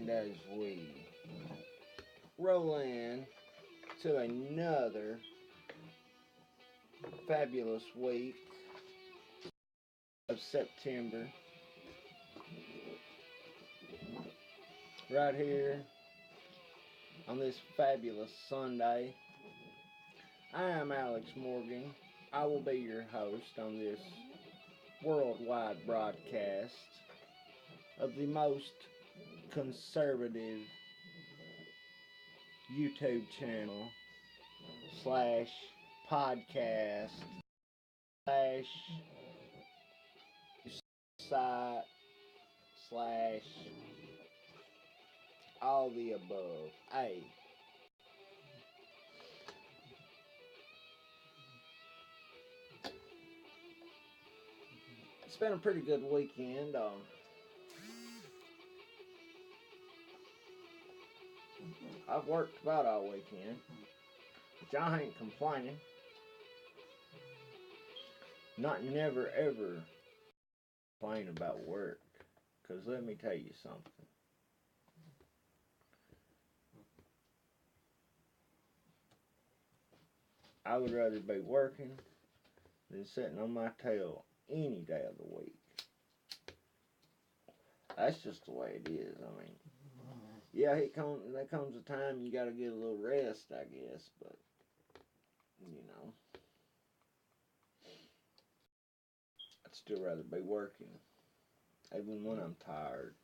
And as we roll in to another fabulous week of September, right here on this fabulous Sunday, I am Alex Morgan. I will be your host on this worldwide broadcast of the most conservative YouTube channel slash podcast slash site slash all the above. Hey, it's been a pretty good weekend. I've worked about all weekend, which I ain't complaining. Not never ever complain about work, because let me tell you something. I would rather be working than sitting on my tail any day of the week. That's just the way it is. I mean, yeah, there comes a time you gotta get a little rest, I guess, but, you know, I'd still rather be working, even when I'm tired.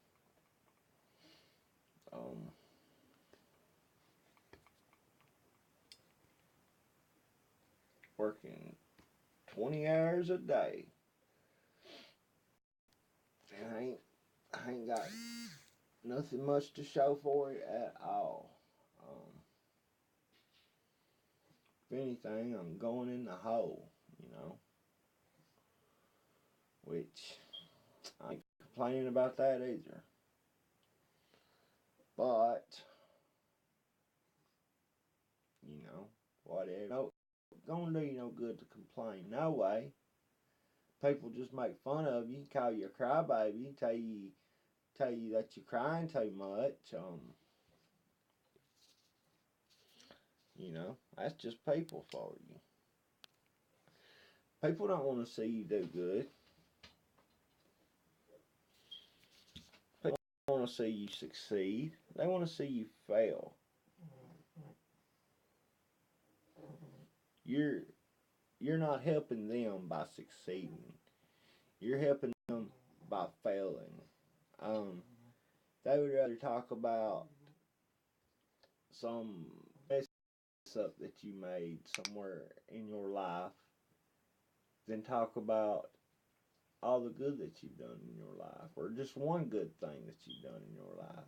Working 20 hours a day, and I ain't got nothing much to show for it at all. If anything, I'm going in the hole, which I ain't complaining about that either. But, whatever. No, gonna do you no good to complain. No way. People just make fun of you, call you a crybaby, tell you that you're crying too much. That's just people for you. People don't want to see you do good. People don't want to see you succeed. They want to see you fail. You're not helping them by succeeding. You're helping them by failing. They would rather talk about some mess up that you made somewhere in your life than talk about all the good that you've done in your life, or just one good thing that you've done in your life.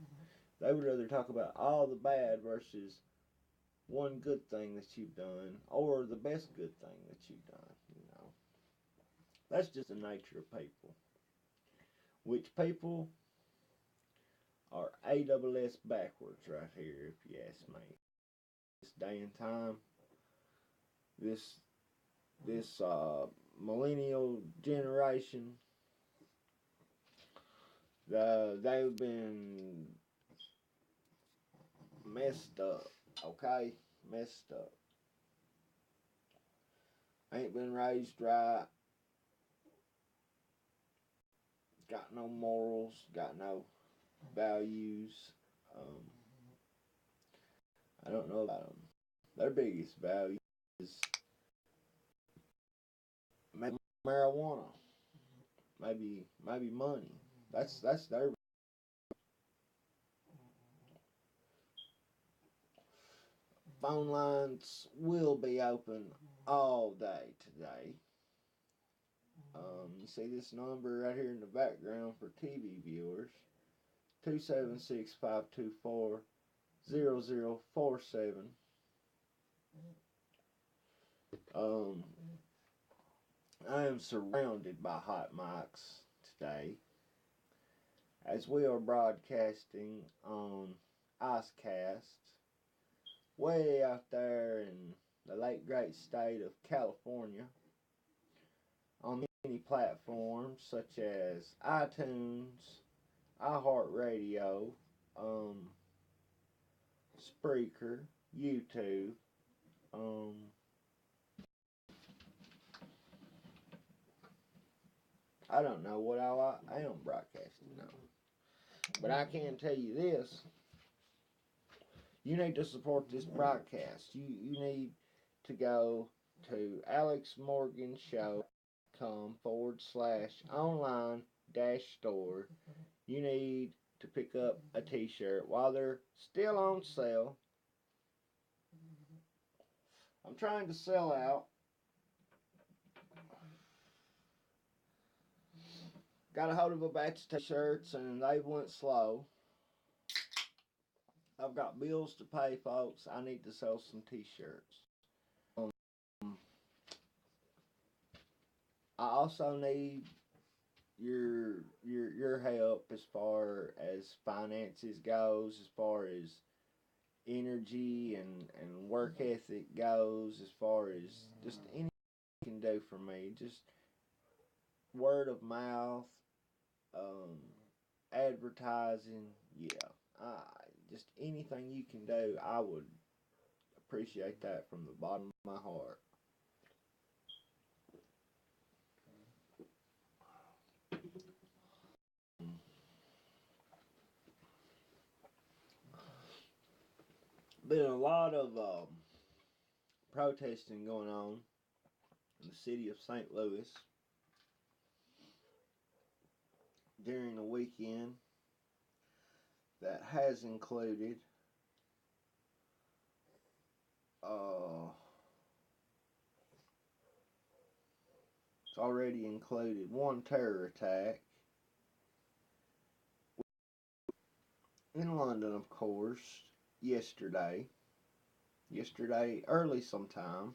They would rather talk about all the bad versus one good thing that you've done, or the best good thing that you've done. That's just the nature of people. Which people are AWS backwards right here, if you ask me. This day and time, this millennial generation, they've been messed up, okay? Messed up. Ain't been raised right. Got no morals, got no values. I don't know about them. Their biggest value is maybe marijuana, maybe money. That's their. Phone lines will be open all day today. You see this number right here in the background for TV viewers, 276-524-0047. I am surrounded by hot mics today as we are broadcasting on Icecast way out there in the late great state of California on many platforms such as iTunes, iHeartRadio, um, Spreaker, YouTube, um, I don't know what I am broadcasting on. But I can tell you this. You need to support this broadcast. You need to go to alexmorganshow.com/online dash store. You need to pick up a t-shirt while they're still on sale. I'm trying to sell out. Got a hold of a batch of t-shirts and they went slow. I've got bills to pay, folks. I need to sell some t-shirts. Um, I also need your help as far as finances goes, as far as energy and work ethic goes, as far as just anything you can do for me. Just word of mouth, um, advertising, yeah. Just anything you can do, I would appreciate that from the bottom of my heart. Been a lot of protesting going on in the city of St. Louis during the weekend that has included it's already included one terror attack in London, of course, yesterday. Yesterday, early sometime.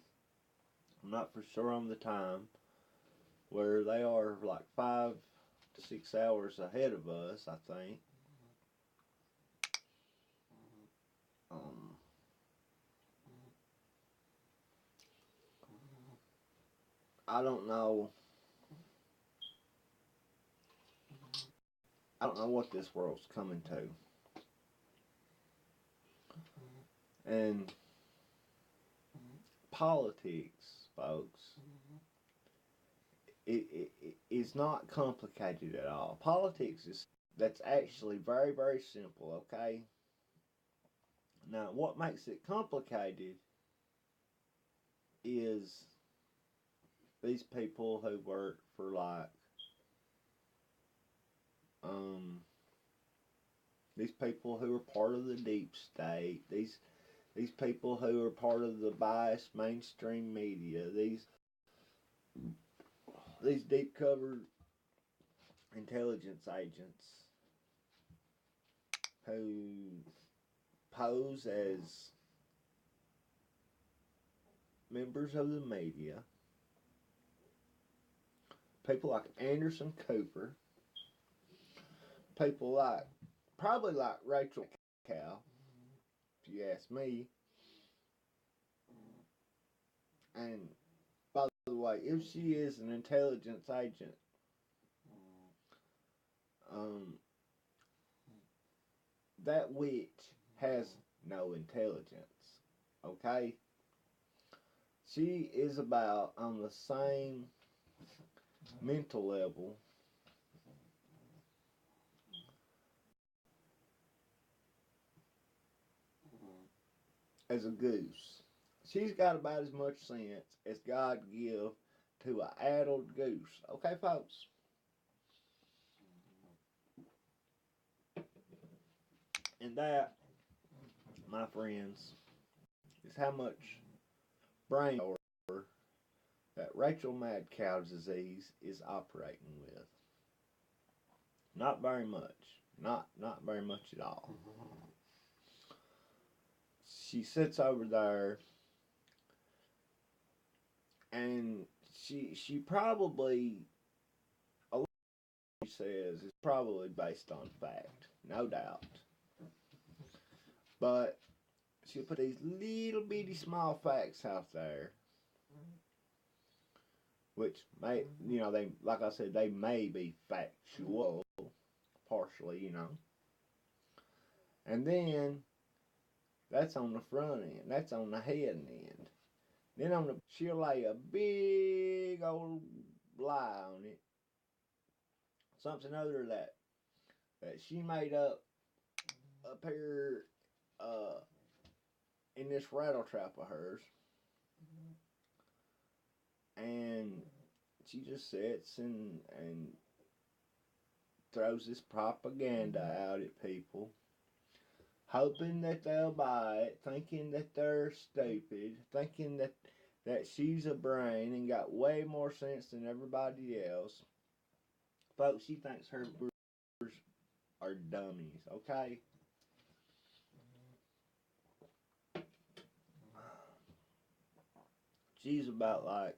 I'm not for sure on the time, where they are like 5 to 6 hours ahead of us, I think. Um, I don't know. I don't know what this world's coming to. And politics, folks, it is not complicated at all. Politics is that's actually very, very simple, okay? Now, what makes it complicated is these people who work for like these people who are part of the deep state, these people who are part of the biased mainstream media, these deep cover intelligence agents who pose as members of the media, people like Anderson Cooper, people like probably like Rachel Cow, if you ask me. And by the way, if she is an intelligence agent, um, that witch has no intelligence. Okay? She is about on the same mental level as a goose. She's got about as much sense as God give to an addled goose. Okay, folks? And that, my friends, is how much brain power that Rachel Mad Cow disease is operating with. Not very much. Not very much at all. She sits over there and she probably a lot of what she says is probably based on fact, no doubt. But she'll put these little bitty small facts out there, which may, they, like I said, they may be factual, partially, And then that's on the front end. That's on the head end. Then she'll lay a big old lie on it. Something other that she made up here in this rattle trap of hers. And she just sits and throws this propaganda out at people, hoping that they'll buy it, thinking that they're stupid, thinking that she's a brain and got way more sense than everybody else. Folks, she thinks her viewers are dummies, okay? She's about like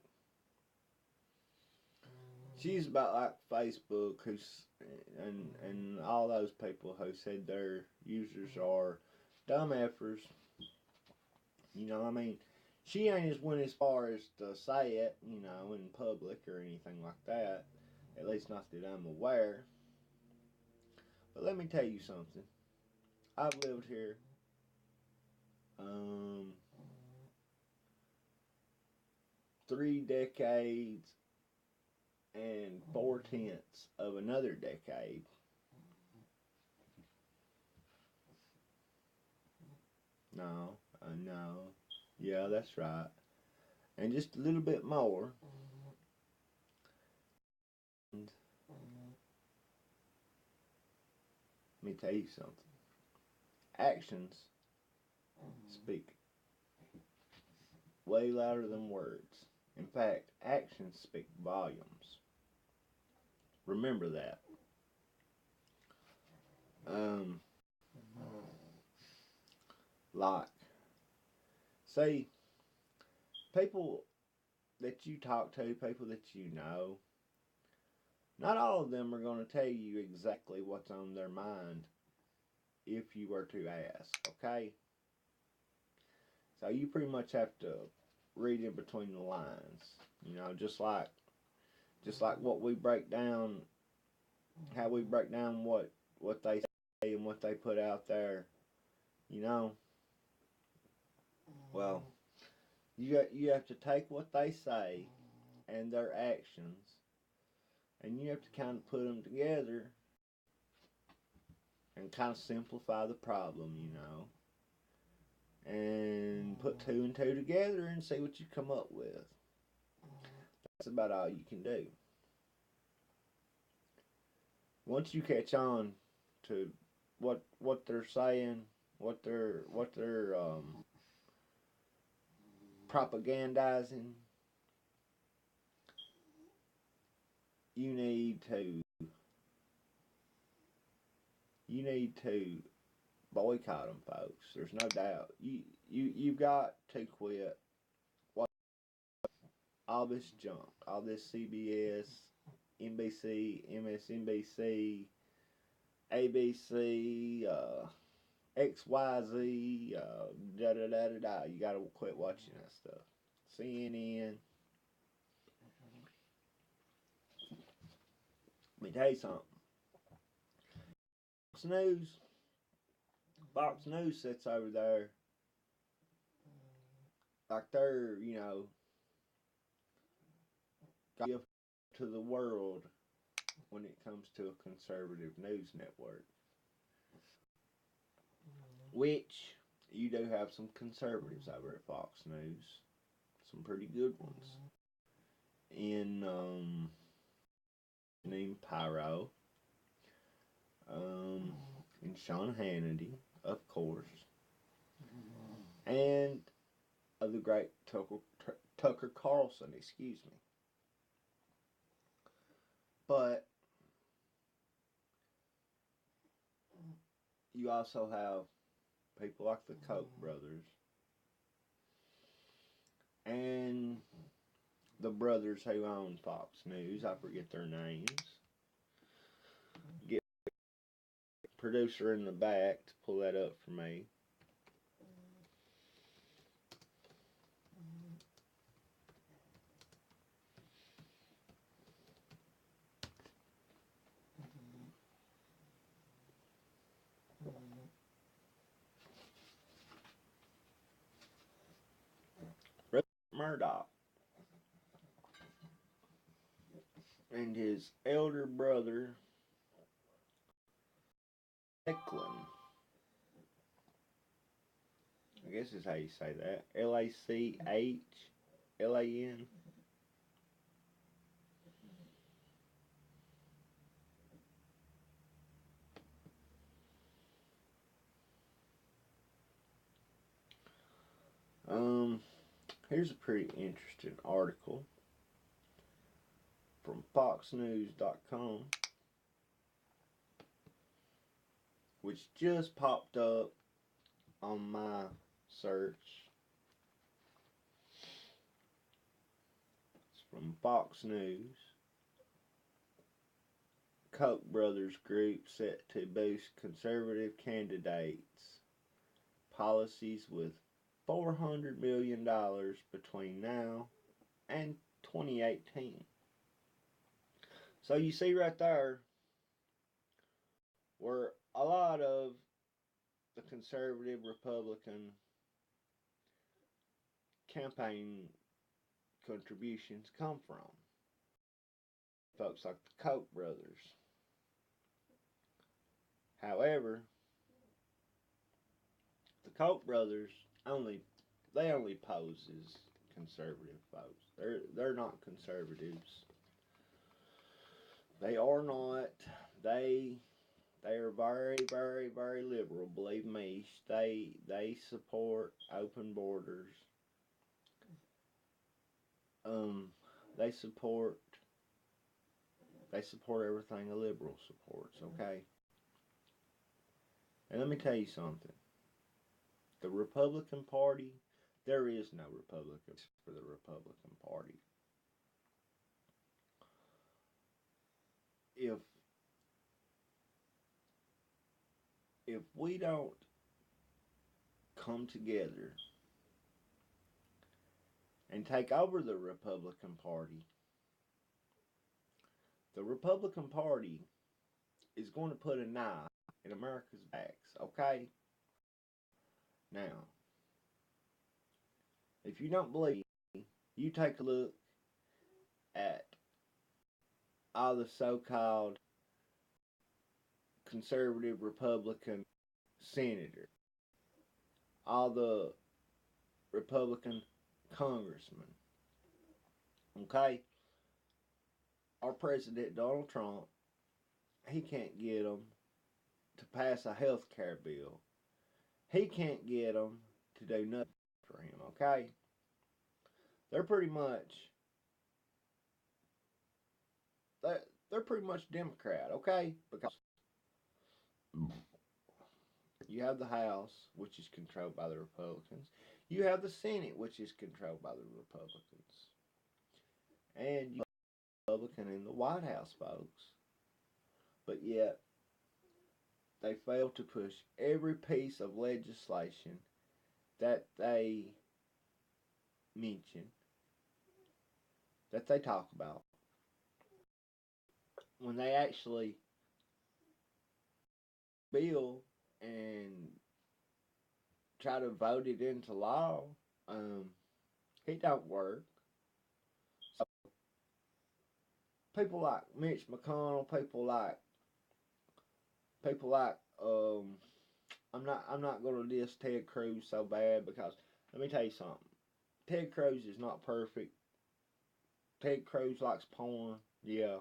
Facebook, and all those people who said their users are dumb effers. You know, I mean, she ain't went as far as to say it, you know, in public or anything like that. At least not that I'm aware. But let me tell you something. I've lived here 3 decades and 4/10 of another decade. No, no. Yeah, that's right. And just a little bit more. And let me tell you something. Actions speak way louder than words. In fact, actions speak volumes. Remember that. Like, see, people that you talk to, people that you know, not all of them are going to tell you exactly what's on their mind if you were to ask, okay? So you pretty much have to read in between the lines, you know, just like what we break down, how we break down what they say and what they put out there, you know. Well, you have to take what they say and their actions, and you have to kind of put them together and kind of simplify the problem, you know, and put 2 and 2 together and see what you come up with. That's about all you can do. Once you catch on to what they're saying, what they're propagandizing, you need to boycott them, folks. There's no doubt. You've got to quit all this junk, all this CBS, NBC, MSNBC, ABC, XYZ, da da da da da. You gotta quit watching that stuff. CNN. Let me tell you something. Fox News sits over there like they're, you know, give to the world when it comes to a conservative news network. Which you do have some conservatives over at Fox News, some pretty good ones. In named Pyro, and Sean Hannity, of course, and of the great Tucker Carlson, excuse me. But you also have people like the Koch brothers and the brothers who own Fox News. I forget their names. Get producer in the back to pull that up for me. Murdoch and his elder brother, Lachlan. I guess is how you say that. Lachlan. Here's a pretty interesting article from FoxNews.com, which just popped up on my search. It's from Fox News. Koch brothers group set to boost conservative candidates' policies with $400 million between now and 2018. So you see right there where a lot of the conservative Republican campaign contributions come from. Folks like the Koch brothers. However, the Koch brothers only pose as conservative folks. They're not conservatives. They are not. They are very, very, very liberal. Believe me. They support open borders. They support everything a liberal supports. Okay. And let me tell you something. The Republican Party, there is no Republicans for the Republican Party. If we don't come together and take over the Republican Party, the Republican Party is going to put a knife in America's backs, okay? Now, if you don't believe me, you take a look at all the so-called conservative Republican senators, all the Republican congressmen, okay? Our president, Donald Trump, he can't get them to pass a health care bill. He can't get them to do nothing for him, okay? They're pretty much Democrat, okay? Because you have the House, which is controlled by the Republicans. You have the Senate, which is controlled by the Republicans. And you have a Republican in the White House, folks. But yet, they fail to push every piece of legislation that they mention, that they talk about. When they actually bill and try to vote it into law, it don't work. So people like Mitch McConnell, people like I'm not gonna diss Ted Cruz so bad, because let me tell you something. Ted Cruz is not perfect. Ted Cruz likes porn. Yeah.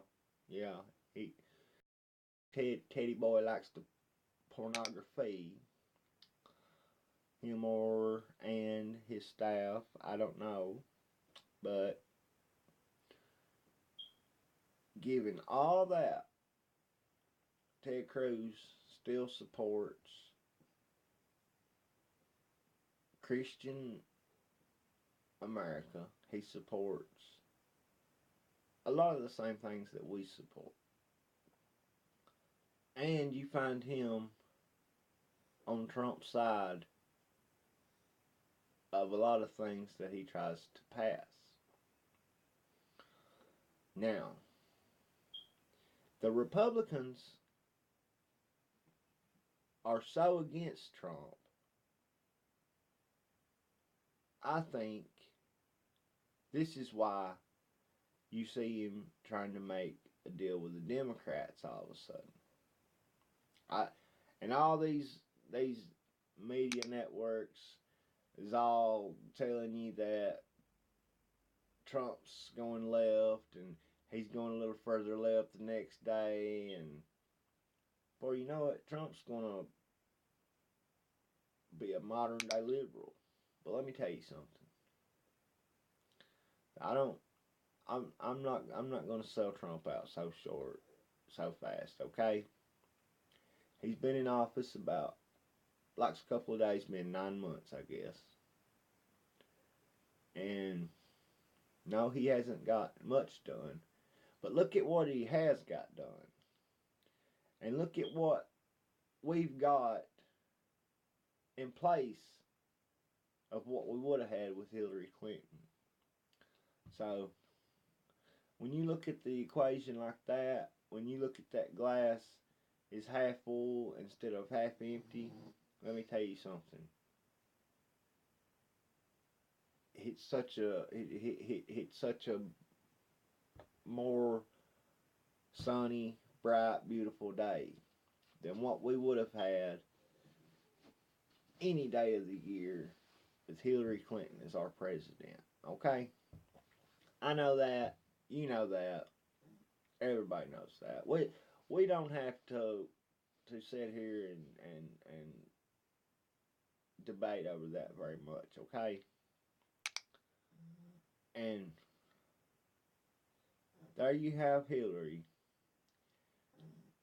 Teddy boy likes the pornography. Him or and his staff, I don't know. But given all that, Ted Cruz still supports Christian America. He supports a lot of the same things that we support. And you find him on Trump's side of a lot of things that he tries to pass. Now, the Republicans are so against Trump, I think This is why you see him trying to make a deal with the Democrats all of a sudden. And all these media networks is all telling you that Trump's going left and he's going a little further left the next day, and before you know it, Trump's gonna be a modern day liberal. But let me tell you something. I don't. I'm not gonna sell Trump out so short, so fast. Okay. He's been in office about like a couple of days, been 9 months, I guess. And no, he hasn't got much done. But look at what he has got done. And look at what we've got in place of what we would have had with Hillary Clinton. So, when you look at the equation like that, when you look at that glass is half full instead of half empty, let me tell you something. It's such a more sunny, bright, beautiful day than what we would have had any day of the year with Hillary Clinton as our president. Okay? I know that. You know that. Everybody knows that. We don't have to sit here and debate over that very much, okay? And there you have Hillary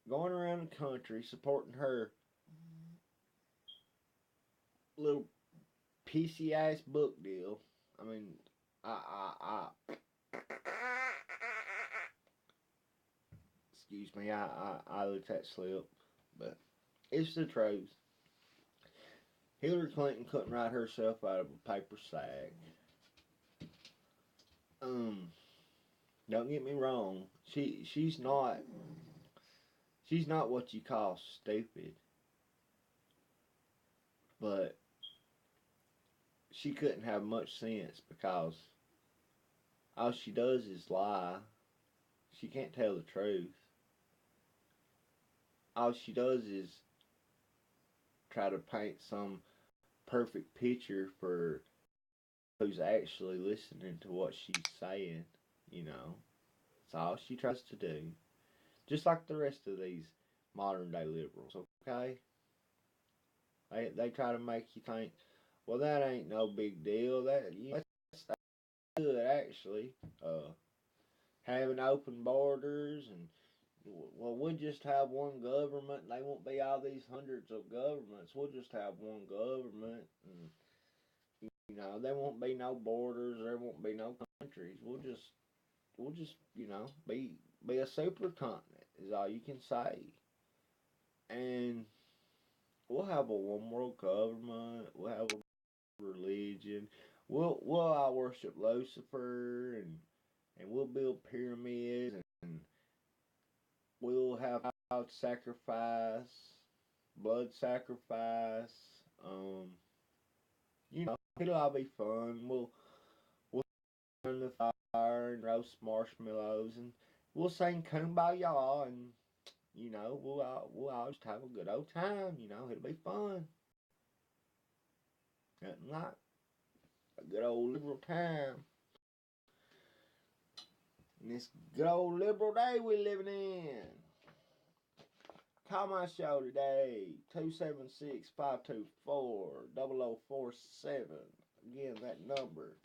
going around the country supporting her little pissy ass book deal. I mean, excuse me, I let that slip, but it's the truth. Hillary Clinton couldn't write herself out of a paper sack. Don't get me wrong. She's not what you call stupid, but she couldn't have much sense because all she does is lie. She can't tell the truth. All she does is try to paint some perfect picture for who's actually listening to what she's saying, you know. That's all she tries to do. Just like the rest of these modern day liberals, okay? They try to make you think, well, that ain't no big deal. That's good actually. Having open borders and well, we'll just have one government. And they won't be all these hundreds of governments. We'll just have one government, and there won't be no borders. There won't be no countries. We'll just be a super continent is all you can say, and we'll have a one world government. We'll have a religion. We'll all worship Lucifer, and we'll build pyramids, and we'll have child sacrifice, blood sacrifice. It'll all be fun. We'll turn the fire and roast marshmallows, and we'll sing Kumbaya, and we'll just have a good old time. It'll be fun. Nothing like a good old liberal time. In this good old liberal day we're living in. Call my show today, 276-524-0047. Again, that number,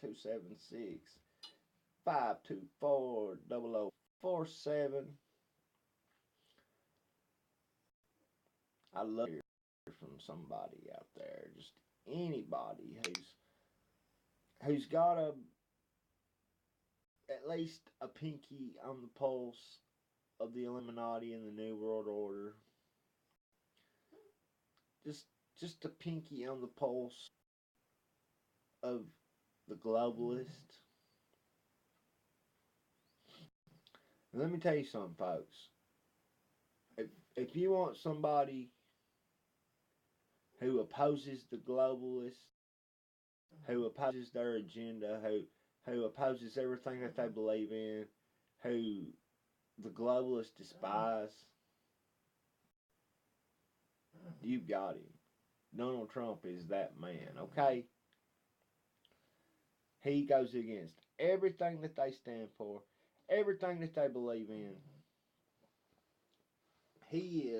276-524-0047. I love to hear from somebody out there, just anybody who's got at least a pinky on the pulse of the Illuminati and the New World Order. Just a pinky on the pulse of the globalist. And let me tell you something, folks. If you want somebody who opposes the globalists, who opposes their agenda, who opposes everything that they believe in, who the globalists despise, you've got him. Donald Trump is that man, okay? He goes against everything that they stand for, everything that they believe in. He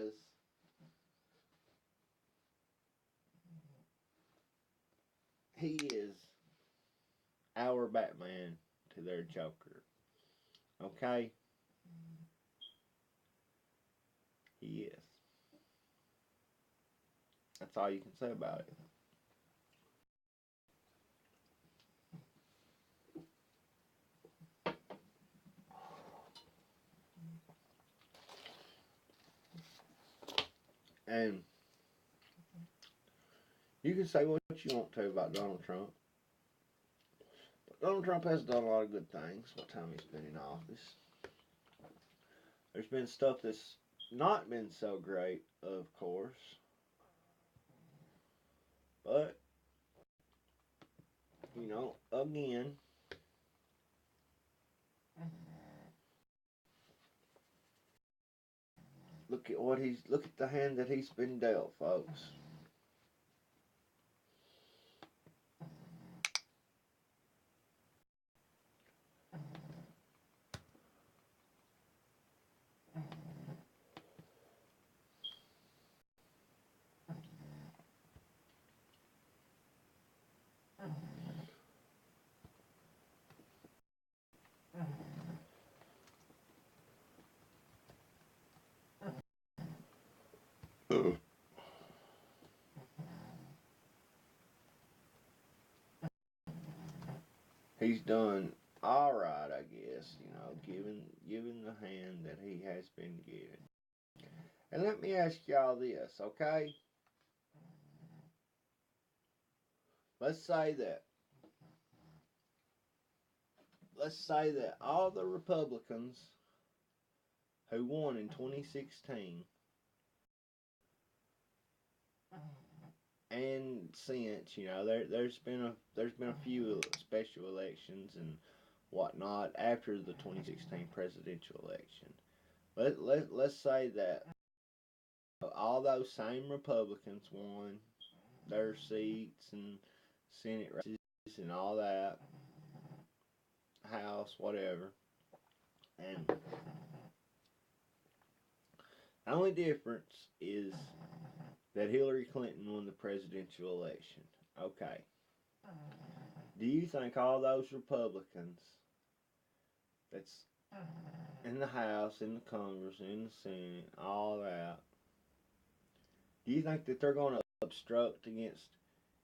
is our Batman to their Joker. Okay? He is. That's all you can say about it. And you can say what you want to about Donald Trump. But Donald Trump has done a lot of good things by the time he's been in office. There's been stuff that's not been so great, of course. But, you know, again, look at the hand that he's been dealt, folks. He's done all right, I guess. You know, given the hand that he has been given. And let me ask y'all this, okay? Let's say that all the Republicans who won in 2016 and since, you know, there's been a few special elections and whatnot after the 2016 presidential election. Let's say that all those same Republicans won their seats and Senate races and all that, House, whatever, and the only difference is that Hillary Clinton won the presidential election. Okay. Do you think all those Republicans that's in the House, in the Congress, in the Senate, all that, do you think that they're going to obstruct against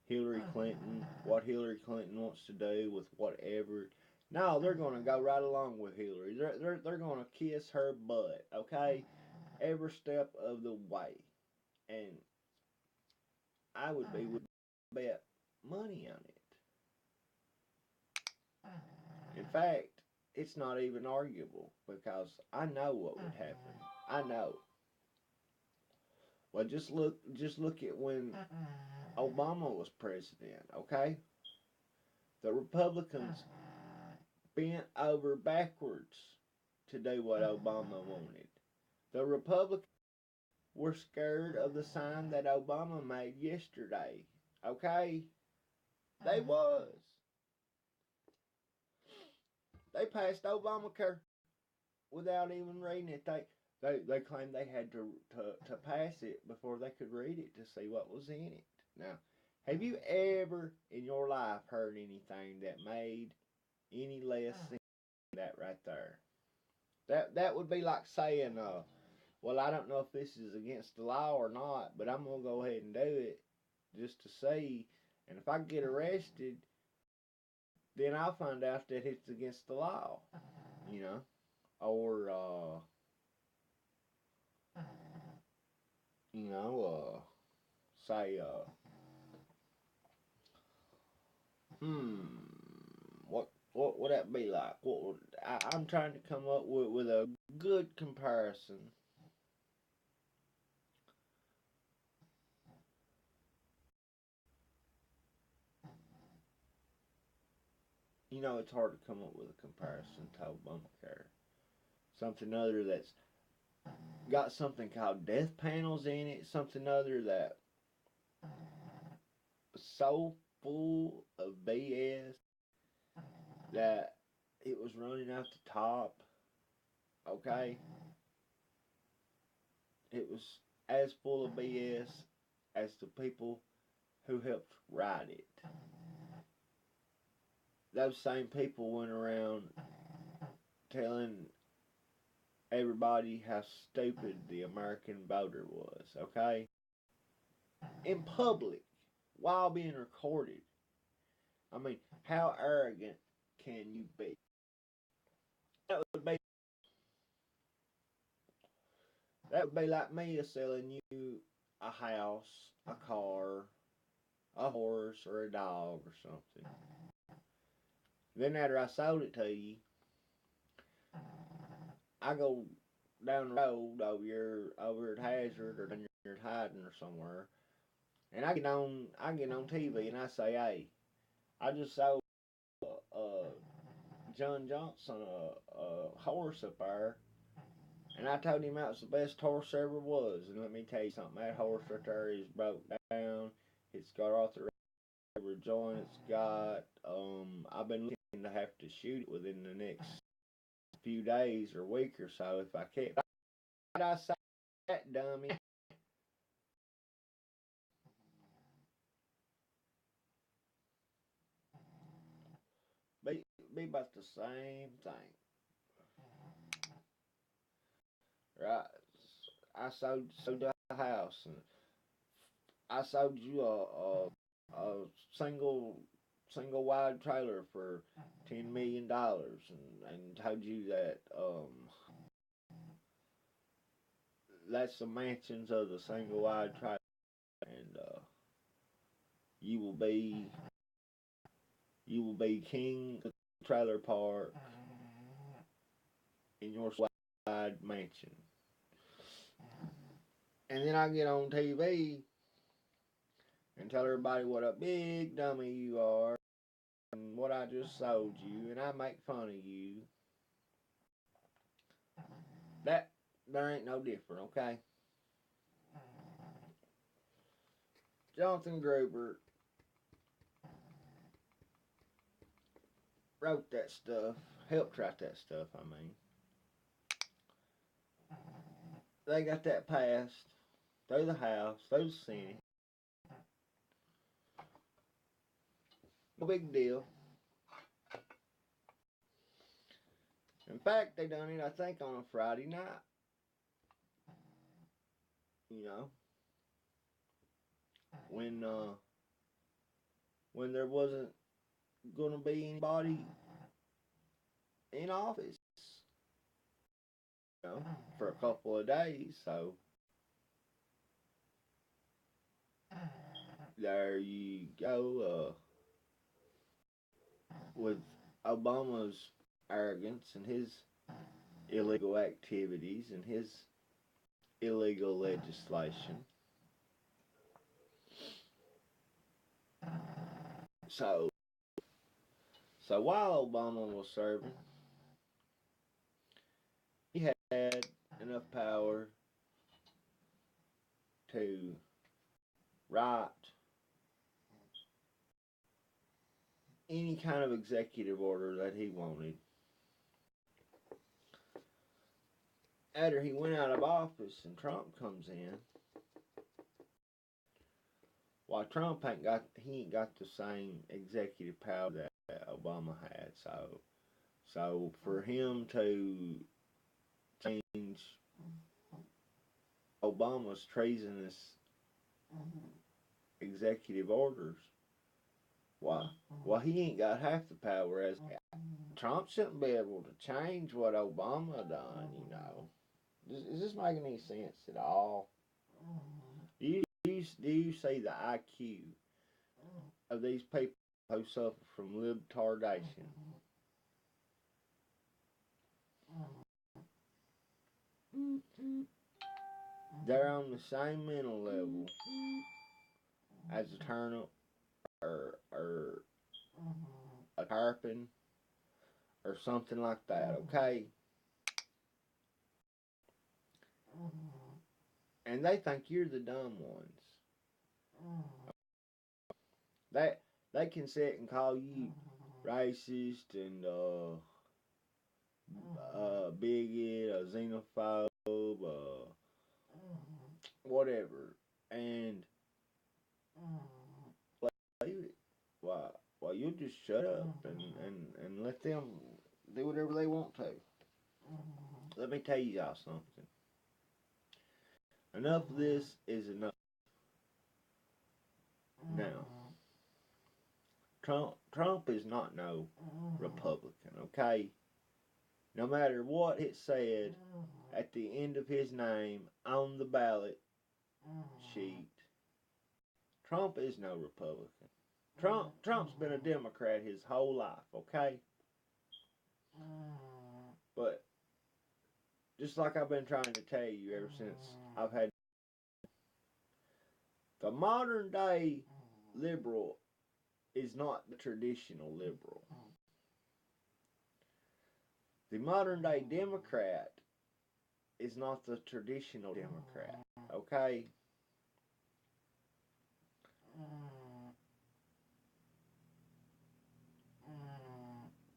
Hillary Clinton, what Hillary Clinton wants to do with whatever? No, they're going to go right along with Hillary. They're going to kiss her butt, okay? Every step of the way. And I would bet money on it. In fact, it's not even arguable because I know what would happen. I know. Well, just look at when Obama was president, okay? The Republicans bent over backwards to do what Obama wanted. The Republicans were scared of the sign that Obama made yesterday, okay? They was. They passed Obamacare without even reading it. They claimed they had to pass it before they could read it to see what was in it. Now, have you ever in your life heard anything that made any less sense than that right there? That would be like saying, well, I don't know if this is against the law or not, but I'm gonna go ahead and do it just to see, and if I get arrested, then I'll find out that it's against the law, you know, or you know, say, what would that be like? I'm trying to come up with a good comparison. You know, it's hard to come up with a comparison to Obamacare. Something other that's got something called death panels in it, something other that so full of BS that it was running out the top. Okay, it was as full of BS as the people who helped write it. Those same people went around telling everybody how stupid the American voter was, okay? In public, while being recorded. I mean, how arrogant can you be? That would be like me selling you a house, a car, a horse, or a dog or something. Then after I sold it to you, I go down the road over at Hazard or down here at Hyden or somewhere, and I get on TV and I say, hey, I just sold John Johnson a horse up there, and I told him that was the best horse there ever was. And let me tell you something, that horse right there is broke down. It's got arthritis joint. It's got I've been looking to have to shoot it within the next few days or week or so if I can. But I say that dummy. Be about the same thing. Right. I sold the house and I sold you a single wide trailer for $10 million and told you that that's the mansions of the single wide trailer and you will be king of the trailer park in your wide mansion. And then I get on TV and tell everybody what a big dummy you are and what I just sold you, and I make fun of you. There ain't no different, okay? Jonathan Gruber wrote that stuff, helped write that stuff, I mean. They got that passed through the House, through the Senate. No big deal. In fact, they done it, I think, on a Friday night. You know, when there wasn't gonna be anybody in office, you know, for a couple of days. So there you go. With Obama's arrogance and his illegal activities and his illegal legislation. So while Obama was serving, he had enough power to write any kind of executive order that he wanted. After he went out of office and Trump comes in, while Trump ain't got the same executive power that Obama had. So for him to change Obama's treasonous executive orders, why he ain't got half the power as Trump shouldn't be able to change what Obama done, you know. Is this making any sense at all? Do you see the IQ of these people who suffer from libtardation? They're on the same mental level as a turnip or a tarpon or something like that, okay? And they think you're the dumb ones. They they can sit and call you racist and bigot, a xenophobe, whatever, and leave it. Why you just shut up and let them do whatever they want to. Let me tell y'all something. Enough of this is enough. Now, Trump is not no Republican, okay? No matter what it said at the end of his name on the ballot sheet, Trump is no Republican. Trump's been a Democrat his whole life, okay? But just like I've been trying to tell you ever since I've had the modern day liberal is not the traditional liberal. The modern day Democrat is not the traditional Democrat, okay?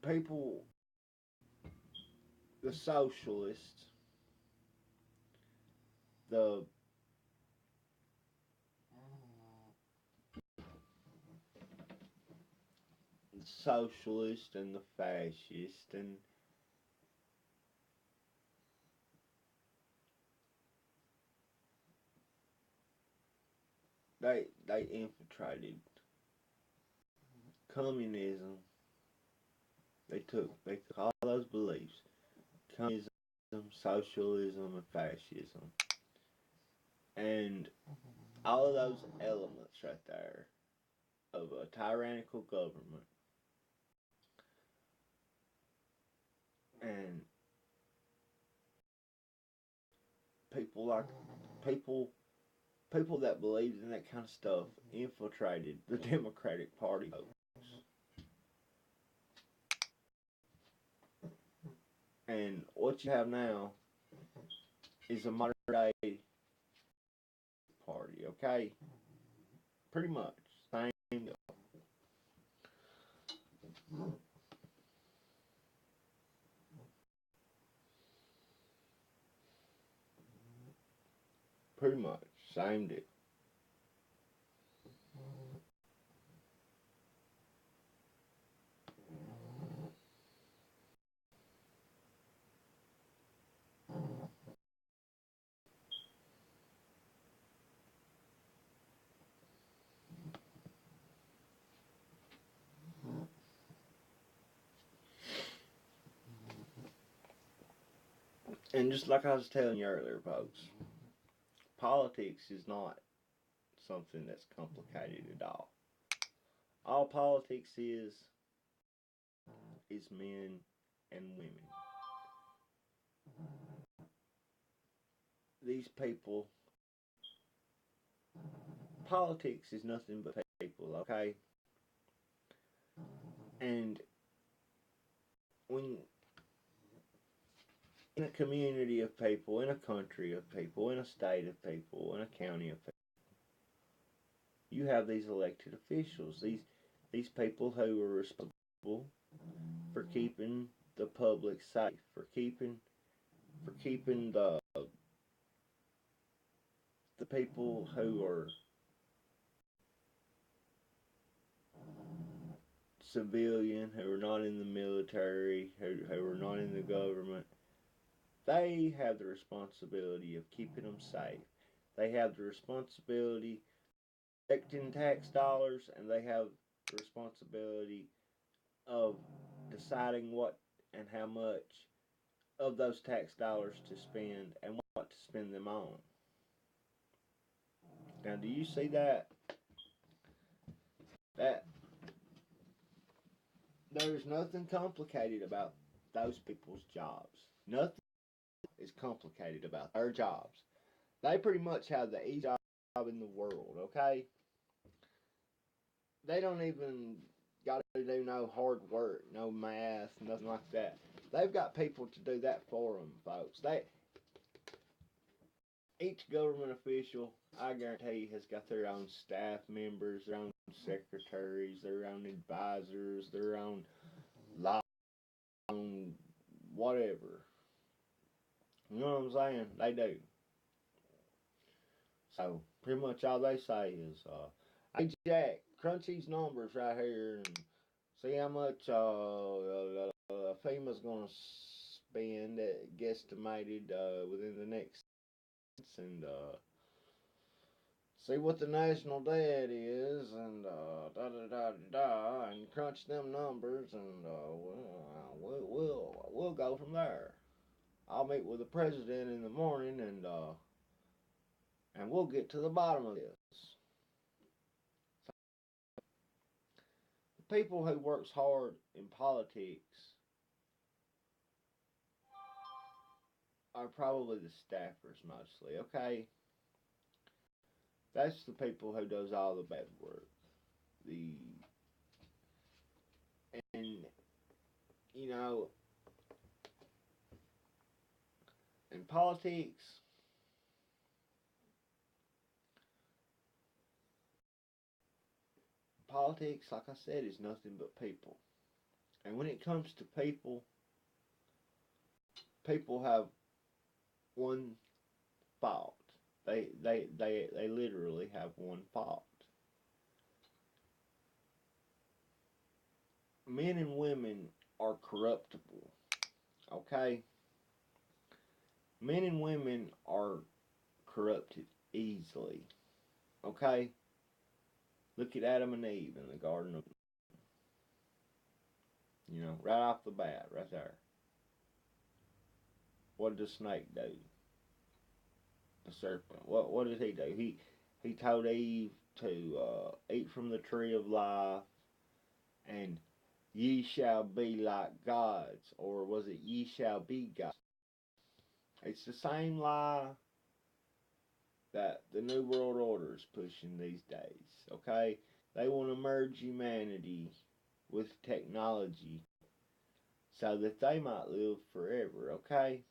People, the socialists, the socialist and the fascist and they infiltrated communism. They took all those beliefs, communism, socialism, and fascism, and all of those elements right there of a tyrannical government, and people like people that believed in that kind of stuff infiltrated the Democratic Party votes. And what you have now is a modern day party, okay? Pretty much. Same deal. Pretty much. Same deal. And just like I was telling you earlier, folks, politics is not something that's complicated at all. All politics is men and women. These people, politics is nothing but people, okay? And when in a community of people, in a country of people, in a state of people, in a county of people, you have these elected officials, these people who are responsible for keeping the public safe, for keeping the people who are civilian, who are not in the military, who are not in the government. They have the responsibility of keeping them safe. They have the responsibility of collecting tax dollars, and they have the responsibility of deciding what and how much of those tax dollars to spend and what to spend them on. Now, do you see that? That there's nothing complicated about those people's jobs. Nothing is complicated about their jobs. They pretty much have the easiest job in the world, okay? They don't even got do no hard work, no math, nothing like that. They've got people to do that for them, folks. Each government official, I guarantee, has got their own staff members, their own secretaries, their own advisors, their own law, own whatever. You know what I'm saying? They do. So pretty much all they say is, "Hey Jack, crunch these numbers right here and see how much FEMA's gonna spend, guesstimated within the next, and see what the national debt is, and da da da da da, and crunch them numbers, and we'll go from there. I'll meet with the president in the morning, and we'll get to the bottom of this." The people who works hard in politics are probably the staffers mostly, okay? That's the people who does all the bad work. The and you know, in politics, like I said, is nothing but people. And when it comes to people, people have one fault. They literally have one fault. Men and women are corruptible. Okay? Men and women are corrupted easily. Okay? Look at Adam and Eve in the Garden of, right off the bat, right there. What did the snake do? The serpent. What did he do? He told Eve to eat from the tree of life, and ye shall be like gods, or was it ye shall be gods? It's the same lie that the New World Order is pushing these days. Okay, they want to merge humanity with technology so that they might live forever. Okay,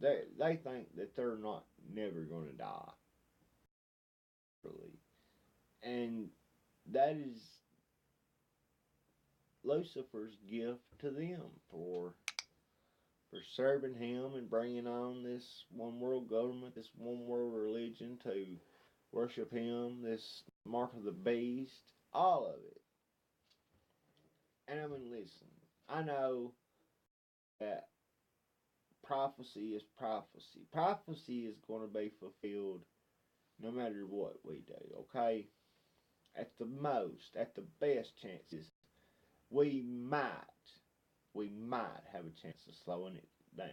they think that they're not never going to die, really, and that is Lucifer's gift to them for serving him and bringing on this one world government, this one world religion to worship him, this mark of the beast, all of it. And I mean, listen, I know that prophecy is prophecy. Prophecy is going to be fulfilled no matter what we do, okay? At the most, at the best chances, we might have a chance of slowing it down,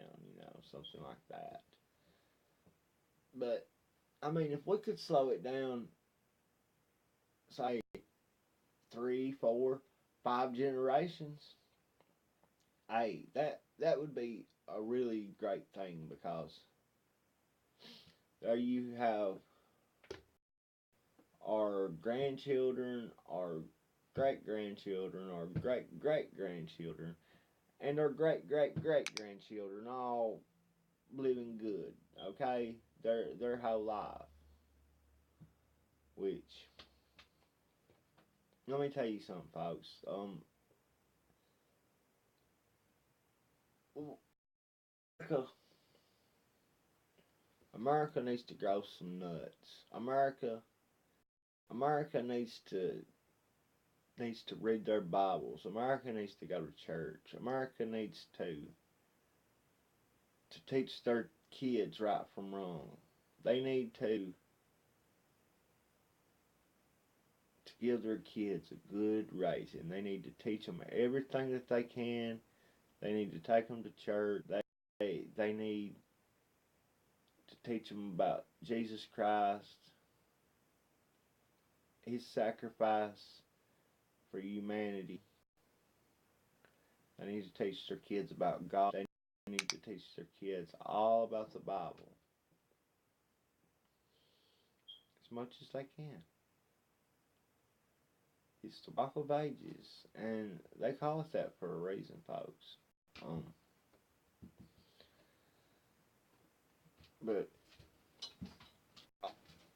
something like that. But I mean, if we could slow it down, say 3, 4, 5 generations, hey, that would be a really great thing, because there you have our grandchildren, our great grandchildren, our great great grandchildren, and our great great great grandchildren all living good, okay? Their whole life. Which, let me tell you something, folks. America, America needs to grow some nuts. America needs to read their Bibles. America needs to go to church. America needs to teach their kids right from wrong. They need to give their kids a good raising. They need to teach them everything that they can. They need to take them to church. They need to teach them about Jesus Christ, his sacrifice for humanity. They need to teach their kids about God. They need to teach their kids all about the Bible as much as they can. It's the Rock of Ages, and they call it that for a reason, folks. Um, but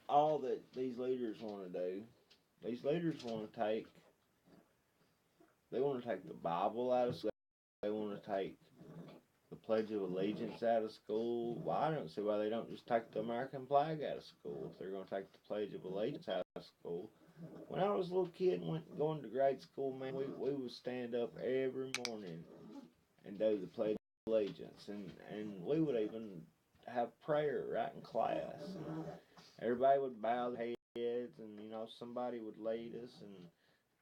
all that these leaders want to do, these leaders want to take, they want to take the Bible out of school. They want to take the Pledge of Allegiance out of school. Well, I don't see why they don't just take the American flag out of school if they're going to take the Pledge of Allegiance out of school. When I was a little kid and going to grade school, man, we would stand up every morning and do the Pledge of Allegiance, and we would even have prayer right in class. And everybody would bow their heads, and somebody would lead us, and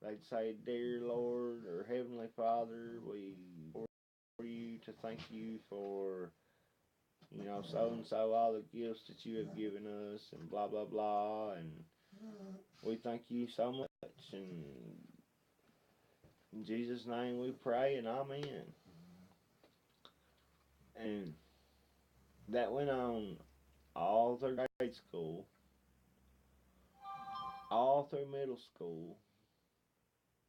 they'd say, "Dear Lord or Heavenly Father, we for you to thank you for so and so all the gifts that you have given us, and blah blah blah, and we thank you so much, and in Jesus' name we pray, and amen." And that went on all through grade school, all through middle school,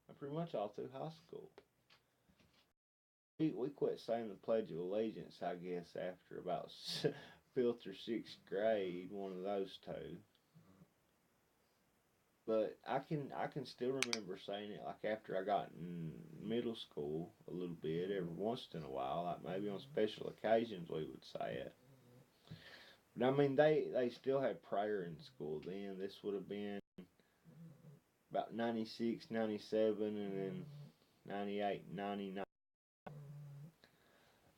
and pretty much all through high school. We quit saying the Pledge of Allegiance, I guess, after about fifth or sixth grade, one of those two. But I can still remember saying it like after I got in middle school a little bit, every once in a while, like maybe on special occasions we would say it. But I mean, they still had prayer in school then. This would have been about 96, 97, and then 98, 99.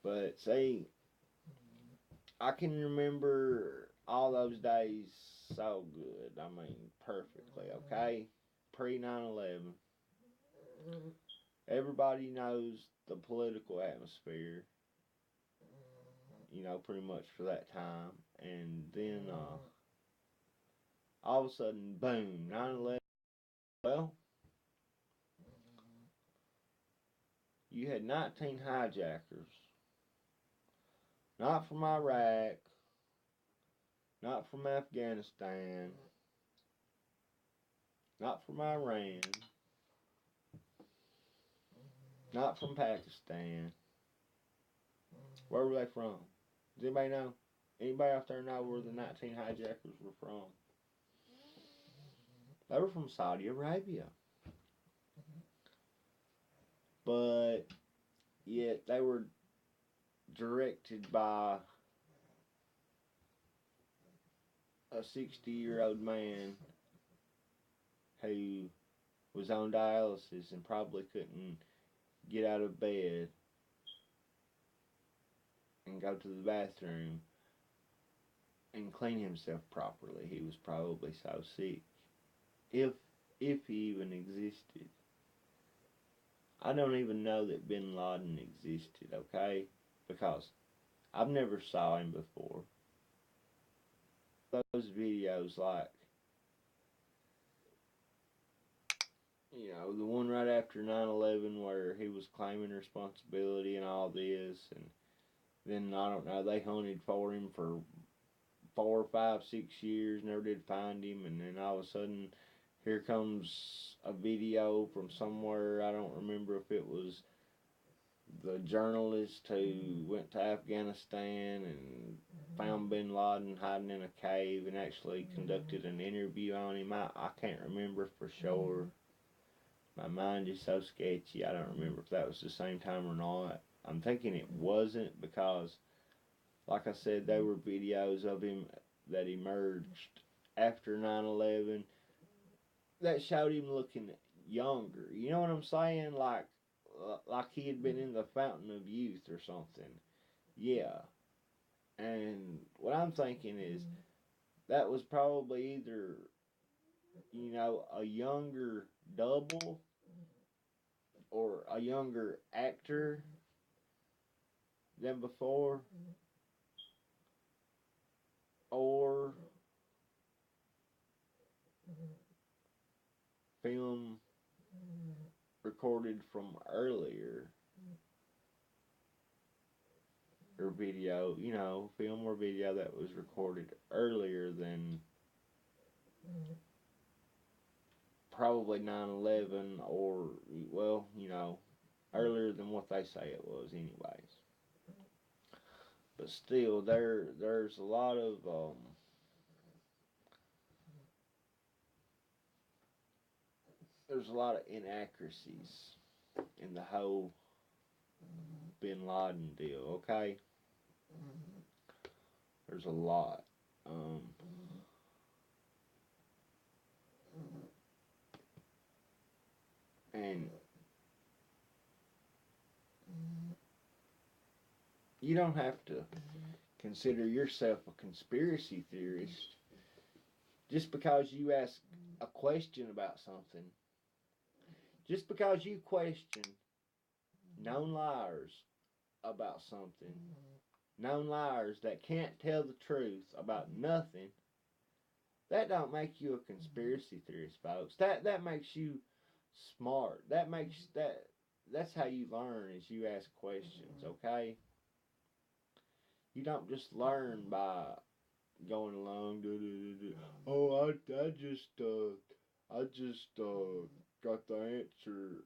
But see, I can remember all those days so good. I mean, perfectly, okay? Pre 9/11. Everybody knows the political atmosphere, pretty much for that time. And then all of a sudden, boom, 9/11. Well, you had 19 hijackers, not from Iraq, not from Afghanistan, not from Iran, not from Pakistan. Where were they from? Does anybody know? Anybody out there know where the 19 hijackers were from? They were from Saudi Arabia. But yet they were directed by a 60-year-old man who was on dialysis and probably couldn't get out of bed and go to the bathroom and clean himself properly. He was probably so sick. If he even existed. I don't even know that Bin Laden existed, okay? Because I've never saw him before. Those videos like, the one right after 9/11 where he was claiming responsibility and all this, and then, I don't know, they hunted for him for 4, 5, 6 years, never did find him, and then all of a sudden, here comes a video from somewhere. I don't remember if it was the journalist who went to Afghanistan and found Bin Laden hiding in a cave and actually conducted an interview on him. I can't remember for sure. My mind is so sketchy, I don't remember if that was the same time or not. I'm thinking it wasn't because, like I said, there were videos of him that emerged after 9/11 that showed him looking younger. You know what I'm saying? Like he had been in the fountain of youth or something. Yeah. And what I'm thinking is that was probably either, a younger double or a younger actor than before, or film recorded from earlier, or video, film or video that was recorded earlier than probably 9/11, or, well, earlier than what they say it was, anyways. But still, there's a lot of inaccuracies in the whole Bin Laden deal. Okay, there's a lot. Um, and you don't have to consider yourself a conspiracy theorist just because you ask a question about something. Just because you question known liars about something, known liars that can't tell the truth about nothing, that don't make you a conspiracy theorist, folks. That makes you smart. That's how you learn, is you ask questions, okay? You don't just learn by going along. Oh, I just got the answer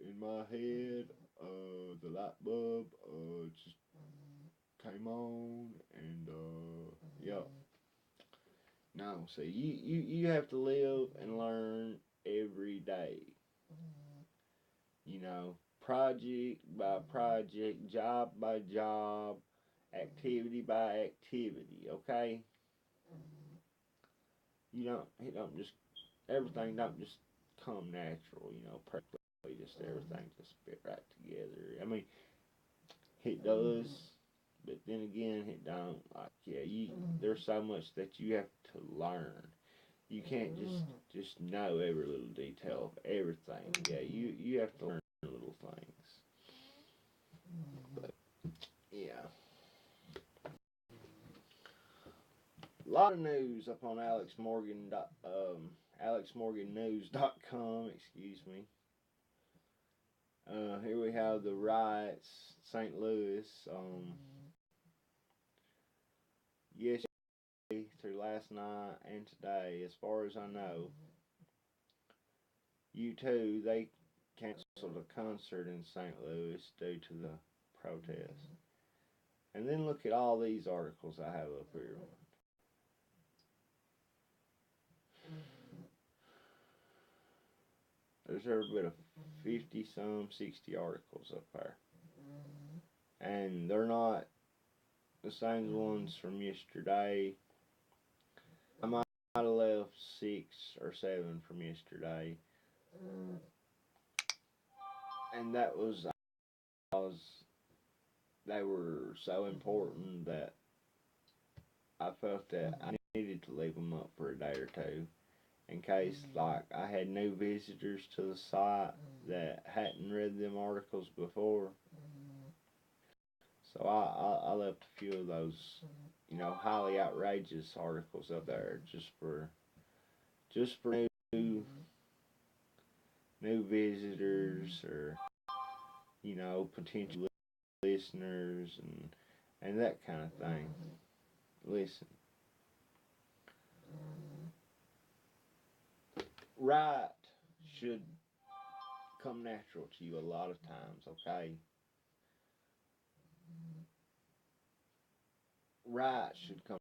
in my head. The light bulb just came on, and yeah. No, see, you have to live and learn every day. Project by project, job by job, activity by activity. Okay, it don't just everything don't just come natural. Perfectly, just everything just fit right together. I mean, it does, but then again, it don't. Like, yeah, there's so much that you have to learn. You can't just know every little detail of everything. Yeah, you have to learn little things. But yeah, a lot of news up on AlexMorganNews.com. Excuse me. Here we have the riots, St. Louis. Yesterday through last night and today, as far as I know, U2, they canceled a concert in St. Louis due to the protest. And then look at all these articles I have up here. There's every bit of 50 some 60 articles up there. And they're not the same ones from yesterday. I might have left 6 or 7 from yesterday. And that was because they were so important that I felt that I needed to leave them up for a day or two, in case, like, I had new visitors to the site that hadn't read them articles before. So I left a few of those, highly outrageous articles up there just for new visitors, or potential listeners, and that kind of thing. Listen, right should come natural to you a lot of times, okay? Right should come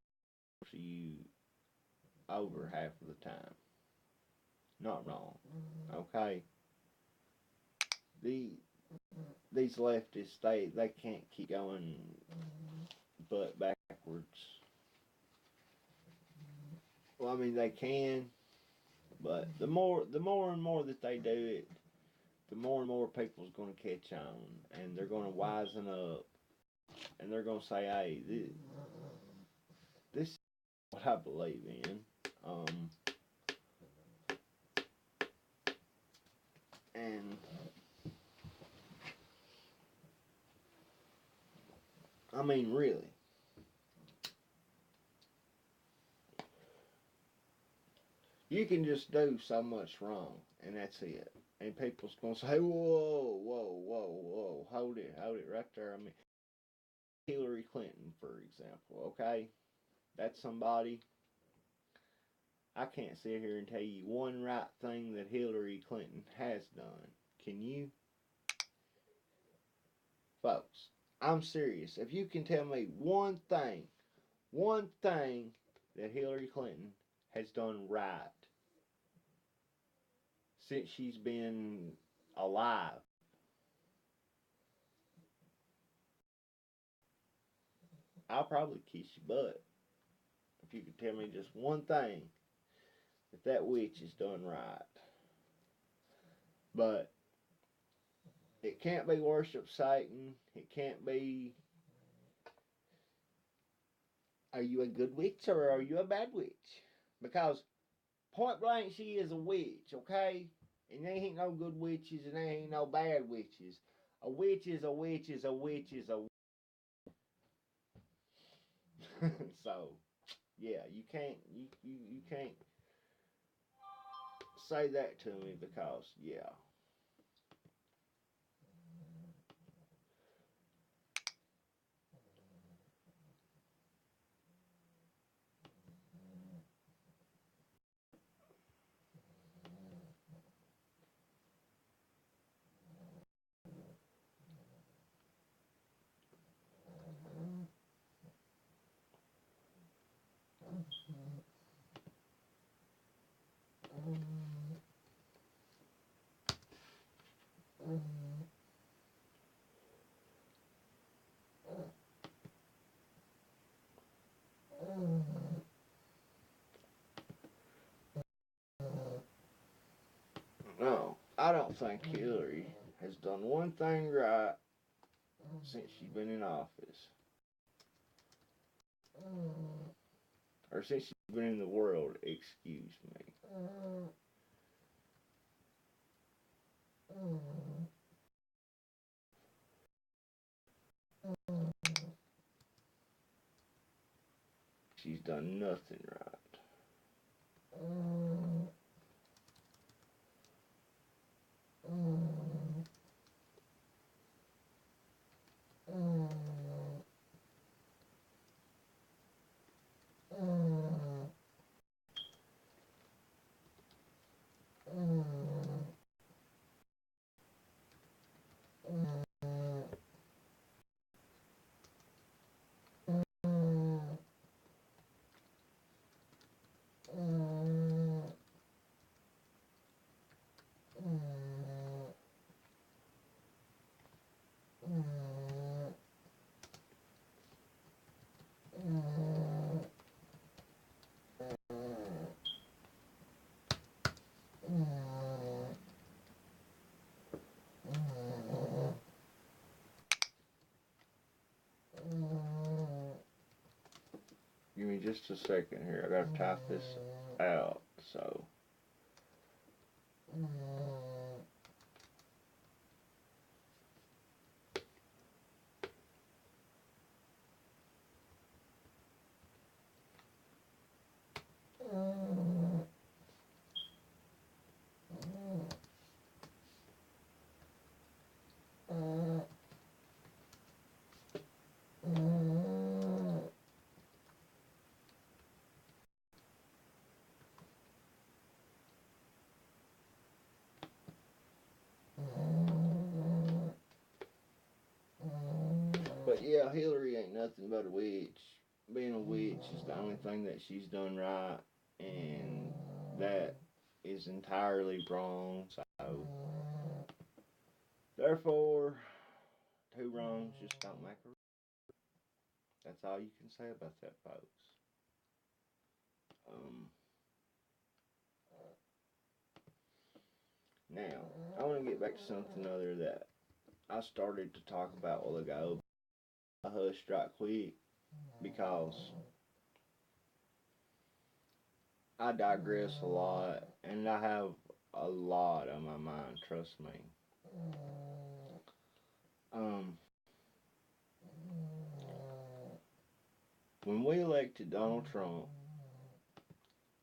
to you over half of the time. Not wrong, okay? These leftists, they can't keep going but backwards. Well, I mean, they can, but the more and more that they do it, the more and more people's going to catch on, and they're going to wisen up, and they're going to say, "Hey, this is what I believe in." And I mean, really, you can just do so much wrong, and that's it. And people's gonna say, "Whoa, whoa, whoa, whoa, hold it right there." I mean, Hillary Clinton, for example. Okay, that's somebody I can't sit here and tell you one right thing that Hillary Clinton has done. Can you? Folks, I'm serious. If you can tell me one thing that Hillary Clinton has done right since she's been alive, I'll probably kiss your butt. If you could tell me just one thing that witch has done right. But it can't be worship Satan. It can't be, are you a good witch or are you a bad witch? Because point blank, she is a witch, okay? And there ain't no good witches and there ain't no bad witches. A witch is a witch is a witch is a so yeah, you can't say that to me because yeah. No, I don't think Hillary has done one thing right since she's been in office. Or since she's been in the world, excuse me. She's done nothing right. Give me just a second here. I gotta type this out. So. But yeah, Hillary ain't nothing but a witch. Being a witch is the only thing that she's done right, and that is entirely wrong. So, therefore, two wrongs just don't make a right. That's all you can say about that, folks. Um, Now, I want to get back to something other that I started to talk about a while ago. I hushed right quick because I digress a lot and I have a lot on my mind, trust me. Um, when we elected Donald Trump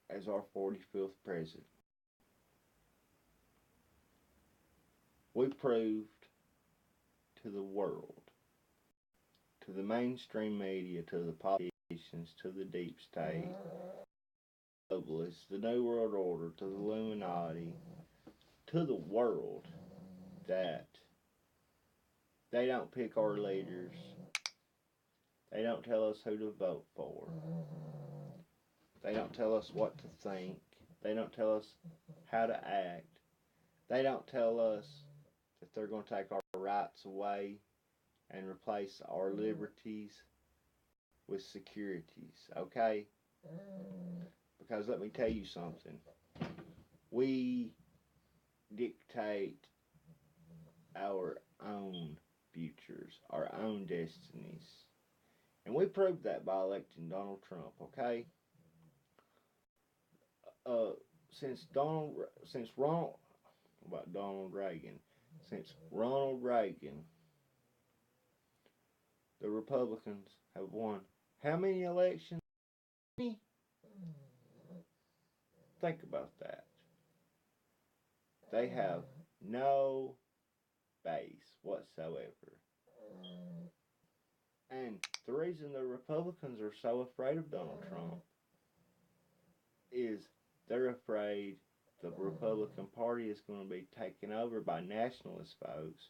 as our 45th president, we proved to the world, to the mainstream media, to the politicians, to the deep state, globalists, the New World Order, to the Illuminati, to the world, that they don't pick our leaders. They don't tell us who to vote for. They don't tell us what to think. They don't tell us how to act. They don't tell us that they're going to take our rights away and replace our liberties with securities, okay? Because let me tell you something. We dictate our own futures, our own destinies. And we proved that by electing Donald Trump, okay? Since Ronald Reagan, since Ronald Reagan, the Republicans have won how many elections? Think about that. They have no base whatsoever. And the reason the Republicans are so afraid of Donald Trump is they're afraid the Republican Party is going to be taken over by nationalist folks,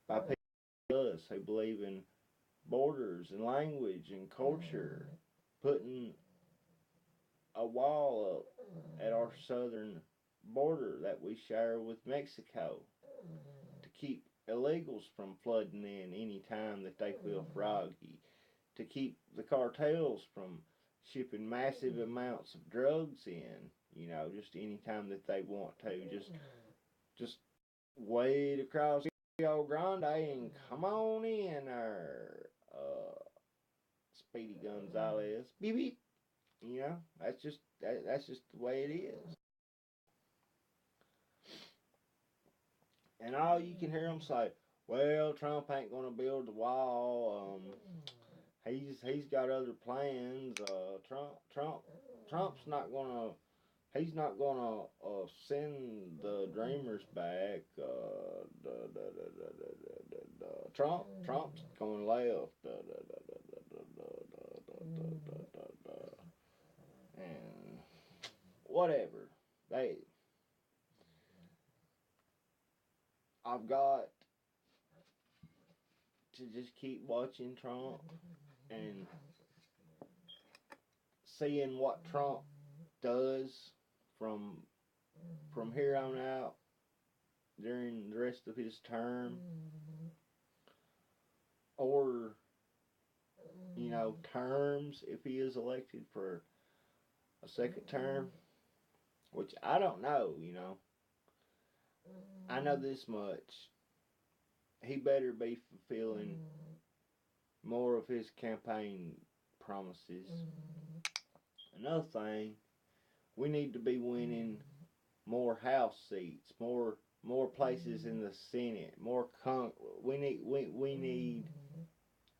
by people like us who believe in borders and language and culture, putting a wall up at our southern border that we share with Mexico to keep illegals from flooding in any time that they feel froggy, to keep the cartels from shipping massive amounts of drugs in, just any time that they want to. Just wade across the Rio Grande and come on in there, Speedy Gonzalez. Beep beep. That's just the way it is. And all you can hear them say, well, Trump ain't gonna build the wall. He's got other plans. Trump's not gonna. He's not gonna send the Dreamers back. Trump's going left. And whatever. I've got to just keep watching Trump and seeing what Trump does from here on out during the rest of his term, or terms if he is elected for a second term, which I don't know. I know this much: he better be fulfilling more of his campaign promises. Another thing, we need to be winning more House seats, more places in the Senate, we need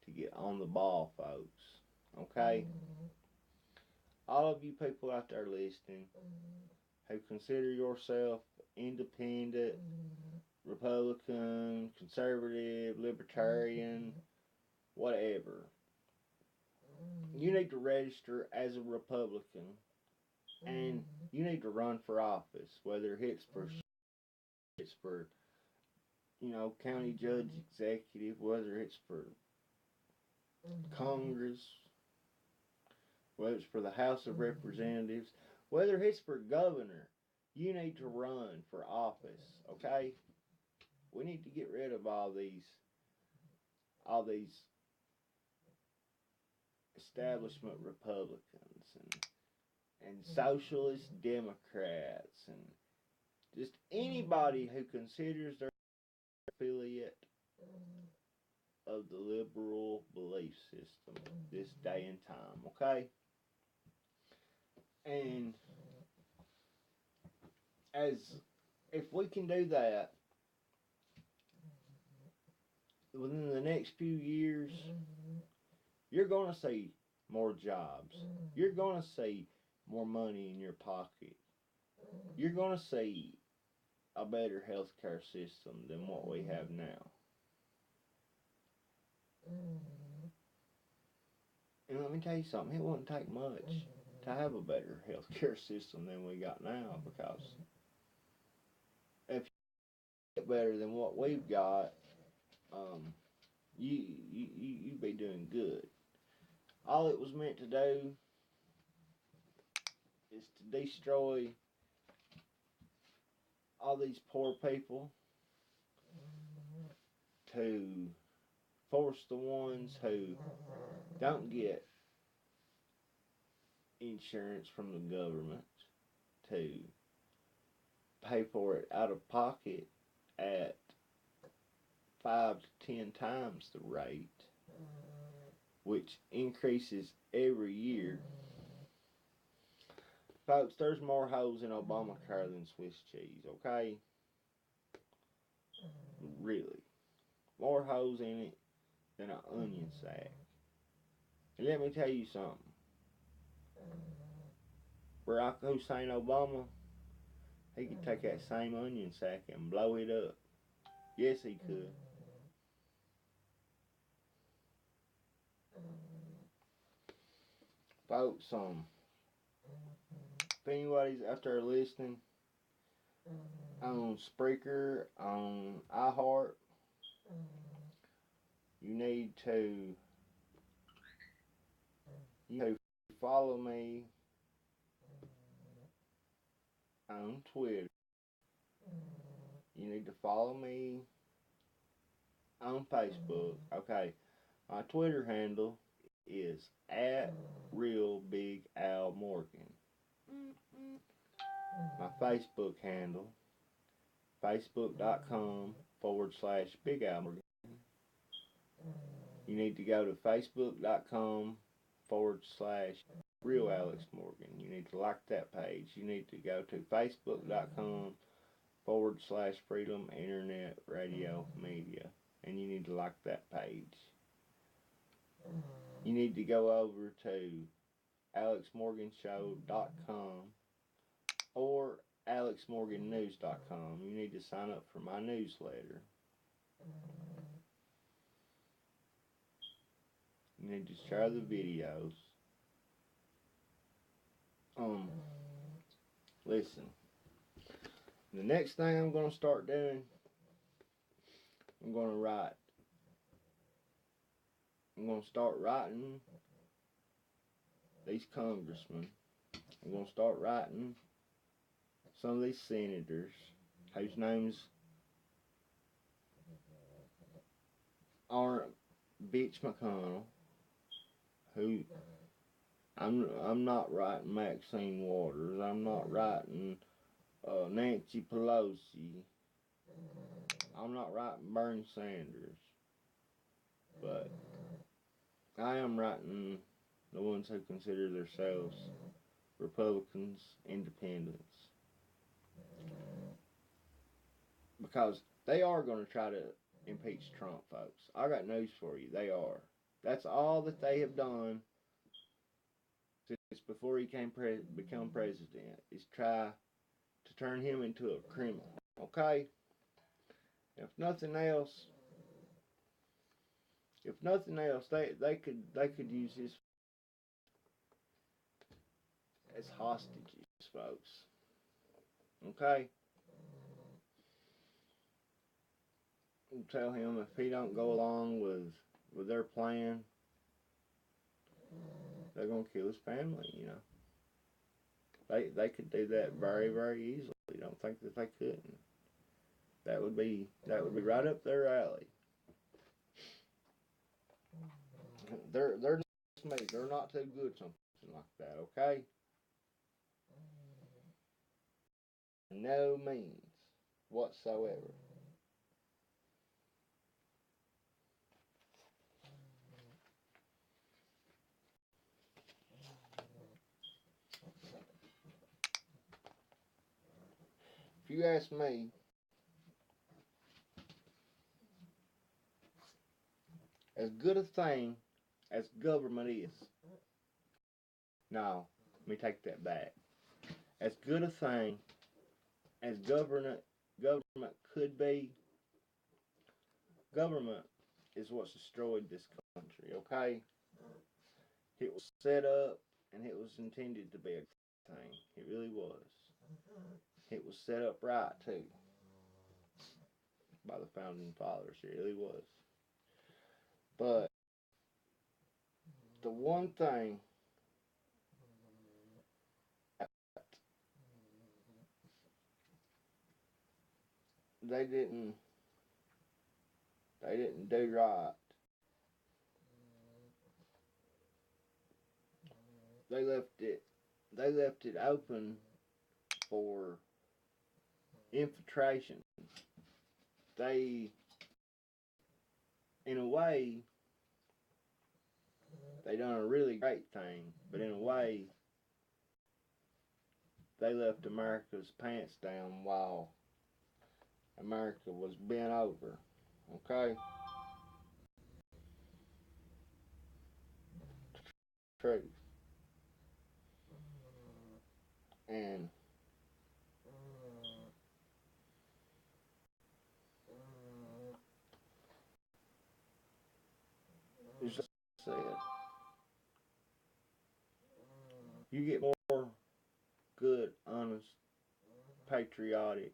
to get on the ball, folks. Okay? All of you people out there listening who consider yourself independent, Republican, conservative, libertarian, whatever, you need to register as a Republican, and you need to run for office, whether it's for county judge executive, whether it's for Congress, whether it's for the House of Representatives, whether it's for governor. You need to run for office, okay? We need to get rid of all these establishment Republicans and socialist Democrats and just anybody who considers their affiliate of the liberal belief system this day and time, okay? And if we can do that within the next few years, you're going to see more jobs. You're going to see more money in your pocket. You're going to see a better healthcare system than what we have now. And let me tell you something, it wouldn't take much to have a better healthcare system than we got now, because if you get better than what we've got, you be doing good. All it was meant to do is to destroy all these poor people, to force the ones who don't get insurance from the government to pay for it out of pocket at 5 to 10 times the rate, which increases every year. Folks, there's more holes in Obamacare than Swiss cheese, okay? Really. More holes in it than an onion sack. And let me tell you something. Barack Hussein Obama, he could take that same onion sack and blow it up. Yes, he could. Folks, if anybody's out there listening on Spreaker, on iHeart, you need to follow me on Twitter. You need to follow me on Facebook. Okay, my Twitter handle is @RealBigAlMorgan. My Facebook handle, facebook.com/BigAlMorgan. You need to go to facebook.com/RealAlexMorgan. You need to like that page. You need to go to facebook.com/Freedom Internet Radio Media. And you need to like that page. You need to go over to AlexMorganShow.com or AlexMorganNews.com. You need to sign up for my newsletter. You need to share the videos. Listen. The next thing I'm going to start doing, I'm going to start writing these congressmen. I'm going to start writing some of these senators whose names aren't Bitch McConnell, who I'm not writing Maxine Waters. I'm not writing Nancy Pelosi. I'm not writing Bernie Sanders. But I am writing the ones who consider themselves Republicans, independents. Because they are going to try to impeach Trump, folks. I got news for you. They are. That's all that they have done since before he become president, is try to turn him into a criminal. Okay? If nothing else, they could use his as hostages, folks. Okay? And tell him if he don't go along with their plan, they're gonna kill his family, you know. They could do that very, very easily. Don't think that they couldn't. That would be right up their alley. They're not too good, something like that, okay? No means whatsoever. If you ask me, as good a thing as government is, no, let me take that back. As good a thing as government could be, government is what's destroyed this country, okay? It was set up and it was intended to be a thing. It really was. It was set up right too by the founding fathers. It really was. But the one thing they didn't they didn't do right. They left it open for infiltration. They, in a way, they done a really great thing, but in a way, they left America's pants down while America was bent over. Okay? Truth. And as I said, you get more good, honest, patriotic,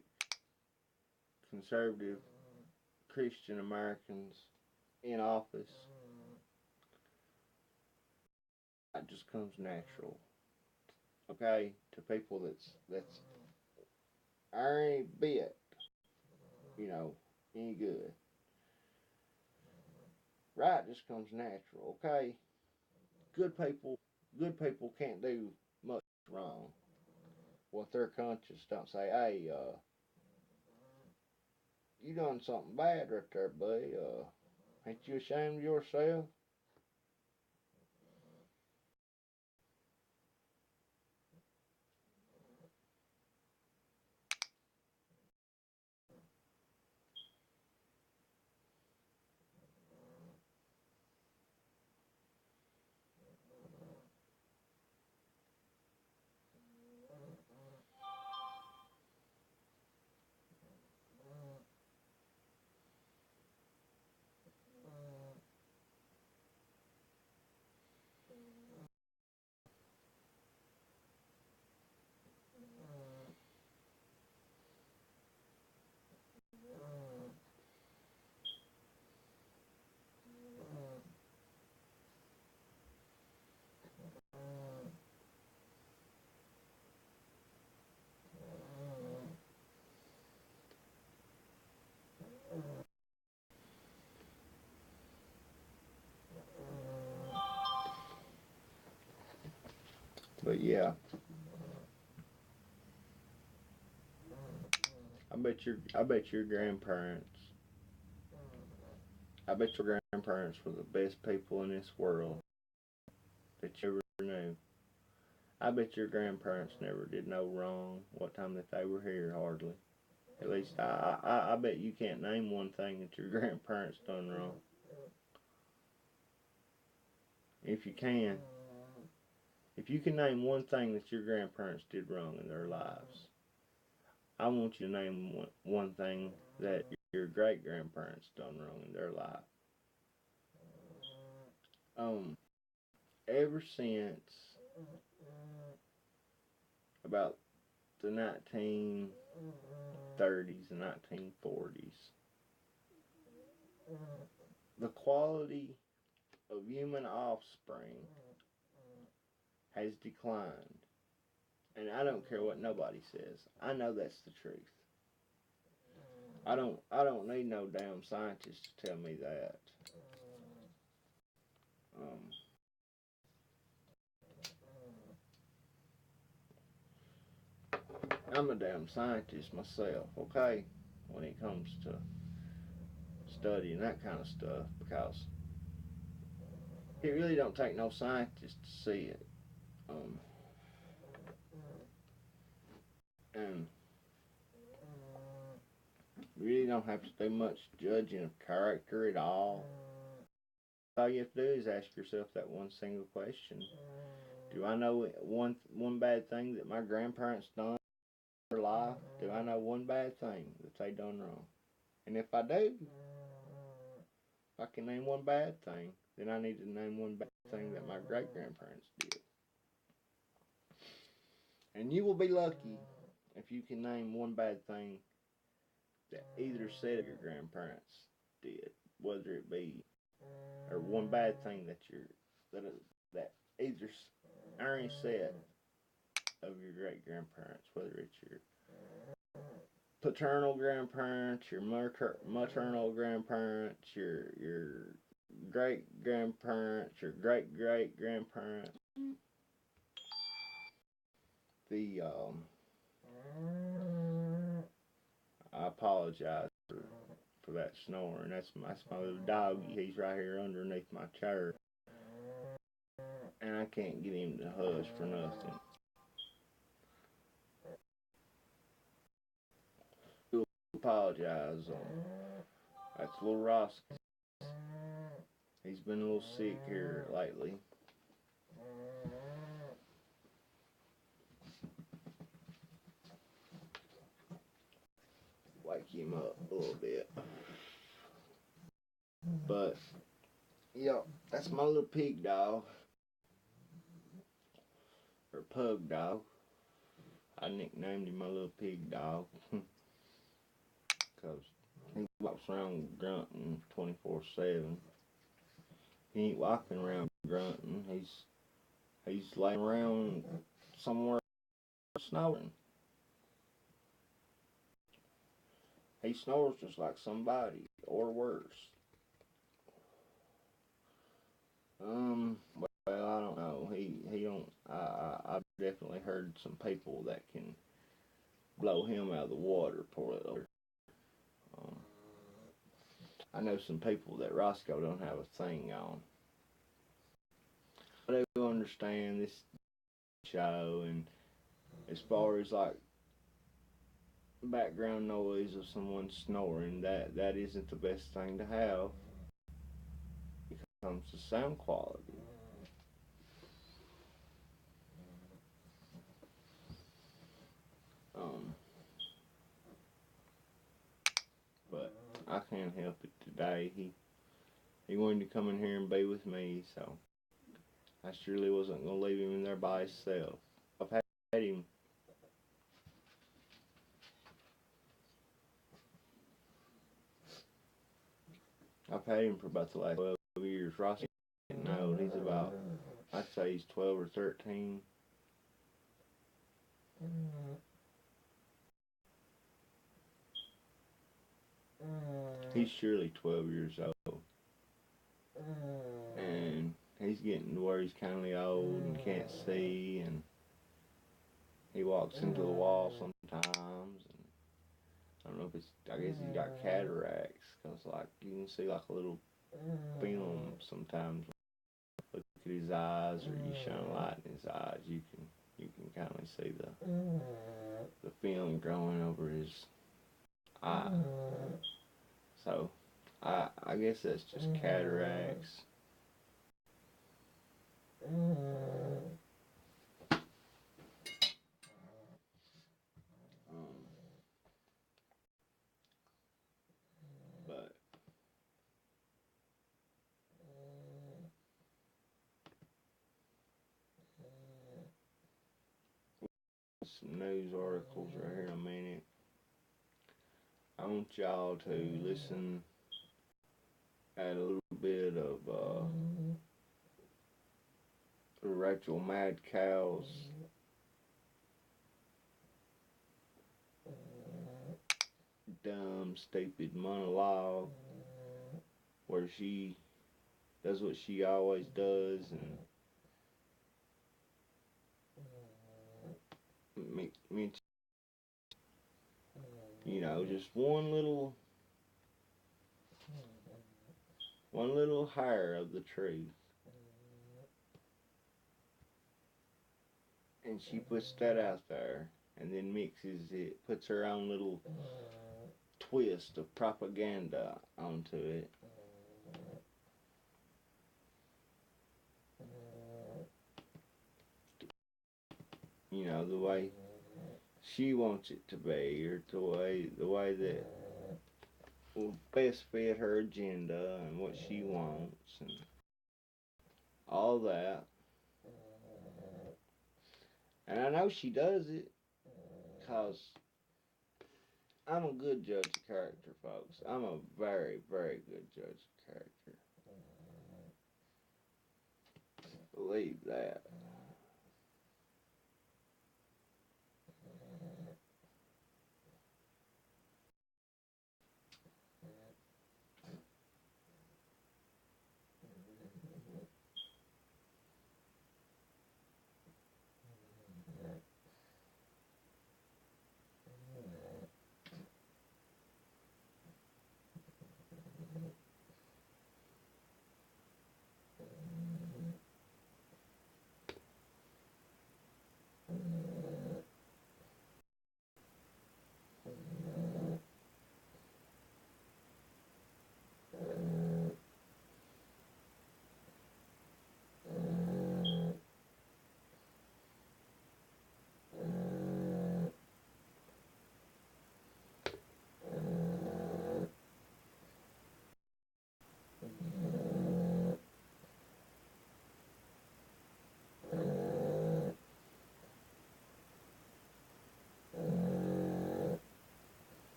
conservative Christian Americans in office. It just comes natural. Okay? To people that's any bit, any good. Right just comes natural, okay? Good people can't do much wrong. What their conscience don't say, hey, you done something bad right there, buddy. Ain't you ashamed of yourself? But yeah, I bet your grandparents, I bet your grandparents were the best people in this world that you ever knew. I bet your grandparents never did no wrong what time that they were here, hardly. At least I bet you can't name one thing that your grandparents done wrong. If you can, if you can name one thing that your grandparents did wrong in their lives, I want you to name one thing that your great grandparents done wrong in their life. Um, ever since about the 1930s and 1940s, the quality of human offspring has declined. And I don't care what nobody says. I know that's the truth. I don't need no damn scientist to tell me that. Um, I'm a damn scientist myself, okay? When it comes to studying that kind of stuff, because it really don't take no scientist to see it. Um, and you really don't have to do much judging of character at all. All you have to do is ask yourself that one single question: do I know one bad thing that my grandparents done in their life? Do I know one bad thing that they done wrong? And if I do, if I can name one bad thing, then I need to name one bad thing that my great grandparents did. And you will be lucky if you can name one bad thing that either set of your grandparents did, whether it be, or one bad thing that that either any set of your great grandparents, whether it's your paternal grandparents, your maternal grandparents, your great grandparents, your great great grandparents. The I apologize for that snoring. That's my little doggy. He's right here underneath my chair, and I can't get him to hush for nothing. I apologize. That's little Ross. He's been a little sick here lately. Wake him up a little bit. But, yeah, that's my little pig dog. Or pug dog. I nicknamed him my little pig dog. Because he walks around grunting 24/7. He ain't walking around grunting. He's laying around somewhere snoring. He snores just like somebody, or worse. Well, I don't know. He don't. I've definitely heard some people that can blow him out of the water. Poor little. Um, I know some people that Roscoe don't have a thing on. But I do understand this show, and as far as like background noise of someone snoring, that isn't the best thing to have when it comes to sound quality. Um, but I can't help it today. He wanted to come in here and be with me, so I surely wasn't gonna leave him in there by himself. I've had him. I've had him for about the last 12 years. Ross getting old. He's about, I'd say he's 12 or 13. He's surely 12 years old. And he's getting to where he's kind of old and can't see, and he walks into the wall sometimes. And I don't know if it's, I guess he's got cataracts, because like you can see like a little film sometimes. Look at his eyes, or you shine a light in his eyes, you can kind of see the film growing over his eye. So I guess that's just cataracts. But some news articles right here in a minute. I want y'all to listen at a little bit of Rachel Madcow's dumb, stupid monologue, where she does what she always does and just one little hair of the truth, and she puts that out there, and then mixes it, puts her own little twist of propaganda onto it. The way she wants it to be, or the way that will best fit her agenda and what she wants, and all that. And I know she does it because I'm a good judge of character, folks. I'm a very, very good judge of character. Believe that.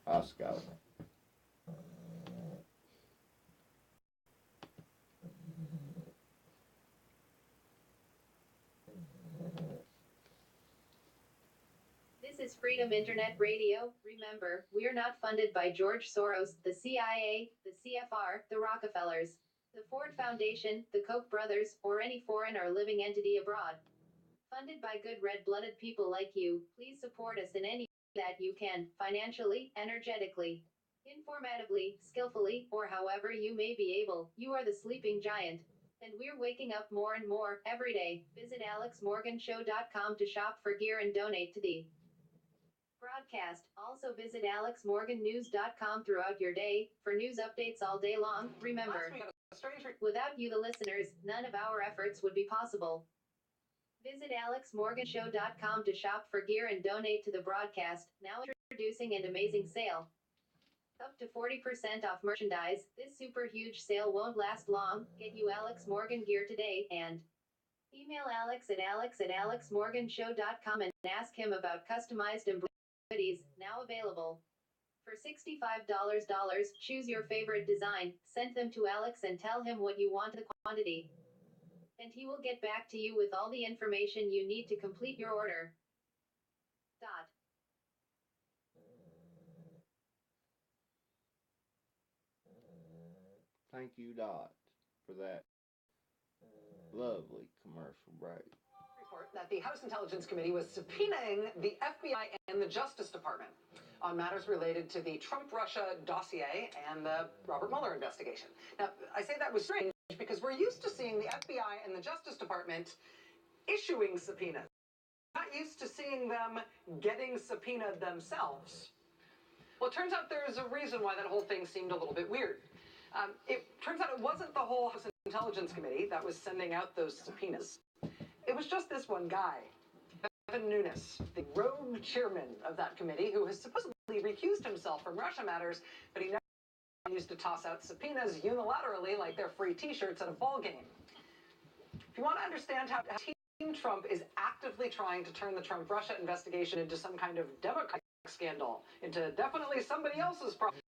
Oscar. This is Freedom Internet Radio. Remember, we're not funded by George Soros, the CIA, the CFR, the Rockefellers, the Ford Foundation, the Koch brothers, or any foreign or living entity abroad. Funded by good red-blooded people like you, please support us in any way that you can, financially, energetically, informatively, skillfully, or however you may be able. You are the sleeping giant. And we're waking up more and more, every day. Visit alexmorganshow.com to shop for gear and donate to the broadcast. Also visit alexmorgannews.com throughout your day, for news updates all day long. Remember, without you the listeners, none of our efforts would be possible. Visit alexmorganshow.com to shop for gear and donate to the broadcast. Now introducing an amazing sale. Up to 40% off merchandise. This super huge sale won't last long. Get you Alex Morgan gear today, and email alex at alexmorganshow.com and ask him about customized embroideries, now available. For $65, choose your favorite design, send them to Alex and tell him what you want the quantity. And he will get back to you with all the information you need to complete your order. Dot. Thank you, Dot, for that lovely commercial break. Report that the House Intelligence Committee was subpoenaing the FBI and the Justice Department on matters related to the Trump-Russia dossier and the Robert Mueller investigation. Now, I say that was strange because we're used to seeing the FBI and the Justice Department issuing subpoenas. Not used to seeing them getting subpoenaed themselves. Well, it turns out there's a reason why that whole thing seemed a little bit weird. It turns out it wasn't the whole House Intelligence Committee that was sending out those subpoenas. It was just this one guy, Devin Nunes, the rogue chairman of that committee, who has supposedly recused himself from Russia matters, but he never used to toss out subpoenas unilaterally like they're free t-shirts at a ball game. If you want to understand how Team Trump is actively trying to turn the Trump-Russia investigation into some kind of Democratic scandal, into definitely somebody else's problem,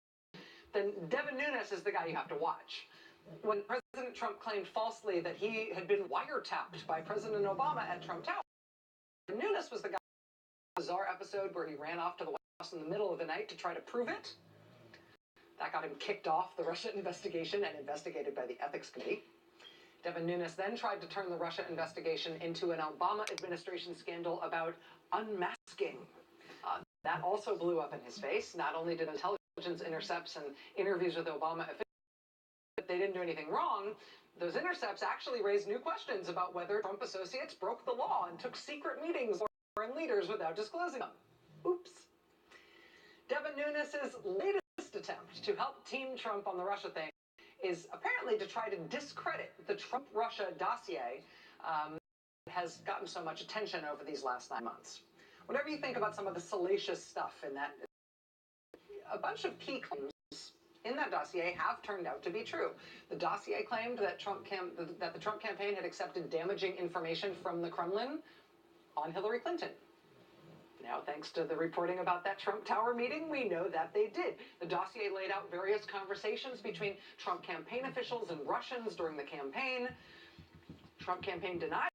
then Devin Nunes is the guy you have to watch. When President Trump claimed falsely that he had been wiretapped by President Obama at Trump Tower, Nunes was the guy bizarre episode where he ran off to the White House in the middle of the night to try to prove it. That got him kicked off the Russia investigation and investigated by the Ethics Committee. Devin Nunes then tried to turn the Russia investigation into an Obama administration scandal about unmasking. That also blew up in his face. Not only did intelligence intercepts and interviews with Obama officials, but they didn't do anything wrong. Those intercepts actually raised new questions about whether Trump associates broke the law and took secret meetings with foreign leaders without disclosing them. Oops. Devin Nunes' latest attempt to help Team Trump on the Russia thing is apparently to try to discredit the Trump-Russia dossier has gotten so much attention over these last 9 months. Whatever you think about some of the salacious stuff in that, a bunch of key claims in that dossier have turned out to be true. The dossier claimed that the Trump campaign had accepted damaging information from the Kremlin on Hillary Clinton. Now, thanks to the reporting about that Trump Tower meeting, we know that they did. The dossier laid out various conversations between Trump campaign officials and Russians during the campaign. Trump campaign denied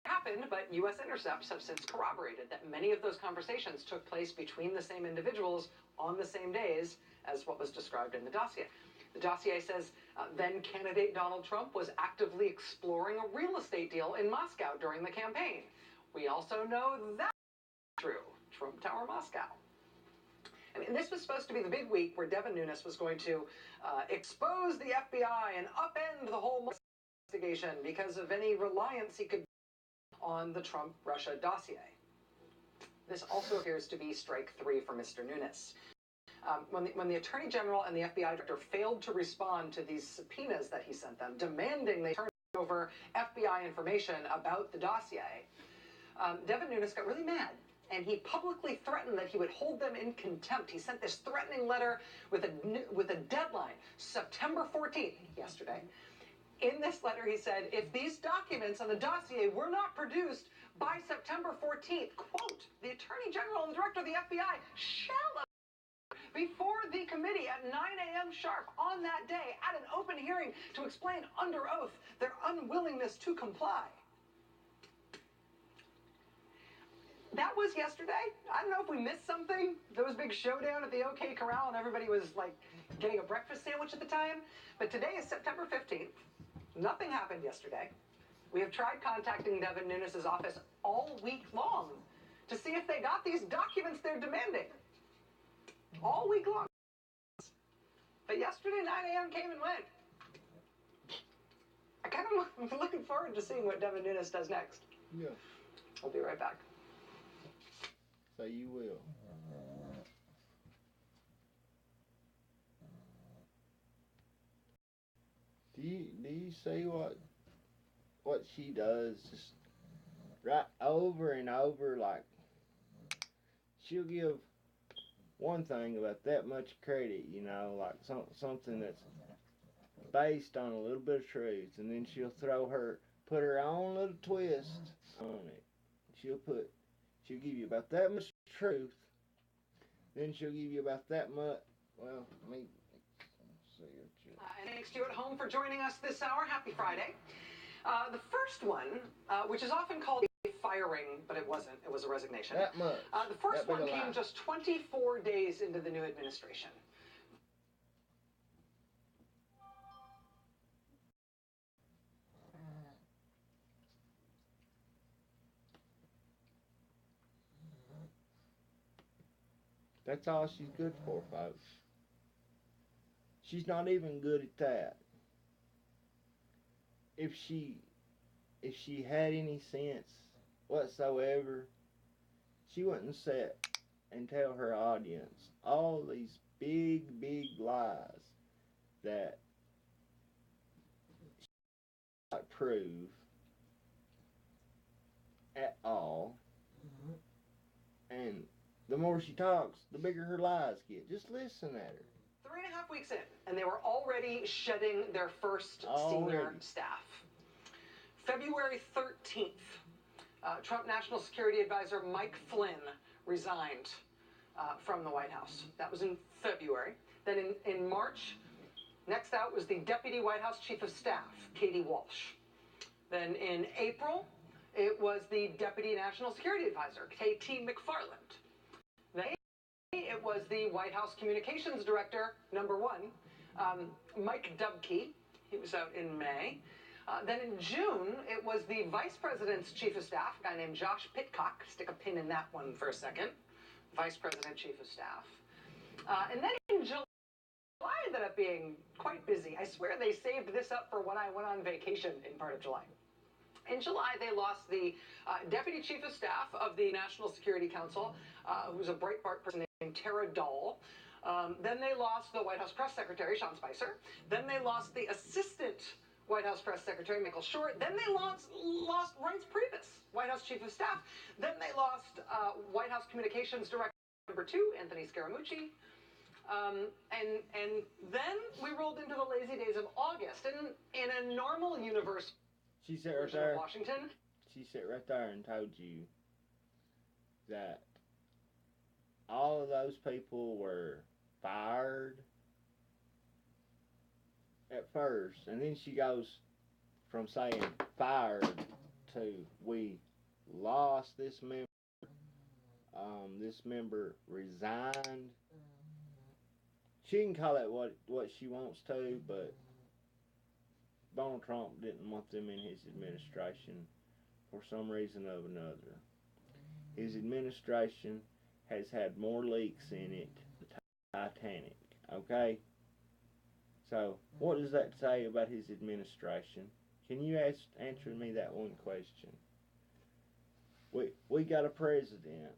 it happened, but U.S. intercepts have since corroborated that many of those conversations took place between the same individuals on the same days as what was described in the dossier. The dossier says then candidate Donald Trump was actively exploring a real estate deal in Moscow during the campaign. We also know that's true. Trump Tower Moscow. I mean, this was supposed to be the big week where Devin Nunes was going to expose the FBI and upend the whole investigation because of any reliance he could on the Trump-Russia dossier. This also appears to be strike three for Mr. Nunes. When the Attorney General and the FBI Director failed to respond to these subpoenas that he sent them, demanding they turn over FBI information about the dossier, Devin Nunes got really mad. And he publicly threatened that he would hold them in contempt. He sent this threatening letter with a deadline, September 14th, yesterday. In this letter, he said, if these documents on the dossier were not produced by September 14th, quote, the Attorney General and the Director of the FBI shall before the committee at 9 a.m. sharp on that day at an open hearing to explain under oath their unwillingness to comply. That was yesterday. I don't know if we missed something. There was a big showdown at the OK Corral and everybody was like getting a breakfast sandwich at the time. But today is September 15th. Nothing happened yesterday. We have tried contacting Devin Nunes' office all week long to see if they got these documents they're demanding. All week long. But yesterday, 9 a.m. came and went. I kind of am looking forward to seeing what Devin Nunes does next. Yeah. I'll be right back. So you will. Do you see what she does just right over and over? Like, she'll give one thing about that much credit, you know, like something that's based on a little bit of truth, and then she'll put her own little twist on it. She'll give you about that much truth, then she'll give you about that much, well, I mean, let's see. And thanks to you at home for joining us this hour. Happy Friday. The first one, which is often called a firing, but it wasn't. It was a resignation. That much. The first one came lie. just 24 days into the new administration. That's all she's good for, folks. She's not even good at that. If she had any sense whatsoever, she wouldn't sit and tell her audience all these big lies that she cannot prove at all. And the more she talks, the bigger her lies get. Just listen at her. 3.5 weeks in, and they were already shedding their first senior staff. February 13th, Trump National Security Advisor Mike Flynn resigned from the White House. That was in February. Then in March, next out was the Deputy White House Chief of Staff, Katie Walsh. Then in April, it was the Deputy National Security Advisor, K.T. McFarland. Then it was the White House Communications Director, #1, Mike Dubke. He was out in May. Then in June, it was the Vice President's Chief of Staff, a guy named Josh Pitcock. Stick a pin in that one for a second. Vice President, Chief of Staff. And then in July, ended up being quite busy. I swear they saved this up for when I went on vacation in part of July. In July, they lost the Deputy Chief of Staff of the National Security Council, who's a Breitbart person named Tara Dahl. Then they lost the White House Press Secretary, Sean Spicer. Then they lost the Assistant White House Press Secretary, Michael Short. Then they lost Reince Priebus, White House Chief of Staff. Then they lost White House Communications Director #2, Anthony Scaramucci. And then we rolled into the lazy days of August. And in a normal universe, She sat right there. Washington. She sat right there and told you that all of those people were fired at first, and then she goes from saying fired to we lost this member. This member resigned. She can call it what she wants to, but Donald Trump didn't want them in his administration for some reason or another. His administration has had more leaks in it than the Titanic, okay? So, what does that say about his administration? Can you answer me that one question? We got a president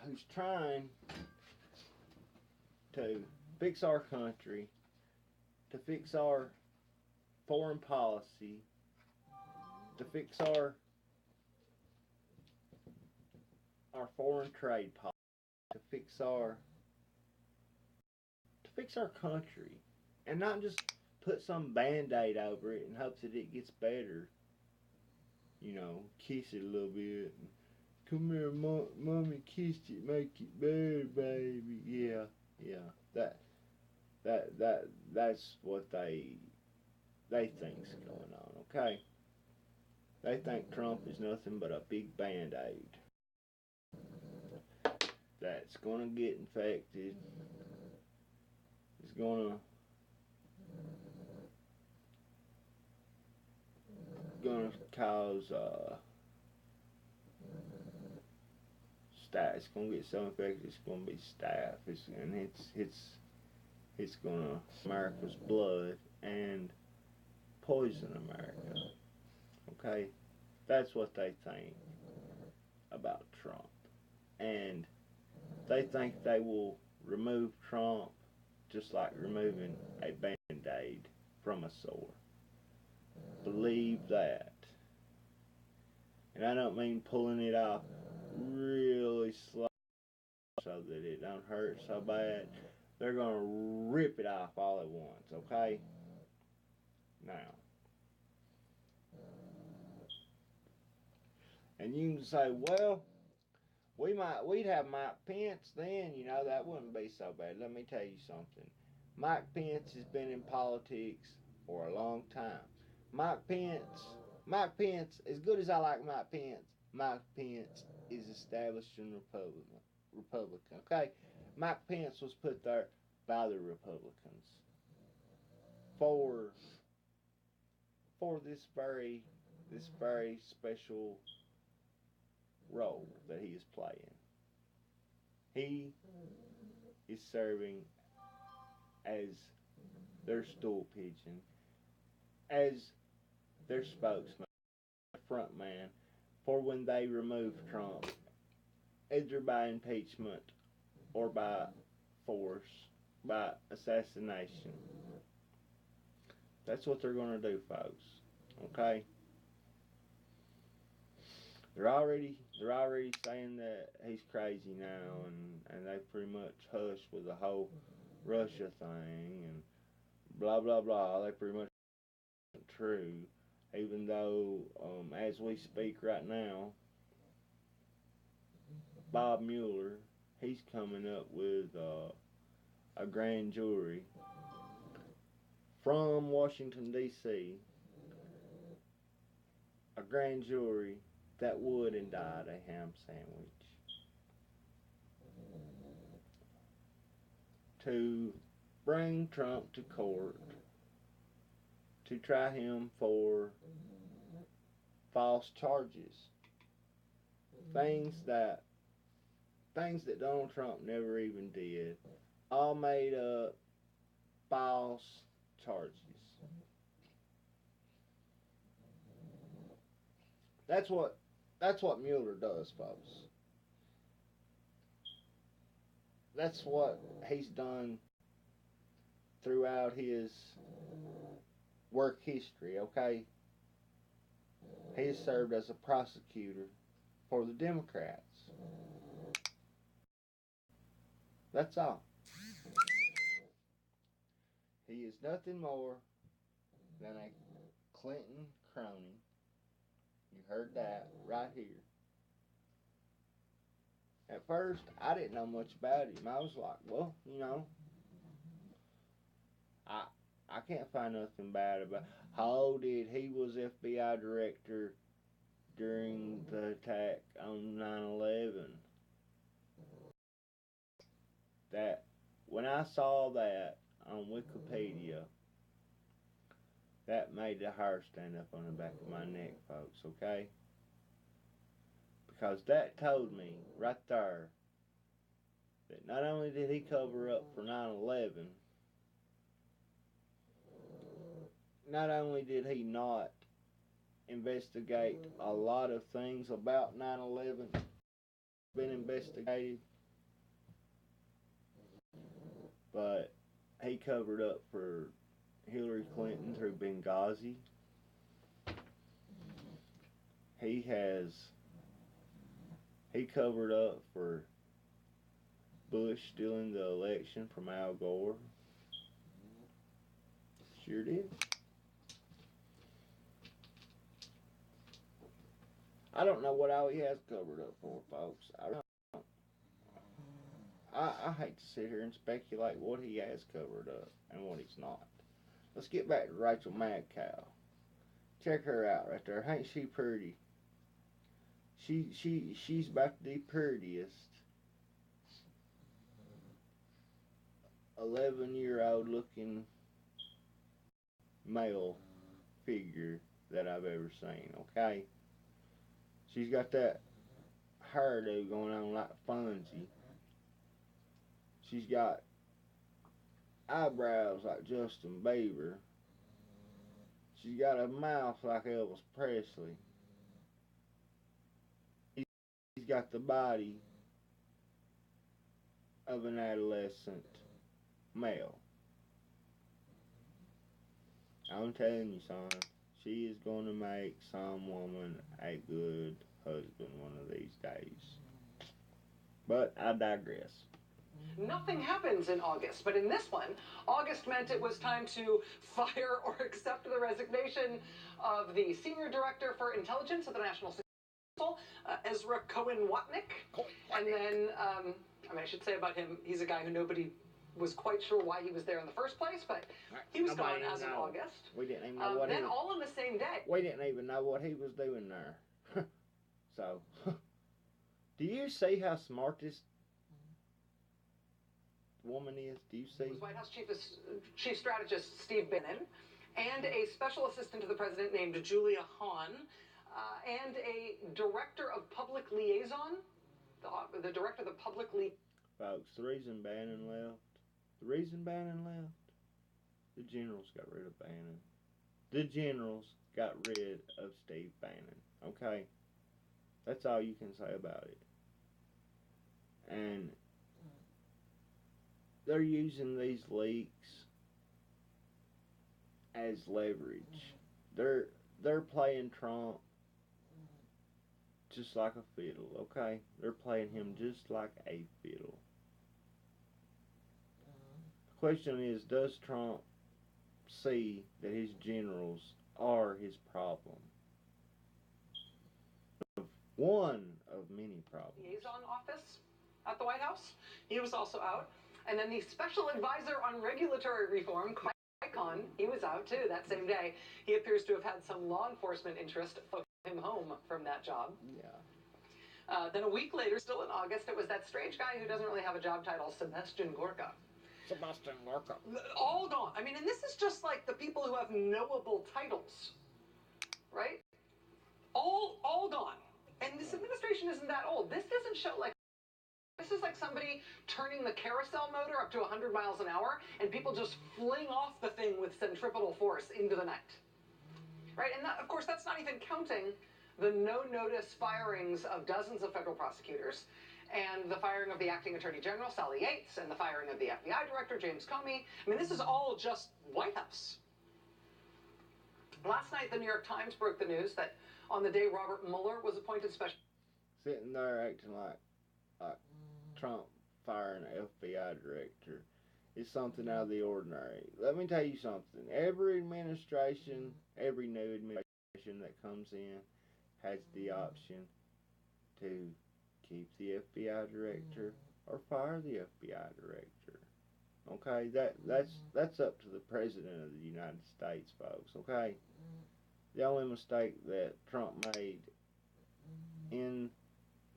who's trying to fix our country, to fix our foreign policy, to fix our foreign trade policy, to fix our country, and not just put some band-aid over it and hope that it gets better. You know, kiss it a little bit. And, come here, mommy kissed it, make it better, baby. Yeah. That's what they think's going on, okay? They think Trump is nothing but a big band-aid that's gonna get infected. It's gonna cause it's gonna get so infected it's gonna be staph. It's gonna America's blood and poison America. Okay? That's what they think about Trump. And they think they will remove Trump just like removing a band-aid from a sore. Believe that. And I don't mean pulling it off really slow so that it don't hurt so bad. They're going to rip it off all at once, okay? Now. And you can say, well, we'd have Mike Pence then, you know, that wouldn't be so bad. Let me tell you something. Mike Pence has been in politics for a long time. Mike Pence, as good as I like Mike Pence is establishing Republican, okay? Mike Pence was put there by the Republicans for this very special role that he is playing. He is serving as their stool pigeon, as their spokesman, front man, for when they remove Trump, either by impeachment or by force, by assassination. That's what they're going to do, folks. Okay? They're already saying that he's crazy now, and they pretty much hushed with the whole Russia thing and blah blah blah. They pretty much true, even though as we speak right now, Bob Mueller, he's coming up with a grand jury from Washington D.C. a grand jury that would indict a ham sandwich to bring Trump to court to try him for false charges. Things that Donald Trump never even did. All made up false charges. That's what Mueller does, folks. That's what he's done throughout his work history, okay? He has served as a prosecutor for the Democrats. That's all. He is nothing more than a Clinton crony. You heard that right here. At first, I didn't know much about him. I was like, well, I can't find nothing bad about. How did he was FBI director during the attack on 9/11? That when I saw that on Wikipedia, that made the hair stand up on the back of my neck, folks. Okay, because that told me right there that not only did he cover up for 9/11, not only did he not investigate a lot of things about 9/11 been investigated, but he covered up for Hillary Clinton through Benghazi. He covered up for Bush stealing the election from Al Gore. Sure did. I don't know what all he has covered up for, folks. I hate to sit here and speculate what he has covered up and what he's not. Let's get back to Rachel Madcow. Check her out right there. Ain't she pretty? She's about the prettiest 11-year-old looking male figure that I've ever seen, okay? She's got that hairdo going on like Fonzie. She's got eyebrows like Justin Bieber. She's got a mouth like Elvis Presley. He's got the body of an adolescent male. I'm telling you, son, she is going to make some woman a good husband one of these days. But I digress. Nothing happens in August, but in this one, August meant it was time to fire or accept the resignation of the Senior Director for Intelligence of the National Security Council, Ezra Cohen-Watnick. And then, I should say about him, he's a guy who nobody was quite sure why he was there in the first place, but he was gone as of August. We didn't even know what then all on the same day. We didn't even know what he was doing there. So, do you see how smart this woman is? Do you see? White House Chief Strategist Steve Bannon, and a special assistant to the president named Julia Hahn, and a director of public liaison, the director of the public liaison. Folks, the reason Bannon left, the generals got rid of Bannon. The generals got rid of Steve Bannon. Okay? That's all you can say about it. And they're using these leaks as leverage. They're playing Trump just like a fiddle, okay? They're playing him just like a fiddle. The question is, does Trump see that his generals are his problem? One of many problems. Liaison office at the White House, he was also out. And then the special advisor on regulatory reform, Khan, he was out too that same day. He appears to have had some law enforcement interest. him home from that job. Yeah. Then a week later, still in August, it was that strange guy who doesn't really have a job title, Sebastian Gorka. Sebastian Gorka. All gone. I mean, and this is just like the people who have knowable titles, right? All gone. And this administration isn't that old. This doesn't show like, this is like somebody turning the carousel motor up to 100 miles an hour and people just fling off the thing with centripetal force into the night. Right? And that, of course, that's not even counting the no-notice firings of dozens of federal prosecutors and the firing of the acting attorney general, Sally Yates, and the firing of the FBI director, James Comey. I mean, this is all just White House. Last night, the New York Times broke the news that on the day Robert Mueller was appointed special... Sitting there acting like Trump firing an FBI director is something out of the ordinary. Let me tell you something. Every administration, every new administration that comes in has the option to keep the FBI director or fire the FBI director. Okay, that's up to the President of the United States, folks. Okay, the only mistake that Trump made in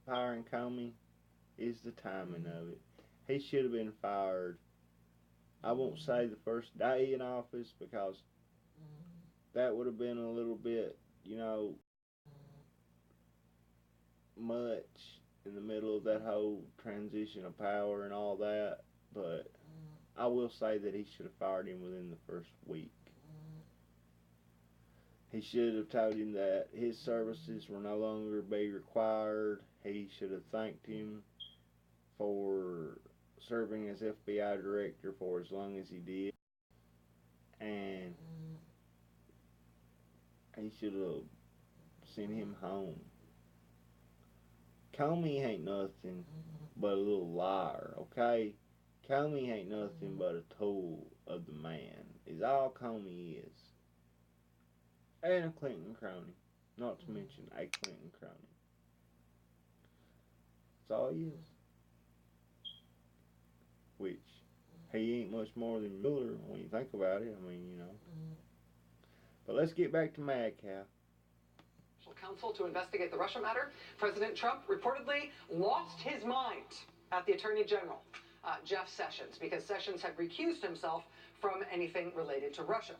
firing Comey is the timing of it. He should have been fired. I won't say the first day in office because that would have been a little bit, much in the middle of that whole transition of power and all that. But I will say that he should have fired him within the first week. He should have told him that his services were no longer be required. He should have thanked him for serving as FBI director for as long as he did. And he should have sent him home. Comey ain't nothing but a little liar, okay? Comey ain't nothing but a tool of the man, is all Comey is. And a Clinton crony, not to mention a Clinton crony. That's all he is. Which, he ain't much more than Mueller when you think about it. I mean, But let's get back to Mad Cow. Counsel to investigate the Russia matter. President Trump reportedly lost his mind at the Attorney General, Jeff Sessions, because Sessions had recused himself from anything related to Russia.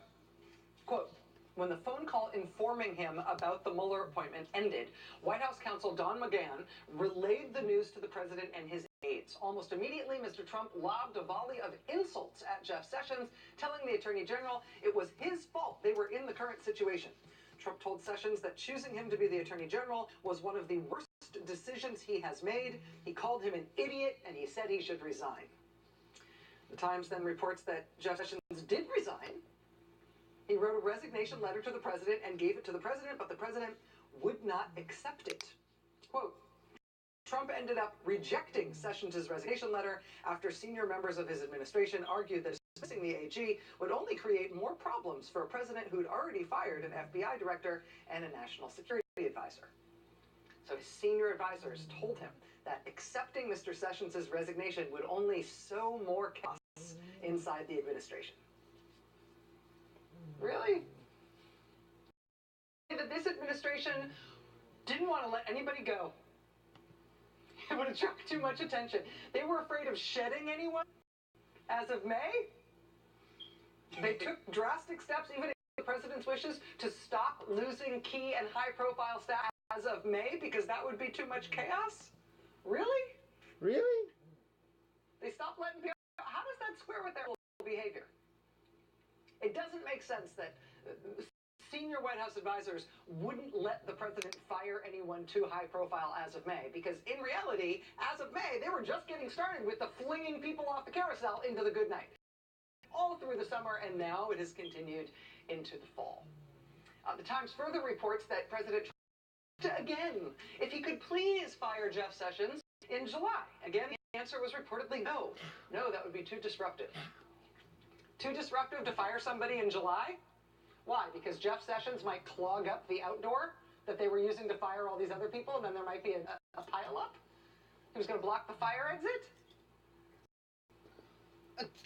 Quote, when the phone call informing him about the Mueller appointment ended, White House counsel Don McGahn relayed the news to the president and his aides. Almost immediately, Mr. Trump lobbed a volley of insults at Jeff Sessions, telling the Attorney General it was his fault they were in the current situation. Trump told Sessions that choosing him to be the Attorney General was one of the worst decisions he has made. He called him an idiot, and he said he should resign. The Times then reports that Jeff Sessions did resign. He wrote a resignation letter to the president and gave it to the president, but the president would not accept it. Quote, Trump ended up rejecting Sessions' resignation letter after senior members of his administration argued that dismissing the AG would only create more problems for a president who'd already fired an FBI director and a national security advisor. So his senior advisors told him that accepting Mr. Sessions' resignation would only sow more chaos inside the administration. Really? That this administration didn't want to let anybody go. It would attract too much attention. They were afraid of shedding anyone as of May. They took drastic steps, even against the president's wishes, to stop losing key and high-profile staff as of May because that would be too much chaos. Really? Really? They stopped letting people. How does that square with their behavior? It doesn't make sense that senior White House advisors wouldn't let the president fire anyone too high profile as of May, because in reality, as of May, they were just getting started with the flinging people off the carousel into the good night. All through the summer, and now it has continued into the fall. The Times further reports that President Trump, again, if he could please fire Jeff Sessions in July. Again, the answer was reportedly no. No, that would be too disruptive. Too disruptive to fire somebody in July? Why? Because Jeff Sessions might clog up the outdoor that they were using to fire all these other people, and then there might be a pile-up? He was going to block the fire exit?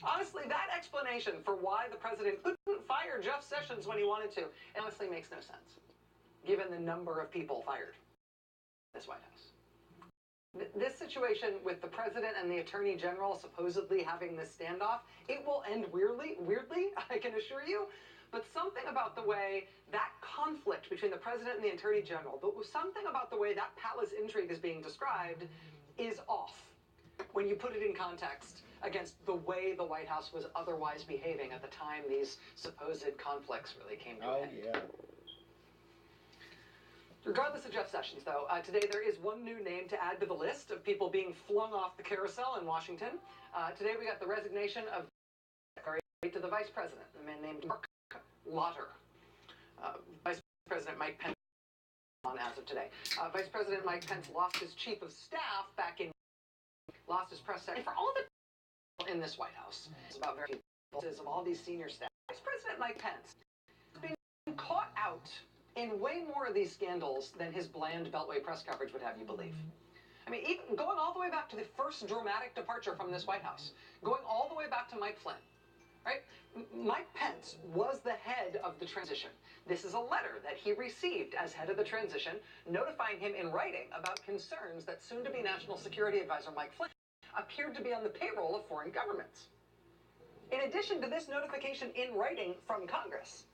Honestly, that explanation for why the president couldn't fire Jeff Sessions when he wanted to, honestly makes no sense. given the number of people fired in this White House. This situation with the president and the attorney general supposedly having this standoff, it will end weirdly, I can assure you. But something about the way that conflict between the president and the attorney general, but something about the way that palace intrigue is being described is off when you put it in context against the way the White House was otherwise behaving at the time these supposed conflicts really came to an end. Yeah. Regardless of Jeff Sessions, though, today there is one new name to add to the list of people being flung off the carousel in Washington. Today we got the resignation of to the vice president, a man named Mark Lotter. Vice President Mike Pence on as of today. Vice President Mike Pence lost his chief of staff back in, lost his press secretary. For all the people in this White House, it's about very of all these senior staff. Vice President Mike Pence has been caught out in way more of these scandals than his bland Beltway press coverage would have you believe. I mean, even going all the way back to the first dramatic departure from this White House, going all the way back to Mike Flynn, right? Mike Pence was the head of the transition. This is a letter that he received as head of the transition, notifying him in writing about concerns that soon-to-be National Security Advisor Mike Flynn appeared to be on the payroll of foreign governments. In addition to this notification in writing from Congress,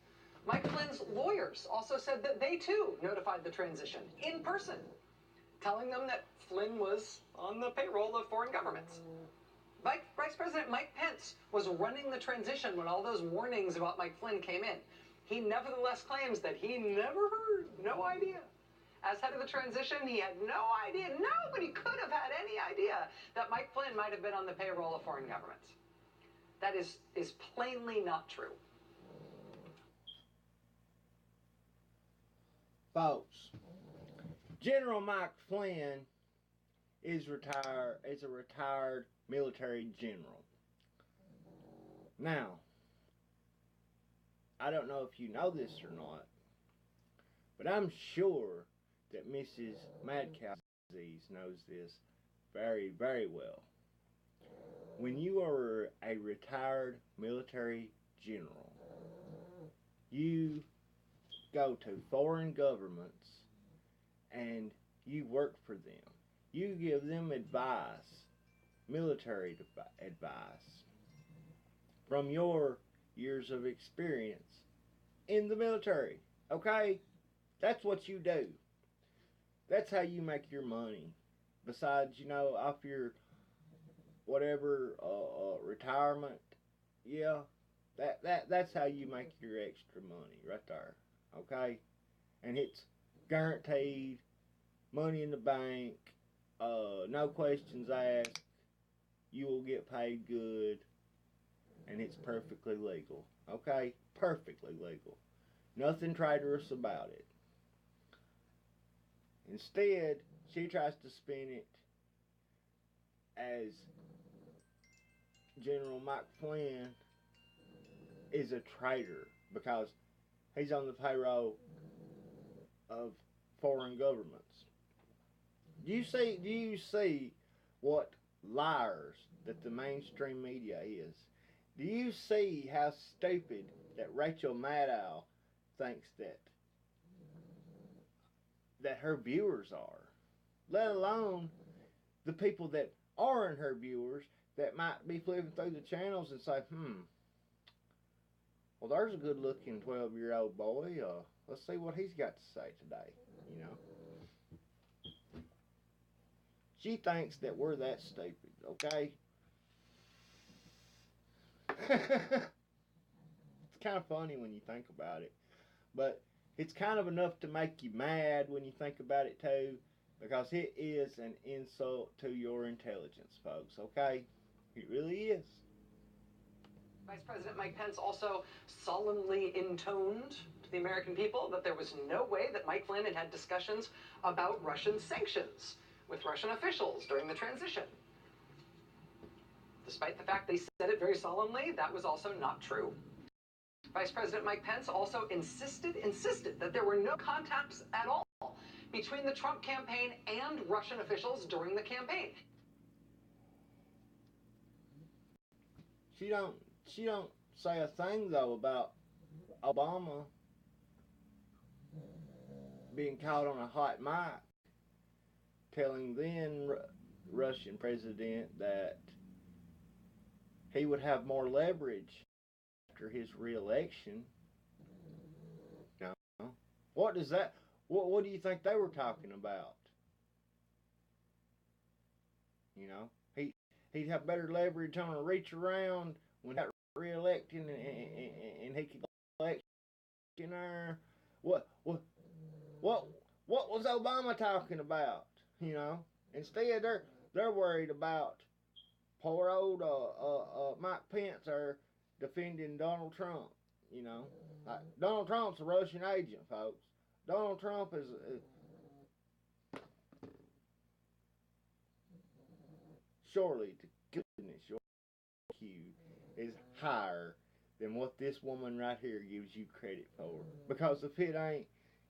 Mike Flynn's lawyers also said that they too notified the transition in person, telling them that Flynn was on the payroll of foreign governments. Vice President Mike Pence was running the transition when all those warnings about Mike Flynn came in. He nevertheless claims that he never heard, no idea. As head of the transition, he had no idea, nobody could have had any idea that Mike Flynn might have been on the payroll of foreign governments. That is plainly not true. Folks, General Mike Flynn is a retired military general. Now, I don't know if you know this or not, but I'm sure that Mrs. Madcow knows this very, very well. When you are a retired military general, you go to foreign governments and you work for them. You give them advice, military advice, from your years of experience in the military. Okay? That's what you do. That's how you make your money. Besides, off your whatever retirement, yeah, that's how you make your extra money right there. Okay? And it's guaranteed, money in the bank, no questions asked, you will get paid good, and it's perfectly legal. Okay? Perfectly legal. Nothing traitorous about it. Instead, she tries to spin it as General Mike Flynn is a traitor because he's on the payroll of foreign governments. Do you see what liars that the mainstream media is? Do you see how stupid that Rachel Maddow thinks that her viewers are? Let alone the people that aren't her viewers that might be flipping through the channels and say, well, there's a good-looking 12-year-old boy. Let's see what he's got to say today, She thinks that we're that stupid, okay? It's kind of funny when you think about it. But it's kind of enough to make you mad when you think about it, too. Because it is an insult to your intelligence, folks, okay? It really is. Vice President Mike Pence also solemnly intoned to the American people that there was no way that Mike Flynn had had discussions about Russian sanctions with Russian officials during the transition. Despite the fact they said it very solemnly, that was also not true. Vice President Mike Pence also insisted that there were no contacts at all between the Trump campaign and Russian officials during the campaign. She don't say a thing though about Obama. being caught on a hot mic telling then Russian president that he would have more leverage after his re-election. No. What does that? What do you think they were talking about? You know, he'd have better leverage on a reach around when he got re-elected, and he could elect there. What was Obama talking about? You know, instead they're worried about poor old Mike Pence are defending Donald Trump. You know, like, Donald Trump's a Russian agent, folks. Donald Trump is surely, to goodness, your IQ is higher than what this woman right here gives you credit for. Because if it ain't,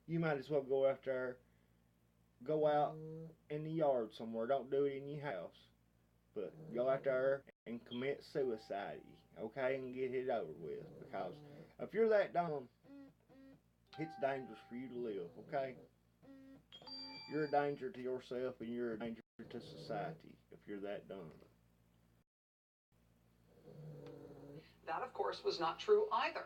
you might as well go after, go out in the yard somewhere. Don't do it in your house, but go out there and commit suicide, okay, and get it over with. Because if you're that dumb, it's dangerous for you to live, okay? You're a danger to yourself and you're a danger to society if you're that dumb. That, of course, was not true either.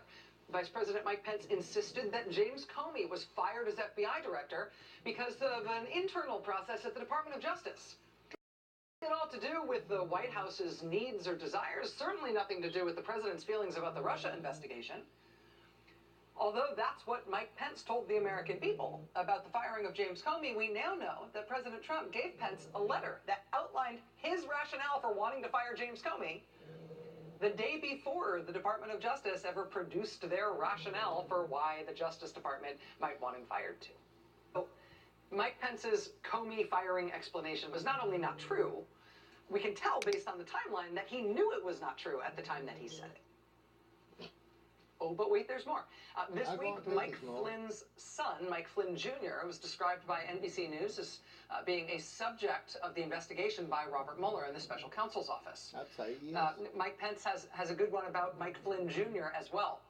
Vice President Mike Pence insisted that James Comey was fired as FBI director because of an internal process at the Department of Justice. It all to do with the White House's needs or desires, certainly nothing to do with the president's feelings about the Russia investigation. Although that's what Mike Pence told the American people about the firing of James Comey, we now know that President Trump gave Pence a letter that outlined his rationale for wanting to fire James Comey the day before the Department of Justice ever produced their rationale for why the Justice Department might want him fired too. So Mike Pence's Comey firing explanation was not only not true, we can tell based on the timeline that he knew it was not true at the time that he said it. Oh, but wait, there's more. This week, Mike Flynn's son, Mike Flynn Jr., was described by NBC News as being a subject of the investigation by Robert Mueller in the special counsel's office. I'd say yes. Mike Pence has a good one about Mike Flynn Jr. as well.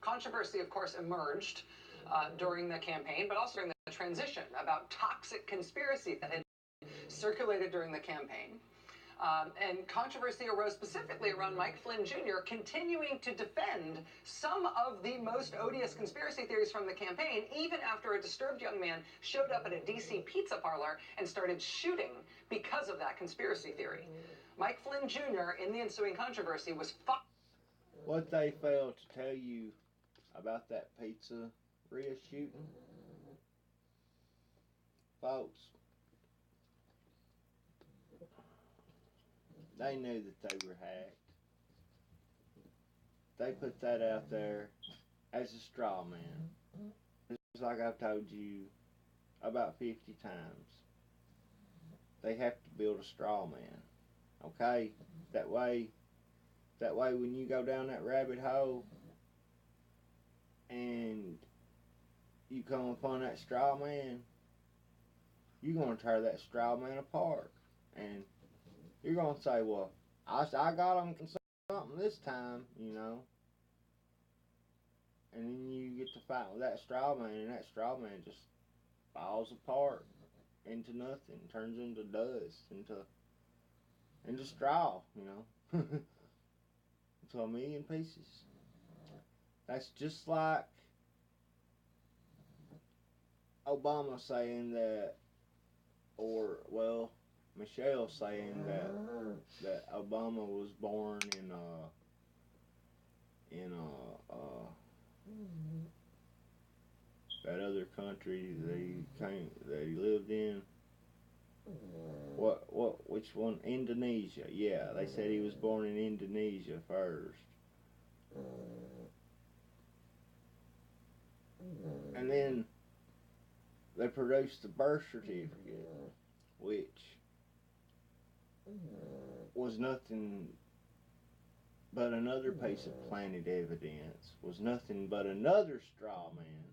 Controversy, of course, emerged during the campaign, but also during the transition about toxic conspiracy that had circulated during the campaign. And controversy arose specifically around Mike Flynn Jr. continuing to defend some of the most odious conspiracy theories from the campaign, even after a disturbed young man showed up at a D.C. pizza parlor and started shooting because of that conspiracy theory. Mike Flynn Jr., in the ensuing controversy, was What they failed to tell you about that pizzeria shooting, folks, they knew that they were hacked. They put that out there as a straw man. Just like I've told you about 50 times. They have to build a straw man. Okay? That way when you go down that rabbit hole and you come upon that straw man, you're going to tear that straw man apart. And you're going to say, well, I got him something this time, you know. And then you get to fight with that straw man, and that straw man just falls apart into nothing, turns into dust, into straw, you know. Into a million pieces. That's just like Obama saying that, or, well, Michelle saying that Obama was born in that other country that he lived in. Which one? Indonesia. Yeah, they said he was born in Indonesia first. And then they produced the birth certificate, which was nothing but another piece of planted evidence, was nothing but another straw man,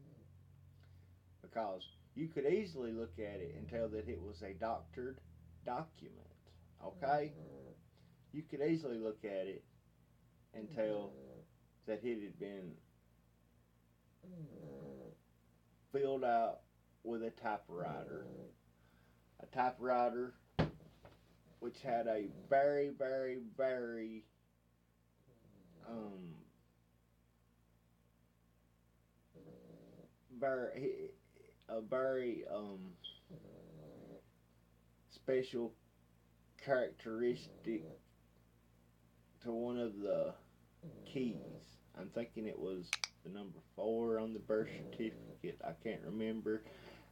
because you could easily look at it and tell that it was a doctored document, okay? You could easily look at it and tell that it had been filled out with a typewriter. A typewriter which had a very, very, very very a very special characteristic to one of the keys. I'm thinking it was the number 4 on the birth certificate. I can't remember.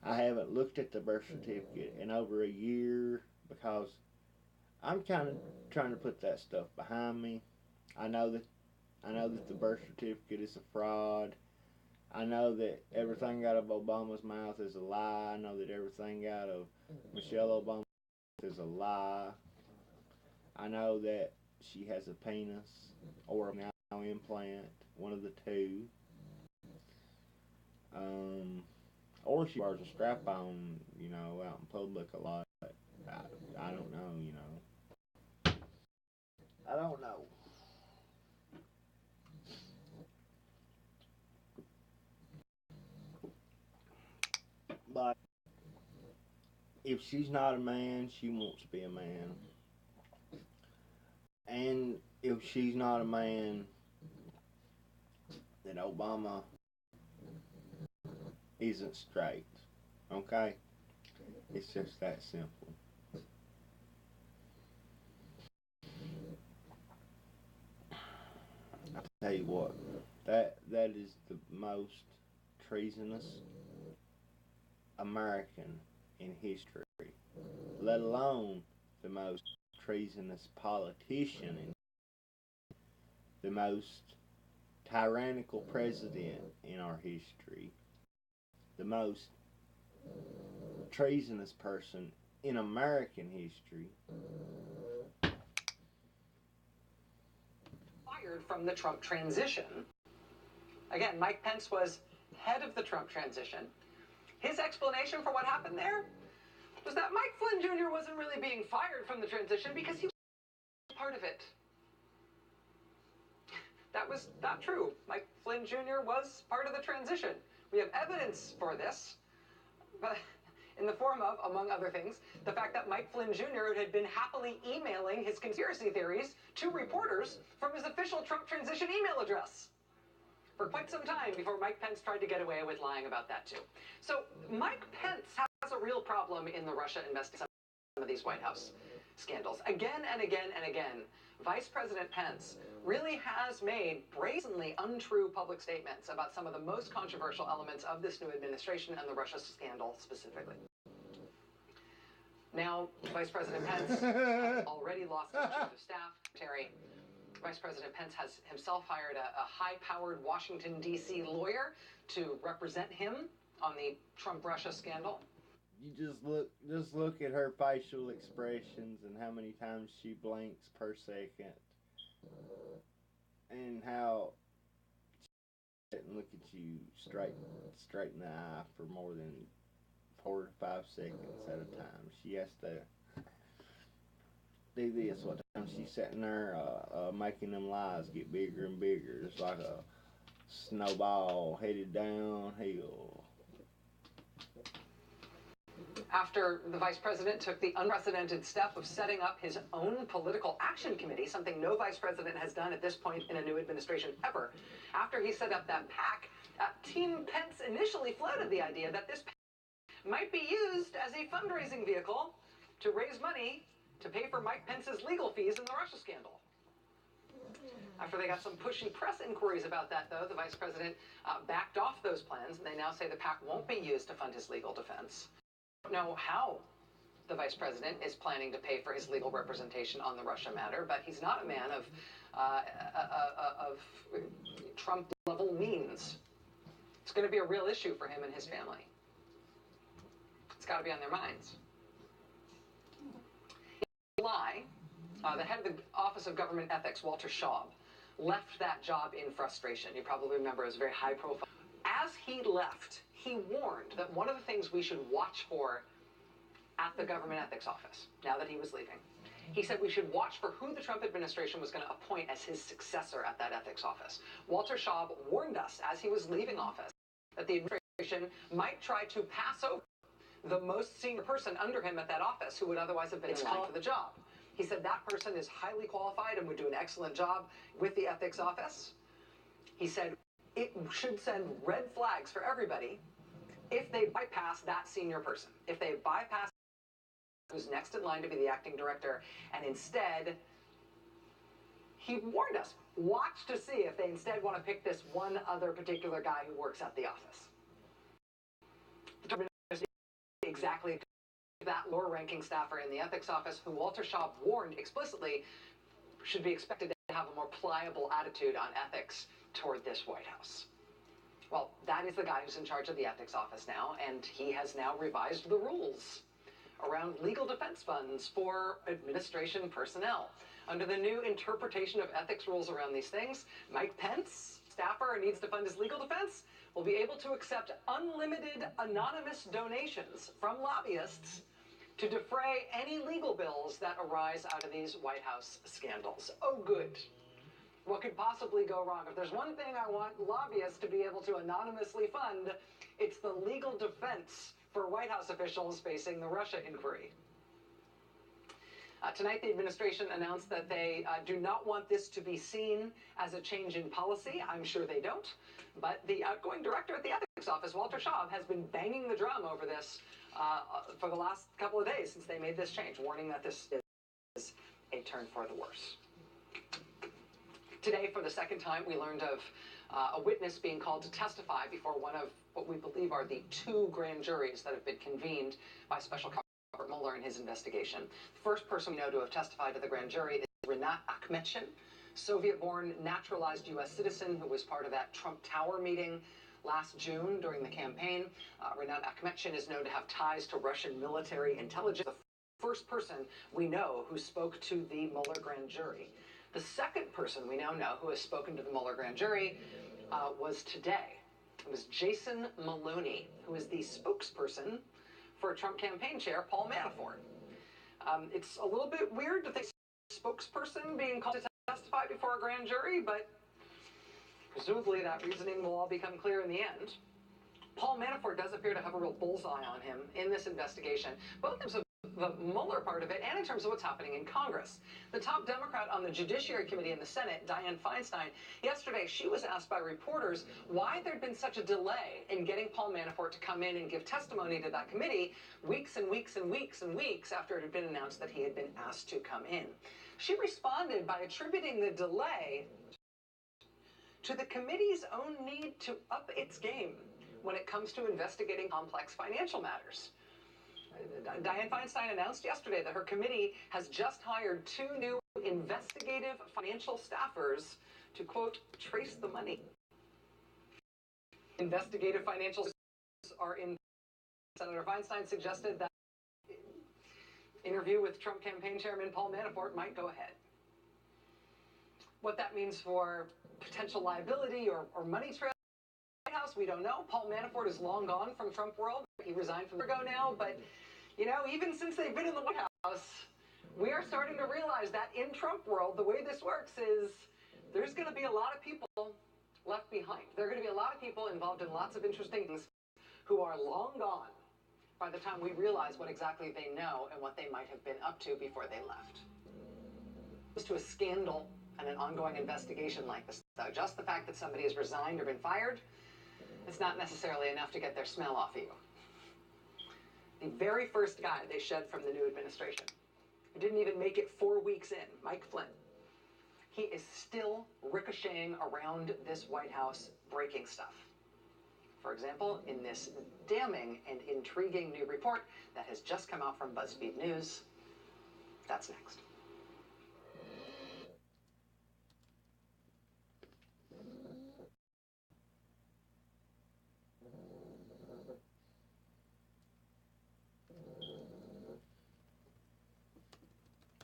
I haven't looked at the birth certificate in over a year because I'm kind of trying to put that stuff behind me. I know that the birth certificate is a fraud. I know that everything out of Obama's mouth is a lie. I know that everything out of Michelle Obama's mouth is a lie. I know that she has a penis or a now implant, one of the two. Or she wears a strap on, out in public a lot. I don't know, I don't know. But if she's not a man, she wants to be a man. And if she's not a man, then Obama isn't straight. Okay? It's just that simple. I'll tell you what, that is the most treasonous American in history, let alone the most treasonous politician in the most tyrannical president in our history, the most treasonous person in American history. Fired from the Trump transition. Again, Mike Pence was head of the Trump transition. His explanation for what happened there was that Mike Flynn Jr. wasn't really being fired from the transition because he was part of it. That was not true. Mike Flynn Jr. was part of the transition. We have evidence for this, but in the form of, among other things, the fact that Mike Flynn Jr. had been happily emailing his conspiracy theories to reporters from his official Trump transition email address for quite some time before Mike Pence tried to get away with lying about that too. So Mike Pence has a real problem in the Russia investigation, some of these White House scandals. Again and again and again, Vice President Pence really has made brazenly untrue public statements about some of the most controversial elements of this new administration and the Russia scandal specifically. Now, Vice President Pence has already lost his chief of staff, Terry. Vice President Pence has himself hired a high-powered Washington, D.C. lawyer to represent him on the Trump-Russia scandal. You just look at her facial expressions and how many times she blinks per second, and how she doesn't look at you straight in the eye for more than 4 to 5 seconds at a time. She has to do this. What time she's sitting there making them lies get bigger and bigger. It's like a snowball headed downhill. After the vice president took the unprecedented step of setting up his own political action committee, something no vice president has done at this point in a new administration ever, after he set up that PAC, Team Pence initially floated the idea that this PAC might be used as a fundraising vehicle to raise money to pay for Mike Pence's legal fees in the Russia scandal. After they got some pushy press inquiries about that, though, the vice president backed off those plans, and they now say the PAC won't be used to fund his legal defense. I don't know how the vice president is planning to pay for his legal representation on the Russia matter, but he's not a man of Trump-level means. It's going to be a real issue for him and his family. It's got to be on their minds. In July, the head of the Office of Government Ethics, Walter Shaub, left that job in frustration. You probably remember it was very high profile. As he left, he warned that one of the things we should watch for at the Government Ethics Office, now that he was leaving, he said we should watch for who the Trump administration was going to appoint as his successor at that ethics office. Walter Shaub warned us as he was leaving office that the administration might try to pass over the most senior person under him at that office who would otherwise have been in line for the job. He said that person is highly qualified and would do an excellent job with the ethics office. He said it should send red flags for everybody if they bypass that senior person, if they bypass who's next in line to be the acting director, and instead, he warned us, watch to see if they instead want to pick this one other particular guy who works at the office. Exactly that lower-ranking staffer in the ethics office, who Walter Shaub warned explicitly should be expected to have a more pliable attitude on ethics toward this White House. Well, that is the guy who's in charge of the ethics office now, and he has now revised the rules around legal defense funds for administration personnel. Under the new interpretation of ethics rules around these things, Mike Pence, staffer who needs to fund his legal defense, will be able to accept unlimited anonymous donations from lobbyists to defray any legal bills that arise out of these White House scandals. Oh, good. What could possibly go wrong? If there's one thing I want lobbyists to be able to anonymously fund, it's the legal defense for White House officials facing the Russia inquiry. Tonight, the administration announced that they do not want this to be seen as a change in policy. I'm sure they don't. But the outgoing director at the ethics office, Walter Shaub, has been banging the drum over this for the last couple of days since they made this change, warning that this is a turn for the worse. Today, for the second time, we learned of a witness being called to testify before one of what we believe are the two grand juries that have been convened by Special Robert Mueller in his investigation. The first person we know to have testified to the grand jury is Rinat Akhmetshin, Soviet-born naturalized U.S. citizen who was part of that Trump Tower meeting last June during the campaign. Rinat Akhmetshin is known to have ties to Russian military intelligence. The first person we know who spoke to the Mueller grand jury. The second person we now know who has spoken to the Mueller grand jury was today. It was Jason Maloney, who is the spokesperson for Trump campaign chair Paul Manafort. It's a little bit weird to think spokesperson being called to testify before a grand jury, but presumably that reasoning will all become clear in the end. Paul Manafort does appear to have a real bullseye on him in this investigation, both in terms of the Mueller part of it and in terms of what's happening in Congress. The top Democrat on the Judiciary Committee in the Senate, Dianne Feinstein, yesterday she was asked by reporters why there'd been such a delay in getting Paul Manafort to come in and give testimony to that committee weeks and weeks and weeks and weeks after it had been announced that he had been asked to come in. She responded by attributing the delay to the committee's own need to up its game when it comes to investigating complex financial matters. Dianne Feinstein announced yesterday that her committee has just hired 2 new investigative financial staffers to, quote, trace the money. Investigative financials are in. Senator Feinstein suggested that interview with Trump campaign chairman Paul Manafort might go ahead. What that means for potential liability or money trail in the White House, we don't know. Paul Manafort is long gone from Trump world. He resigned from ago now, but you know, even since they've been in the White House, we are starting to realize that in Trump world, the way this works is there's going to be a lot of people left behind. There are going to be a lot of people involved in lots of interesting things who are long gone by the time we realize what exactly they know and what they might have been up to before they left. To a scandal and an ongoing investigation like this, though, just the fact that somebody has resigned or been fired, it's not necessarily enough to get their smell off of you. The very first guy they shed from the new administration, who didn't even make it 4 weeks in, Mike Flynn, he is still ricocheting around this White House, breaking stuff. For example, in this damning and intriguing new report that has just come out from BuzzFeed News. That's next.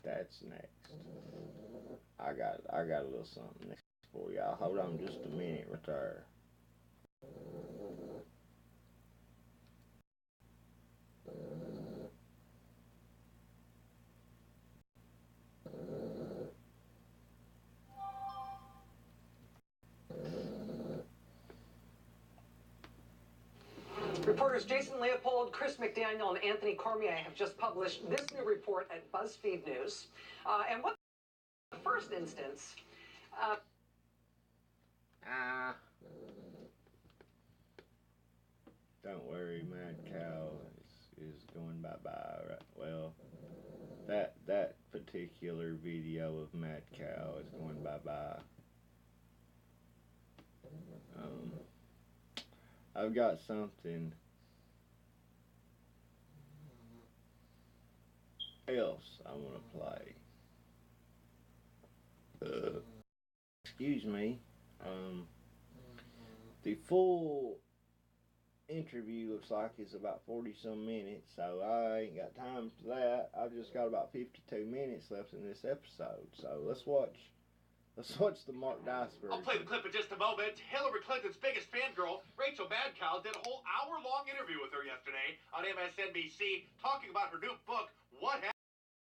That's next. I got a little something next for y'all. Hold on just a minute right there. Reporters Jason Leopold, Chris McDaniel, and Anthony Cormier have just published this new report at BuzzFeed News. And what the first instance... Don't worry, Mad Cow is going bye-bye. Right? Well, that particular video of Mad Cow is going bye-bye. I've got something else I want to play. Excuse me. The full interview looks like it's about 40 some minutes, so I ain't got time for that. I've just got about 52 minutes left in this episode, so let's watch the Mark Dice version. I'll play the clip in just a moment. Hillary Clinton's biggest fangirl, Rachel Madcow, did a whole hour-long interview with her yesterday on MSNBC talking about her new book, What Happened?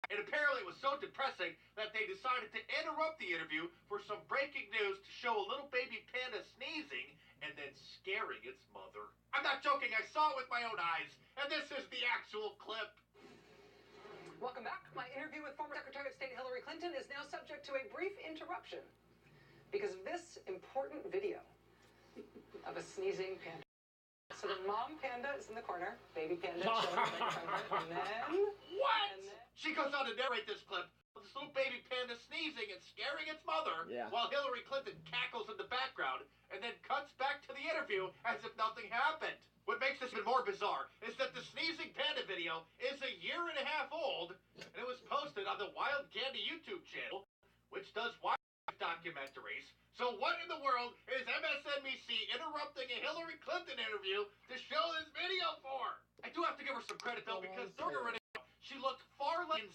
And apparently it was so depressing that they decided to interrupt the interview for some breaking news to show a little baby panda sneezing and then scaring its mother. I'm not joking, I saw it with my own eyes, and this is the actual clip. Welcome back. My interview with former Secretary of State Hillary Clinton is now subject to a brief interruption because of this important video of a sneezing panda. So the mom panda is in the corner, baby panda showing and then... What? And then, She goes on to narrate this clip of this little baby panda sneezing and scaring its mother while Hillary Clinton cackles in the background and then cuts back to the interview as if nothing happened. What makes this even more bizarre is that the sneezing panda video is a year-and-a-half old, and it was posted on the Wild Candy YouTube channel, which does wildlife documentaries. So what in the world is MSNBC interrupting a Hillary Clinton interview to show this video for? I do have to give her some credit, though, because during her interview, she looked far less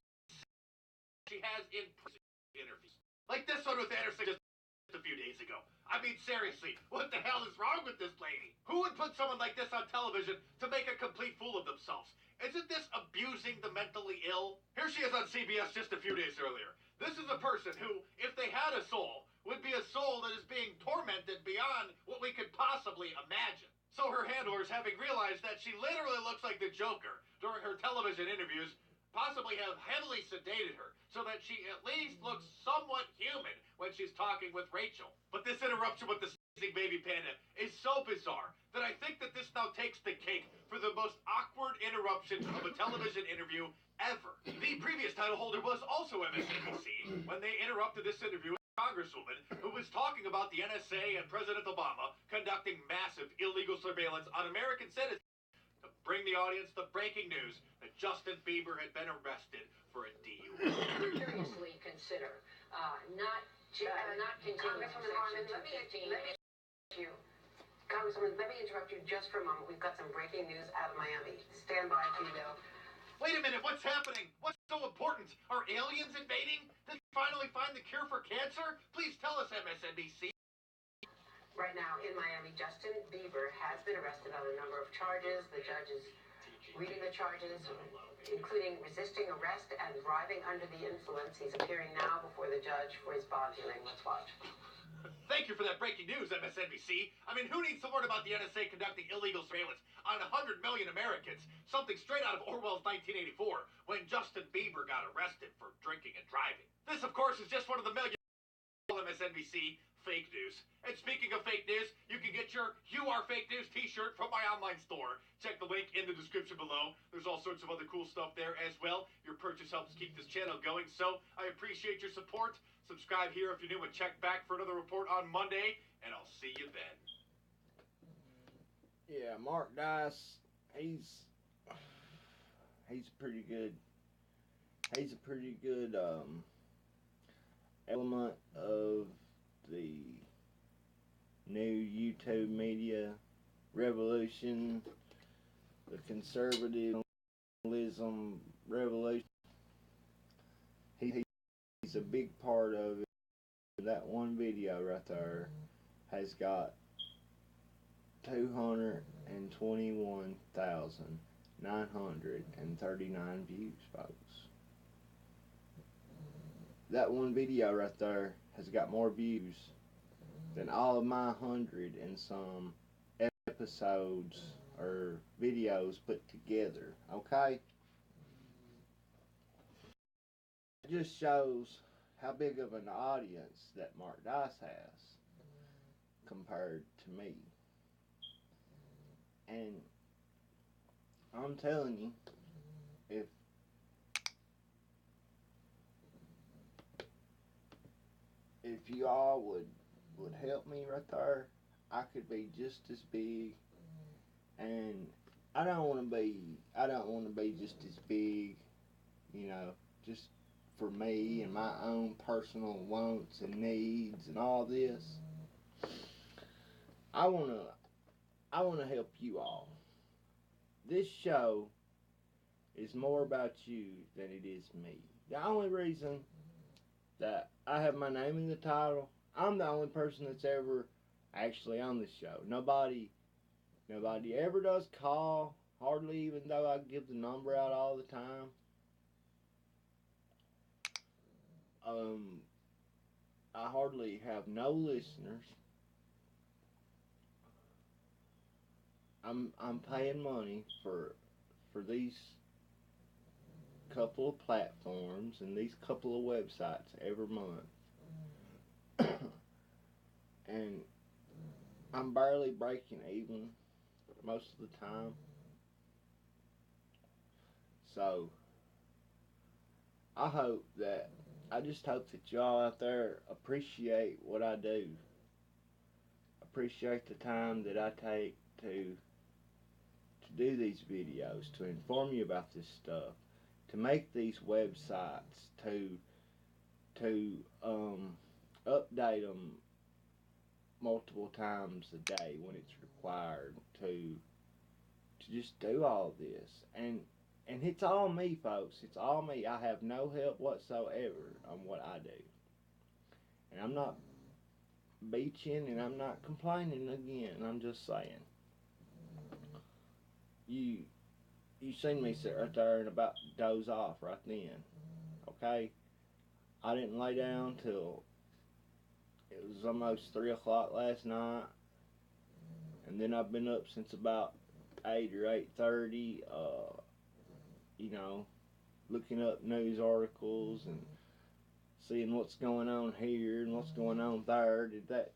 she has in interviews. Like this one with Anderson just a few days ago. I mean, seriously, what the hell is wrong with this lady? Who would put someone like this on television to make a complete fool of themselves? Isn't this abusing the mentally ill? Here she is on CBS just a few days earlier. This is a person who, if they had a soul, would be a soul that is being tormented beyond what we could possibly imagine. So her handlers, having realized that she literally looks like the Joker during her television interviews, possibly have heavily sedated her so that she at least looks somewhat human when she's talking with Rachel. But this interruption with the sneezing baby panda is so bizarre that I think that this now takes the cake for the most awkward interruption of a television interview ever. The previous title holder was also MSNBC when they interrupted this interview with a congresswoman who was talking about the NSA and President Obama conducting massive illegal surveillance on American citizens to bring the audience the breaking news that Justin Bieber had been arrested for a DUI. Seriously consider not continuing. Congresswoman Harman, let me interrupt you. Congresswoman, let me interrupt you just for a moment. We've got some breaking news out of Miami. Stand by, please. Wait a minute, what's happening? What's so important? Are aliens invading? Did we finally find the cure for cancer? Please tell us, MSNBC. Right now in Miami, Justin Bieber has been arrested on a number of charges. The judge is reading the charges, including resisting arrest and driving under the influence. He's appearing now before the judge for his bond hearing. Let's watch. Thank you for that breaking news, MSNBC. I mean, who needs to learn about the NSA conducting illegal surveillance on 100 million Americans? Something straight out of Orwell's 1984, when Justin Bieber got arrested for drinking and driving. This, of course, is just one of the million MSNBC fake news. And speaking of fake news, you can get your You Are Fake News t-shirt from my online store. Check the link in the description below. There's all sorts of other cool stuff there as well. Your purchase helps keep this channel going, so I appreciate your support. Subscribe here if you're new and check back for another report on Monday, and I'll see you then. Yeah, Mark Dice, he's pretty good. He's a pretty good element of the new YouTube media revolution, the conservatism revolution. He's a big part of it. That one video right there has got 221,939 views, folks. That one video right there has got more views than all of my 100 and some episodes or videos put together, okay? It just shows how big of an audience that Mark Dice has compared to me. And I'm telling you, if you all would help me right there, I could be just as big. And I don't want to be just as big, you know, just for me and my own personal wants and needs and all this. I want to help you all. This show is more about you than it is me. The only reason that I have my name in the title, I'm the only person that's ever actually on this show. Nobody ever does call, hardly, even though I give the number out all the time. I hardly have no listeners. I'm paying money for these couple of platforms and these couple of websites every month. And I'm barely breaking even most of the time. So I just hope that y'all out there appreciate what I do. Appreciate the time that I take to do these videos, to inform you about this stuff, to make these websites, to update them multiple times a day when it's required, to just do all this. And it's all me, folks. It's all me. I have no help whatsoever on what I do. And I'm not bitching and I'm not complaining again. I'm just saying. You seen me sit right there and about doze off right then. Okay? I didn't lay down till it was almost 3 o'clock last night. And then I've been up since about 8 or 8:30, you know, looking up news articles and seeing what's going on here and what's going on there. Did that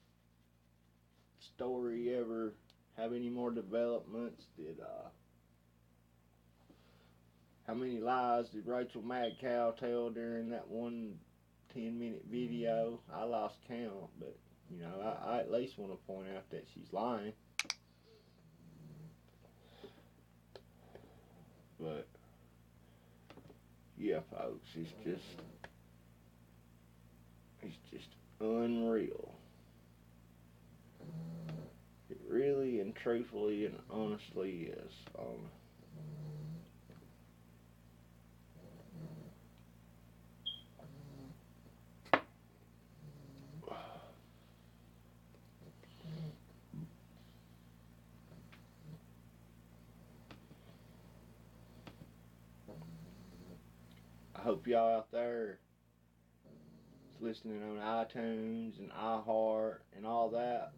story ever have any more developments? How many lies did Rachel Madcow tell during that one 10-minute video? I lost count, but, you know, I at least want to point out that she's lying. But, yeah, folks, it's just unreal. It really and truthfully and honestly is. I hope y'all out there listening on iTunes and iHeart and all that,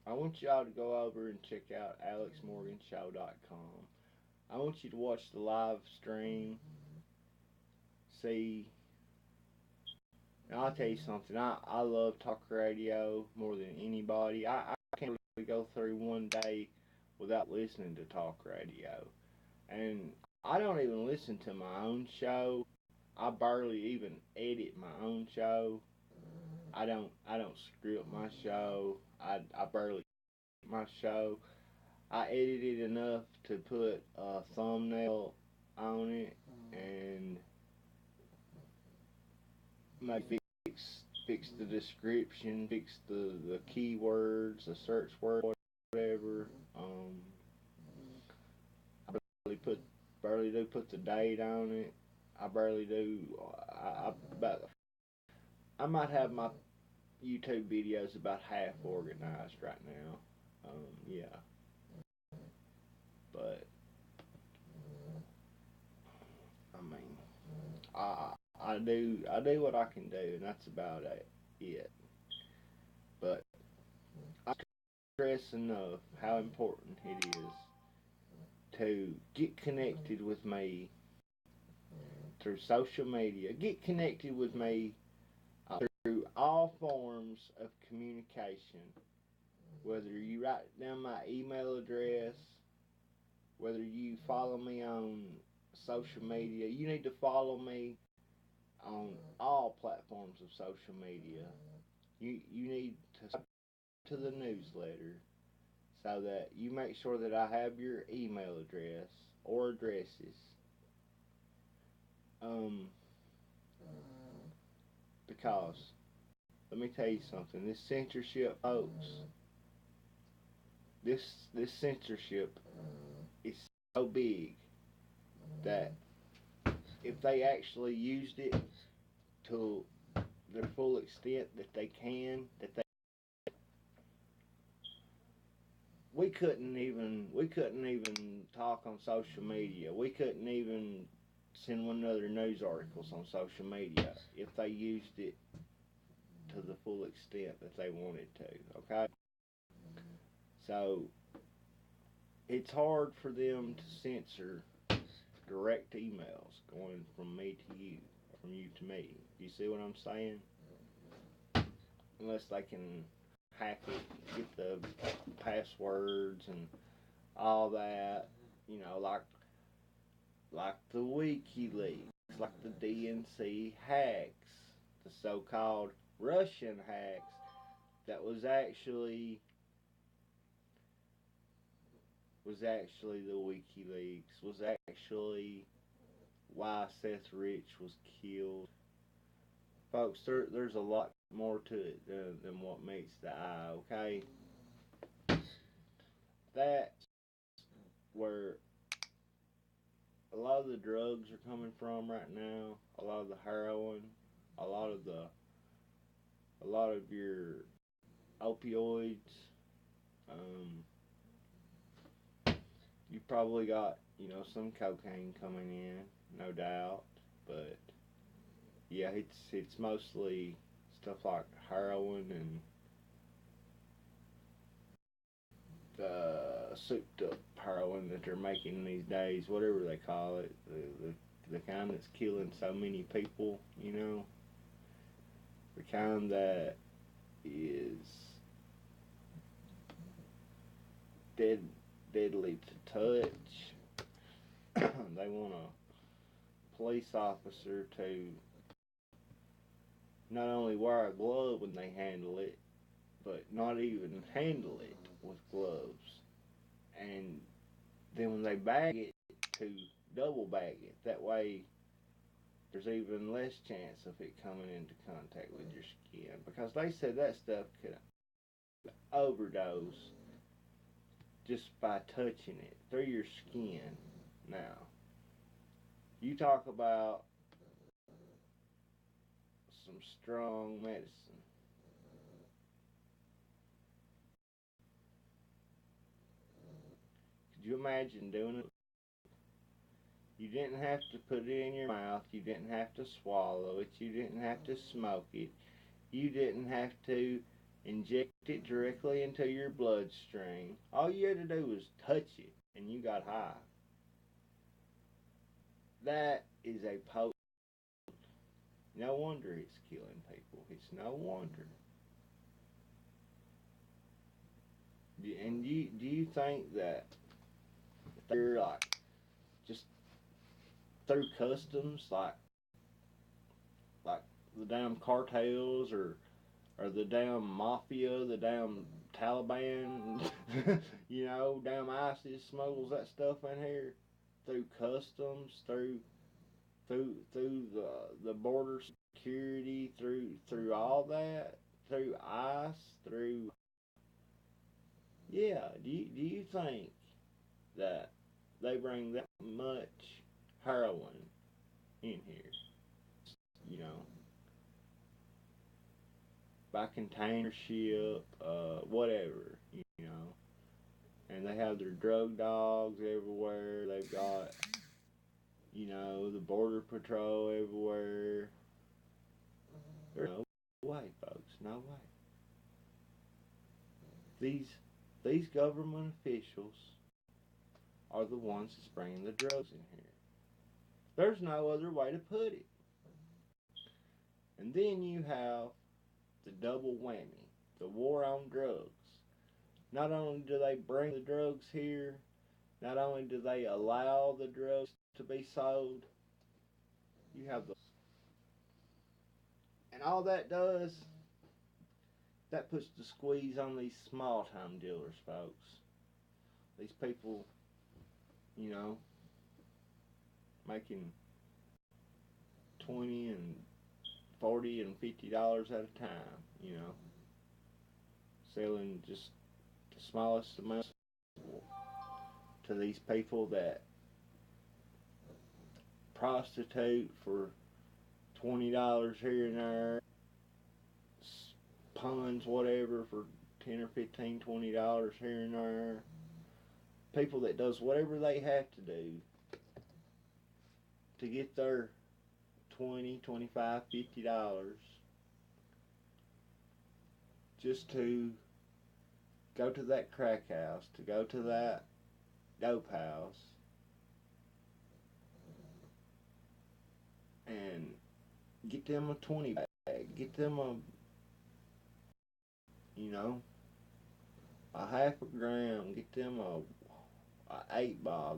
I want y'all to go over and check out alexmorganshow.com. I want you to watch the live stream, see. Now, I'll tell you something, I love talk radio more than anybody. I can't really go through one day without listening to talk radio. And I don't even listen to my own show. I barely even edit my own show. I don't script my show. I barely edit my show. I edit it enough to put a thumbnail on it and maybe fix the description, fix the keywords, the search word, whatever. I barely do put the date on it. I barely do. I might have my YouTube videos about half organized right now. Yeah. But I mean, I do what I can do, and that's about it. But I stress enough how important it is to get connected with me through social media. Get connected with me through all forms of communication. Whether you write down my email address, whether you follow me on social media, you need to follow me on all platforms of social media. You need to subscribe to the newsletter so that you make sure that I have your email address or addresses. Because let me tell you something, this censorship, folks, this censorship is so big that if they actually used it to their full extent that they can, we couldn't even talk on social media. We couldn't even send one another news articles on social media if they used it to the full extent that they wanted to, okay? So it's hard for them to censor direct emails going from me to you, from you to me. You see what I'm saying? Unless they can hack it, get the passwords and all that, you know, like the WikiLeaks, like the DNC hacks, the so-called Russian hacks that was actually the WikiLeaks, was actually why Seth Rich was killed. Folks, there's a lot more to it than what meets the eye, okay? That's where a lot of the drugs are coming from right now, a lot of the heroin, a lot of your opioids. You probably got, you know, some cocaine coming in, no doubt, but yeah, it's mostly stuff like heroin and the souped up heroin that they're making these days, whatever they call it, the kind that's killing so many people, you know, the kind that is deadly to touch. They want a police officer to not only wear a glove when they handle it, but not even handle it with gloves. And then when they bag it, to double bag it. That way there's even less chance of it coming into contact with your skin. Because they said that stuff could overdose just by touching it through your skin. Now, you talk about some strong medicine. Could you imagine doing it? You didn't have to put it in your mouth. You didn't have to swallow it. You didn't have to smoke it. You didn't have to inject it directly into your bloodstream. All you had to do was touch it, and you got high. That is a potent. No wonder it's killing people. It's no wonder. And do you think that they're like just through customs, like the damn cartels or the damn mafia, the damn Taliban, you know, damn ISIS smuggles that stuff in here through customs, through the border security, through all that, through ICE, through yeah. Do you think that they bring that much heroin in here? You know, by container ship, whatever, you know. And they have their drug dogs everywhere. They've got, you know, the border patrol everywhere. There's no way, folks, no way. These government officials are the ones that's bringing the drugs in here. There's no other way to put it. And then you have the double whammy, the war on drugs. Not only do they bring the drugs here, not only do they allow the drugs to be sold, you have the... And all that does, that puts the squeeze on these small-time dealers, folks. These people, you know, making $20 and $40 and $50 at a time, you know, selling just the smallest amount to these people that prostitute for $20 here and there, puns, whatever, for $10 or $15, $20 here and there. People that does whatever they have to do to get their $20, $25, $50 just to go to that crack house, to go to that dope house, and get them a 20 bag, get them a, you know, a half a gram, get them a 8 ball,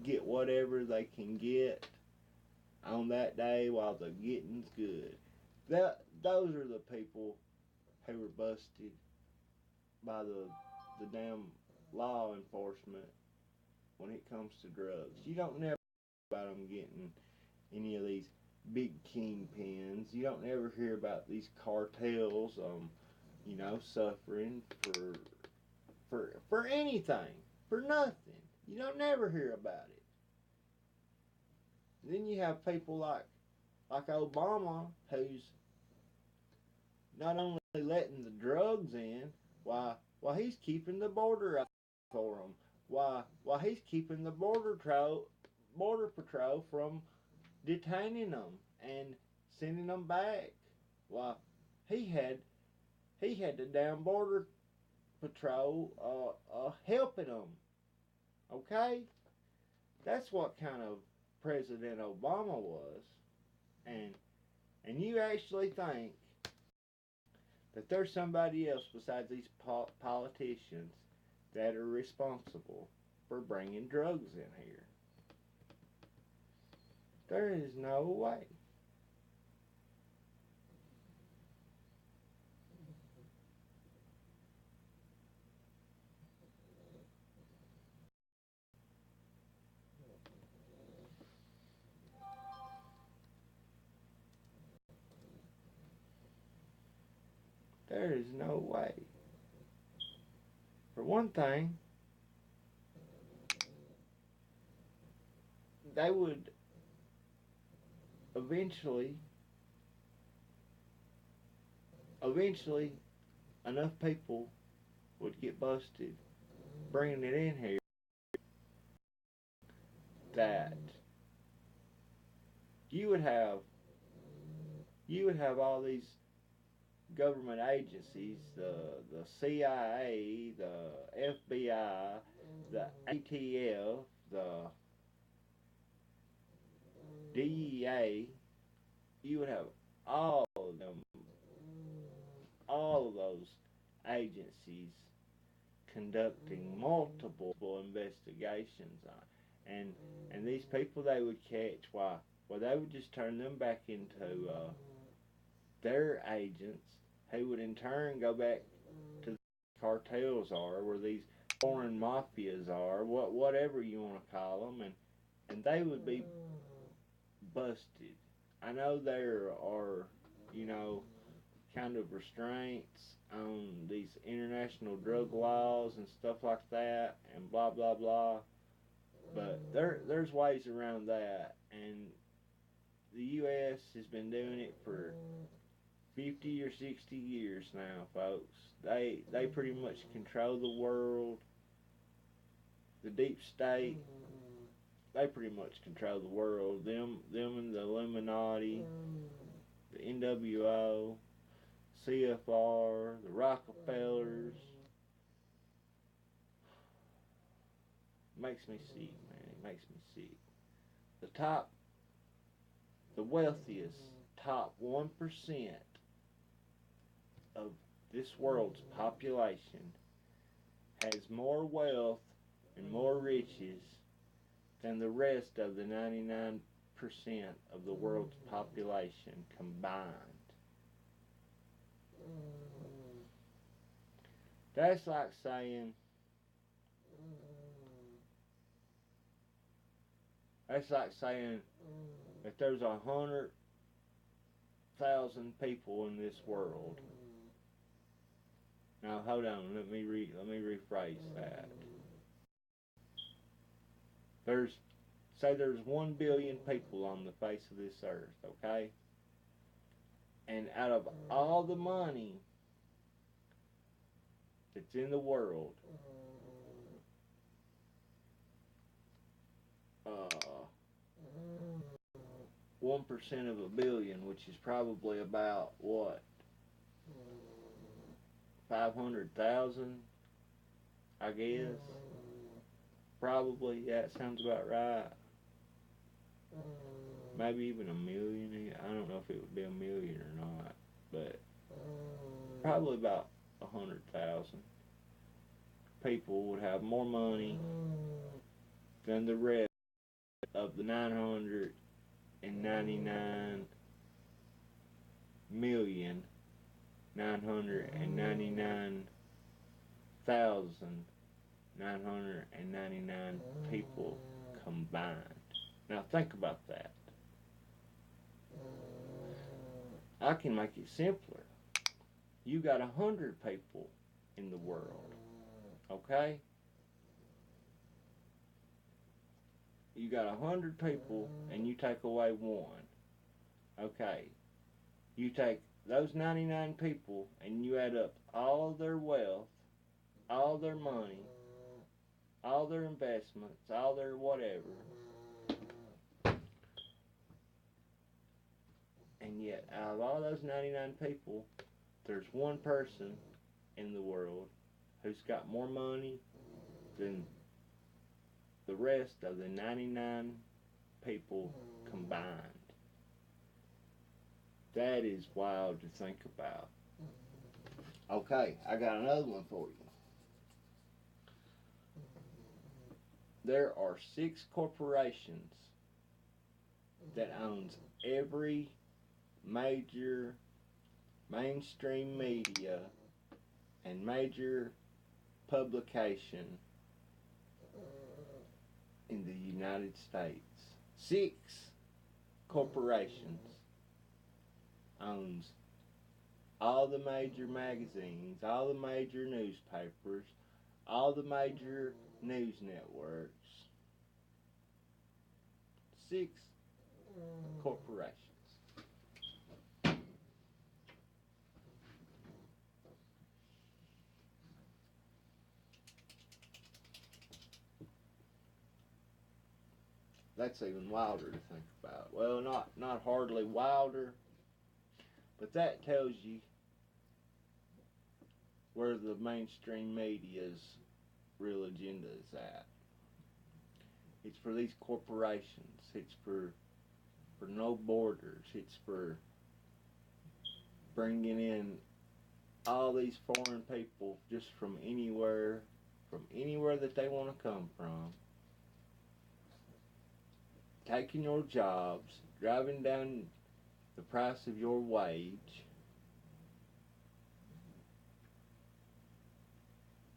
get whatever they can get on that day while the getting's good. Those are the people who were busted by the damn law enforcement when it comes to drugs. You don't never hear about them getting any of these big kingpins. You don't ever hear about these cartels, you know, suffering for anything, for nothing. You don't never hear about it. Then you have people like Obama, who's not only letting the drugs in, while he's keeping the border out for them, while he's keeping the border patrol from detaining them and sending them back. While he had the damn border patrol helping them. Okay, that's what kind of President Obama was, and you actually think that there's somebody else besides these politicians that are responsible for bringing drugs in here? There is no way. There is no way. For one thing, they would eventually enough people would get busted bringing it in here that you would have all these government agencies, the CIA, the FBI, the ATF, the DEA. You would have all of those agencies conducting multiple investigations on, and these people they would catch, they would just turn them back into their agents, who would in turn go back to the cartels are, where these foreign mafias are, whatever you want to call them, and they would be busted. I know there are, you know, kind of restraints on these international drug laws and stuff like that, and blah blah blah, but there's ways around that, and the U.S. has been doing it for 50 or 60 years now, folks. They pretty much control the world. The deep state, they pretty much control the world. Them and the Illuminati, the NWO, CFR, the Rockefellers. makes me sick, man. It makes me sick. The wealthiest top 1% of this world's population has more wealth and more riches than the rest of the 99% of the world's population combined. That's like saying that there's 100,000 people in this world. Now hold on, let me rephrase that. There's 1 billion people on the face of this earth, okay? And out of all the money that's in the world, 1% of a billion, which is probably about what? 500,000, I guess. Probably, yeah, that sounds about right. Maybe even a million. I don't know if it would be a million or not, but probably about 100,000 people would have more money than the rest of the 999,999,999 people combined. Now think about that. I can make it simpler. You got 100 people in the world, okay? You got 100 people and you take away one, okay? You take those 99 people and you add up all their wealth, all their money, all their investments, all their whatever. And yet, out of all those 99 people, there's one person in the world who's got more money than the rest of the 99 people combined. That is wild to think about. Okay, I got another one for you. There are 6 corporations that owns every major mainstream media and major publication in the United States. 6 corporations owns all the major magazines, all the major newspapers, all the major news networks. 6 corporations. That's even wilder to think about. Well, not hardly wilder, but that tells you where the mainstream media's real agenda is at. It's for these corporations. It's for no borders. It's for bringing in all these foreign people just from anywhere that they want to come from. Taking your jobs, driving down the price of your wage.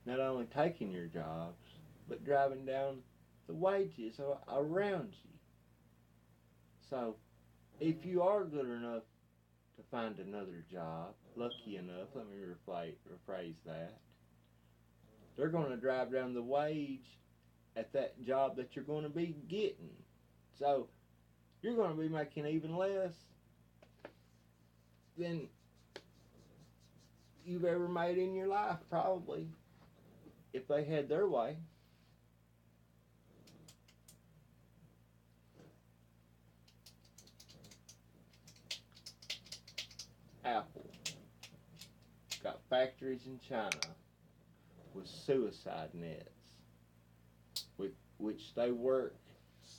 Not only taking your jobs, but driving down the wages around you. So, if you are good enough to find another job, lucky enough, let me rephrase that, they're going to drive down the wage at that job that you're going to be getting. So, you're going to be making even less than you've ever made in your life, probably, if they had their way. Apple got factories in China with suicide nets, with which they work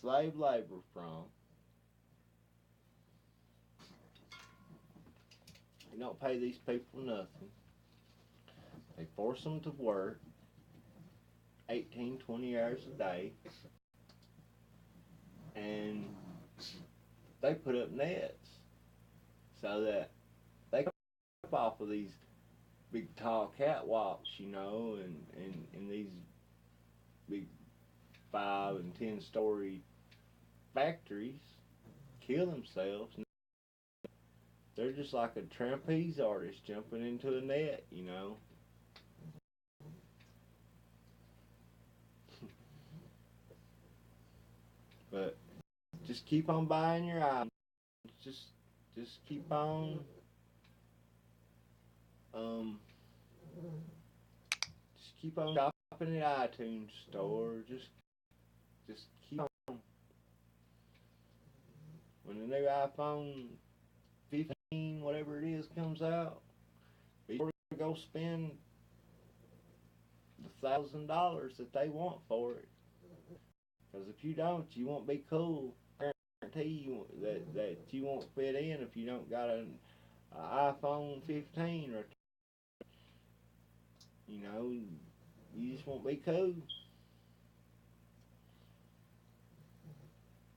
slave labor from. They don't pay these people nothing. They force them to work 18, 20 hours a day. And they put up nets so that they come up off of these big tall catwalks, you know, and these big 5 and 10 story factories, kill themselves. They're just like a trapeze artist jumping into a net, you know. But just keep on buying your items. Just keep on just keep on shopping at iTunes store. Just keep on. When the new iPhone 15, whatever it is, comes out, be sure to go spend the $1,000 that they want for it. Because if you don't, you won't be cool. I guarantee you that you won't fit in if you don't got an iPhone 15 or, you know, you just won't be cool.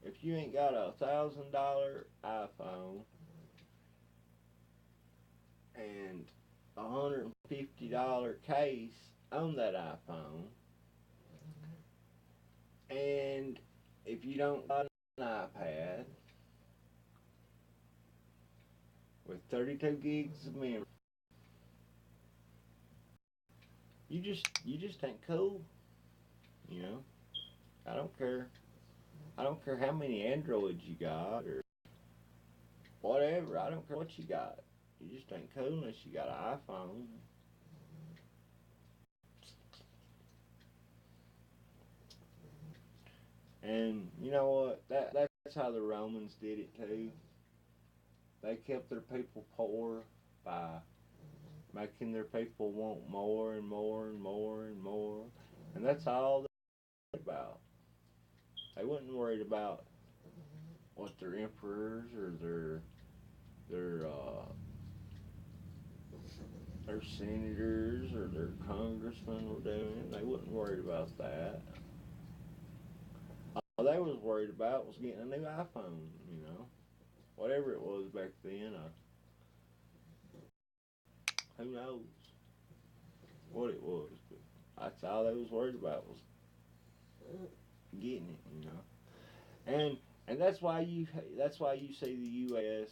If you ain't got a $1,000 iPhone and $150 case on that iPhone, and if you don't got an iPad with 32 gigs of memory, you just ain't cool. You know, I don't care how many Androids you got or whatever. I don't care what you got. You just ain't cool unless you got an iPhone. And you know what? That's how the Romans did it too. They kept their people poor by making their people want more and more and more and more. And that's all they were about. They wasn't worried about what their emperors or their senators or their congressmen were doing. They wasn't worried about that. All they was worried about was getting a new iPhone, you know. Whatever it was back then. Who knows what it was, but that's all they was worried about was getting it, you know. And that's why you see the U.S.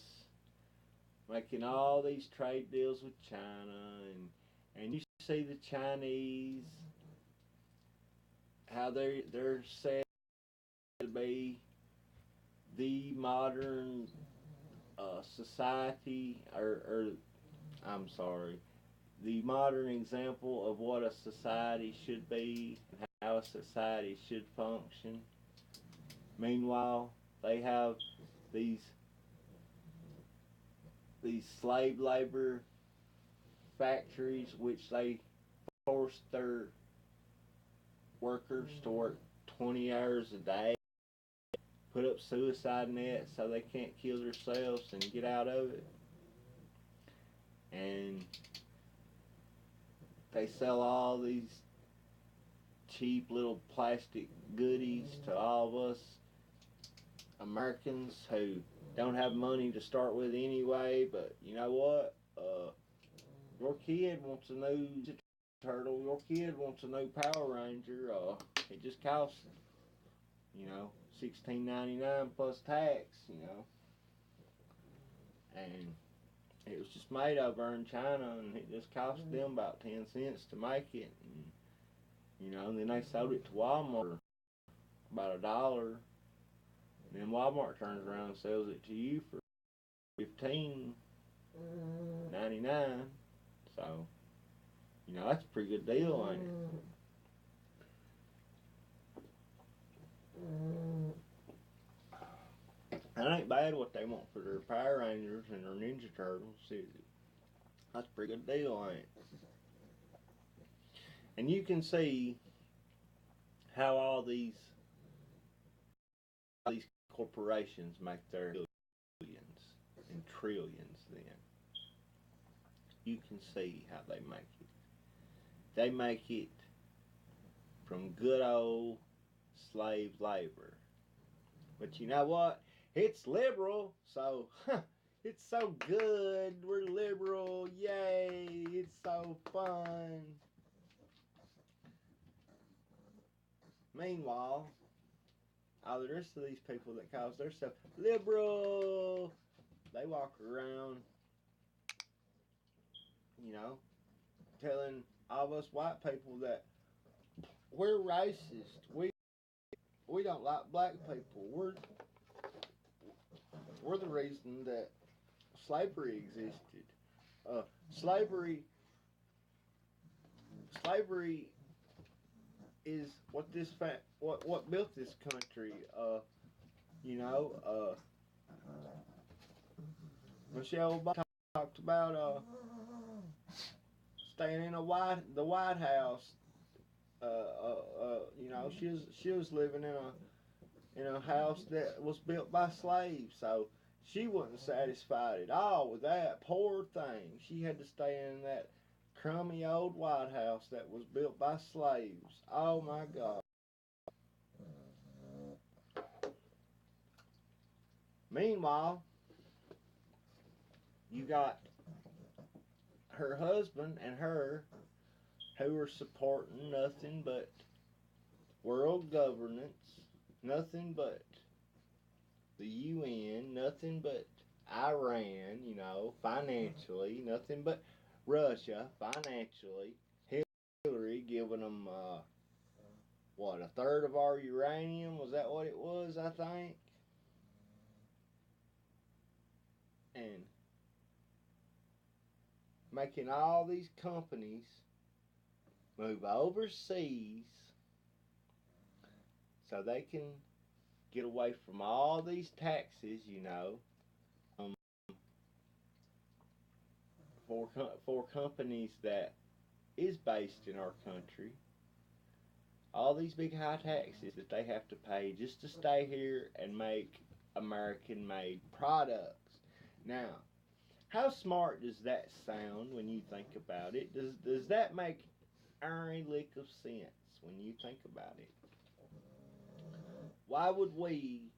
making all these trade deals with China, and you see the Chinese, how they're said to be the modern society, or I'm sorry, the modern example of what a society should be and how a society should function. Meanwhile, they have these slave labor factories which they force their workers to work 20 hours a day, put up suicide nets so they can't kill themselves and get out of it. And they sell all these cheap little plastic goodies to all of us Americans who don't have money to start with anyway. But you know what? Your kid wants a new Turtle. Your kid wants a new Power Ranger. It just costs, you know, $16.99 plus tax. You know, and it was just made over in China, and it just cost them about 10 cents to make it. And, you know, and then they sold it to Walmart about $1. And then Walmart turns around and sells it to you for $15.99. So, you know, that's a pretty good deal, ain't it? That ain't bad what they want for their Power Rangers and their Ninja Turtles, is it? That's a pretty good deal, ain't it? And you can see how all these these corporations make their billions and trillions then, you can see how they make it. They make it from good old slave labor. But you know what? It's liberal, so it's so good. We're liberal. Yay. It's so fun. Meanwhile, all the rest of these people that calls themselves liberal, they walk around, you know, telling all of us white people that we're racist. We don't like black people. We're the reason that slavery existed. Slavery is what built this country. Michelle Obama talked about staying in the White House. She was living in a house that was built by slaves, so she wasn't satisfied at all with that. Poor thing. She had to stay in that crummy old White House that was built by slaves. Oh my God. Meanwhile, you got her husband and her who are supporting nothing but world governance, nothing but the UN, nothing but Iran, financially, nothing but Russia, financially. Hillary giving them, a third of our uranium? Was that what it was, I think? And making all these companies move overseas so they can get away from all these taxes, for companies that is based in our country. All these big high taxes that they have to pay just to stay here and make American-made products. Now, how smart does that sound when you think about it? Does that make any lick of sense when you think about it? Why would we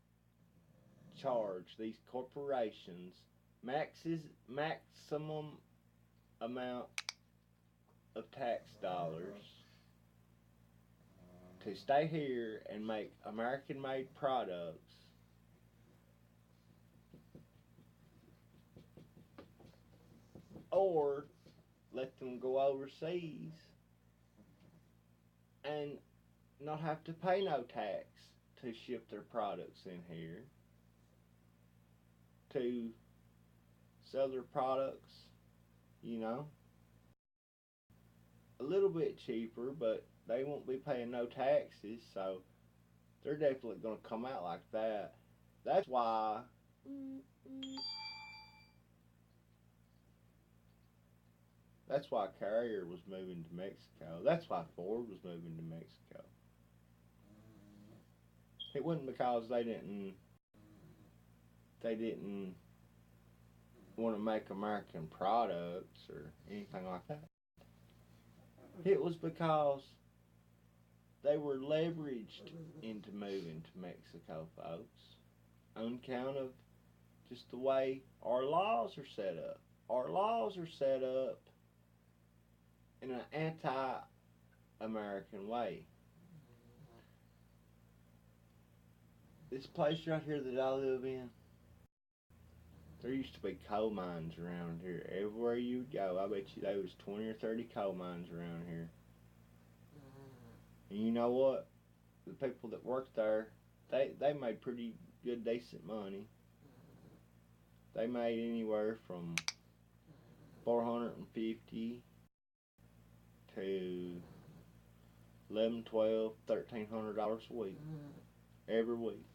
charge these corporations maximum amount of tax dollars to stay here and make American-made products, or let them go overseas and not have to pay no tax to ship their products in here, to sell their products, a little bit cheaper, but they won't be paying no taxes, so they're definitely going to come out like that. That's why Carrier was moving to Mexico. That's why Ford was moving to Mexico. It wasn't because they didn't want to make American products or anything like that. It was because they were leveraged into moving to Mexico, folks, on account of just the way our laws are set up. Our laws are set up in an anti-American way. This place right here that I live in, there used to be coal mines around here. Everywhere you would go, I bet you there was 20 or 30 coal mines around here. And you know what? The people that worked there, they made pretty good, decent money. They made anywhere from $450 to $1,100, $1,200, $1,300 a week. Every week.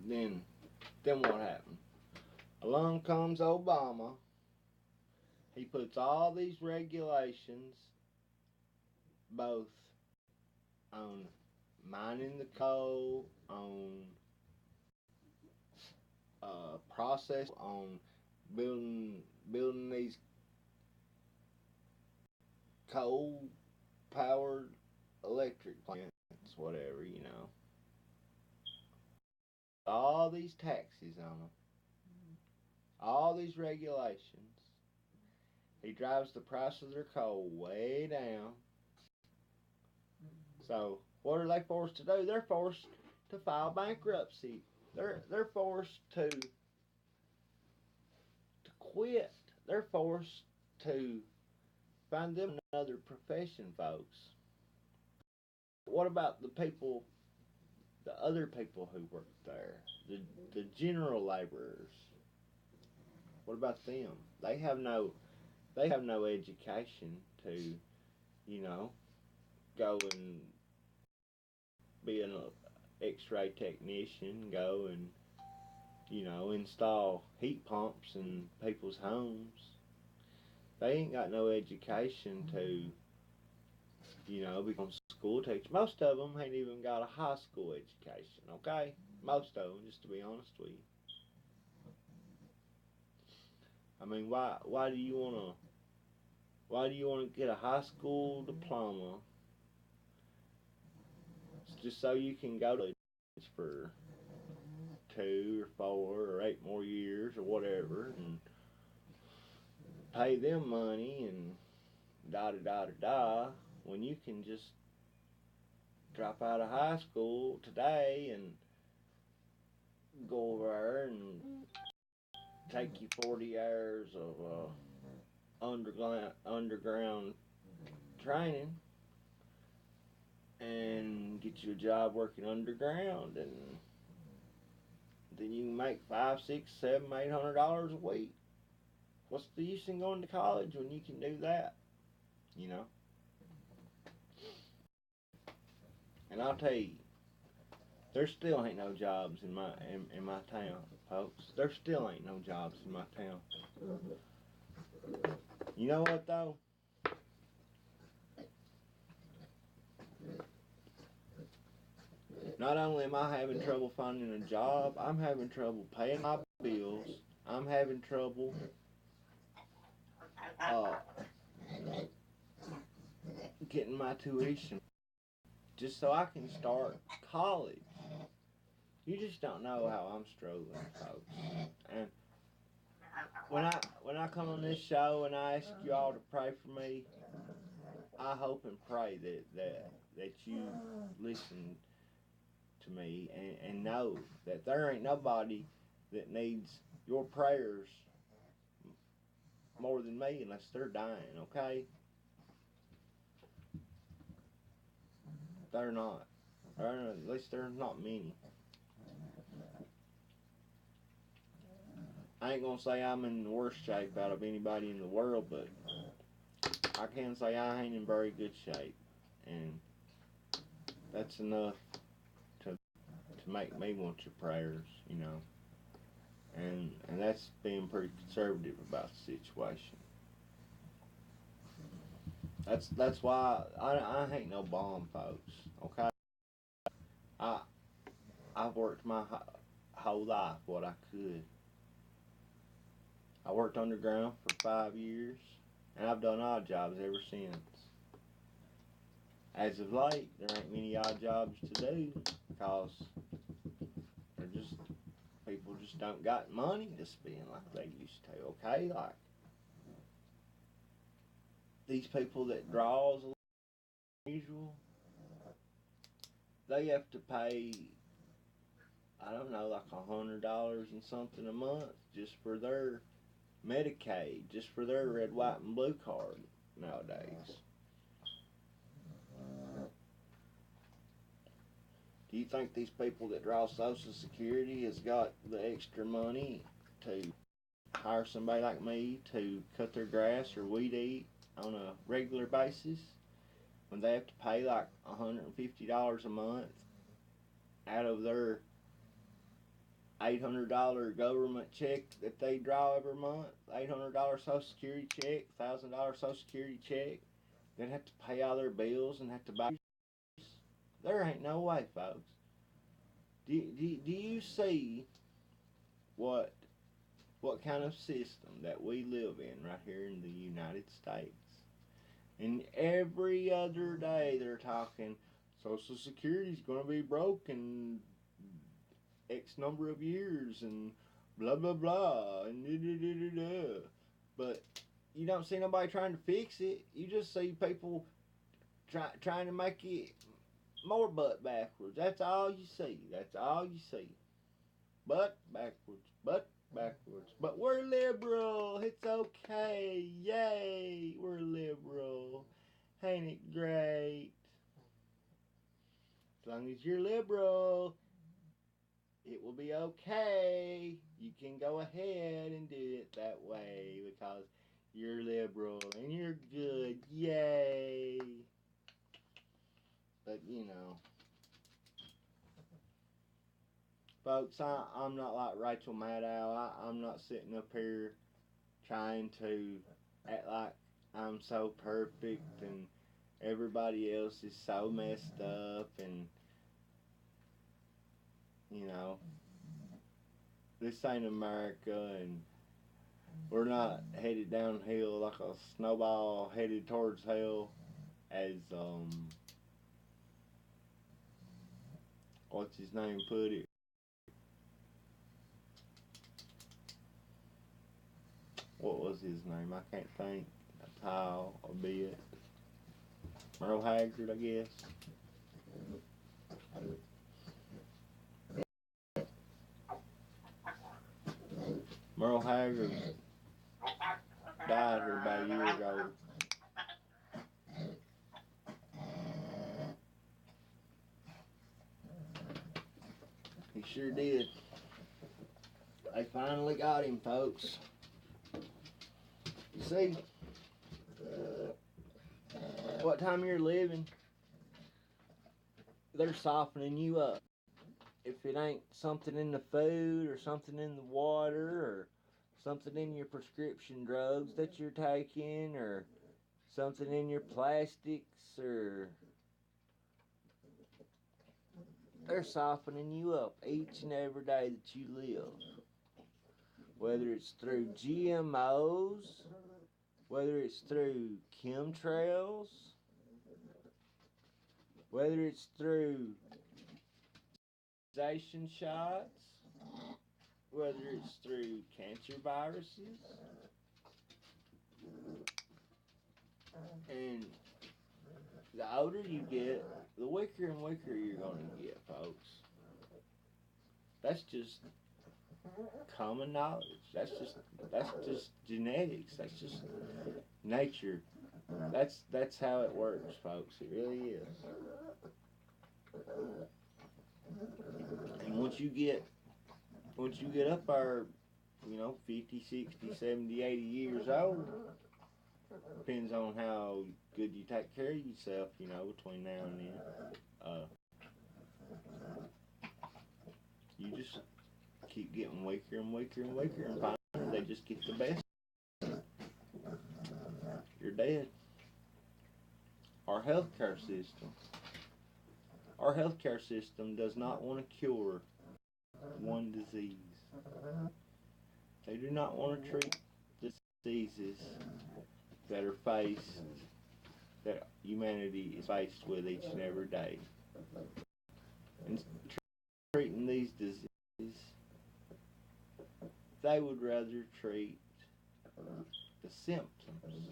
Then what happened? Along comes Obama. He puts all these regulations both on mining the coal, on process, on building these coal powered electric plants, whatever, you know. All these taxes on them, all these regulations. He drives the price of their coal way down. So what are they forced to do? They're forced to file bankruptcy. They're forced to quit. They're forced to find them another profession, folks. What about the people, the other people who work there, the general laborers? What about them? They have no education to, you know, go and be an X-ray technician, go and, you know, install heat pumps in people's homes. They ain't got no education to, you know, become school teachers. Most of them ain't even got a high school education, okay? Most of them, just to be honest with you. I mean, why do you wanna get a high school diploma just so you can go to college for 2 or 4 or 8 more years or whatever, and pay them money and da da da da da, when you can just drop out of high school today and go over there and take you 40 hours of underground training and get you a job working underground, and then you can make $500, $600, $700, $800 a week. What's the use in going to college when you can do that? You know? And I'll tell you, there still ain't no jobs in my town, folks. There still ain't no jobs in my town. You know what though? Not only am I having trouble finding a job, I'm having trouble paying my bills. I'm having trouble getting my tuition just so I can start college. You just don't know how I'm struggling, folks. And when I come on this show and I ask you all to pray for me, I hope and pray that you listen to me and know that there ain't nobody that needs your prayers more than me unless they're dying, okay? They're not. At least there's not many. I ain't gonna say I'm in the worst shape out of anybody in the world, but I can say I ain't in very good shape, and that's enough to make me want your prayers, you know. And that's being pretty conservative about the situation. That's why I ain't no bomb, folks. Okay, I've worked my whole life what I could. I worked underground for 5 years, and I've done odd jobs ever since. As of late, there ain't many odd jobs to do because people just don't got money to spend like they used to. Okay, like these people that draws usual, they have to pay, I don't know, like $100 and something a month just for their Medicaid, just for their red, white, and blue card nowadays. Do you think these people that draw Social Security has got the extra money to hire somebody like me to cut their grass or weed eat on a regular basis when they have to pay like $150 a month out of their $800 government check that they draw every month, $800 Social Security check, $1,000 Social Security check? They'd have to pay all their bills and have to buy. There ain't no way, folks. Do you see what kind of system that we live in right here in the United States? And every other day they're talking Social Security's going to be broke in X number of years and blah blah blah and da da da da da. But you don't see nobody trying to fix it. You just see people trying to make it more butt backwards. That's all you see. That's all you see. Butt backwards. Butt backwards. But we're liberal. It's okay. Yay. We're liberal. Ain't it great? As long as you're liberal, it will be okay. You can go ahead and do it that way because you're liberal and you're good. Yay. But you know, folks, I'm not like Rachel Maddow. I'm not sitting up here trying to act like I'm so perfect and everybody else is so messed up, and you know, this ain't America, and we're not headed downhill like a snowball headed towards hell, as what's his name put it. What was his name? I can't think. A tile, a bit. Merle Haggard, I guess. Merle Haggard died here about a year ago. He sure did. They finally got him, folks. You see, what time you're living, they're softening you up. If it ain't something in the food or something in the water or something in your prescription drugs that you're taking or something in your plastics, or they're softening you up each and every day that you live. Whether it's through GMOs, whether it's through chemtrails, whether it's through immunization shots, whether it's through cancer viruses. And the older you get, the weaker and weaker you're going to get, folks. That's just common knowledge. That's just genetics. That's just nature. That's how it works, folks. It really is. And once you get up there, 50, 60, 70, 80 years old, depends on how good you take care of yourself, between now and then. You just keep getting weaker and weaker and weaker, and finally they just get the best. You're dead. Our healthcare system does not want to cure one disease. They do not want to treat the diseases that humanity is faced with each and every day. And treating these diseases, they would rather treat the symptoms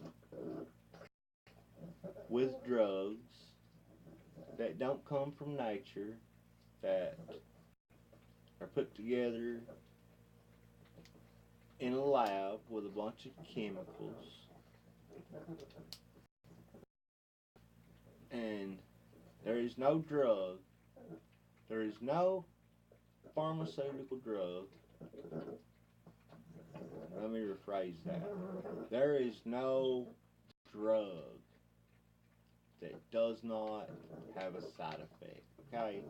with drugs that don't come from nature, that are put together in a lab with a bunch of chemicals, and there is no drug, there is no pharmaceutical drug. Let me rephrase that. There is no drug that does not have a side effect, okay?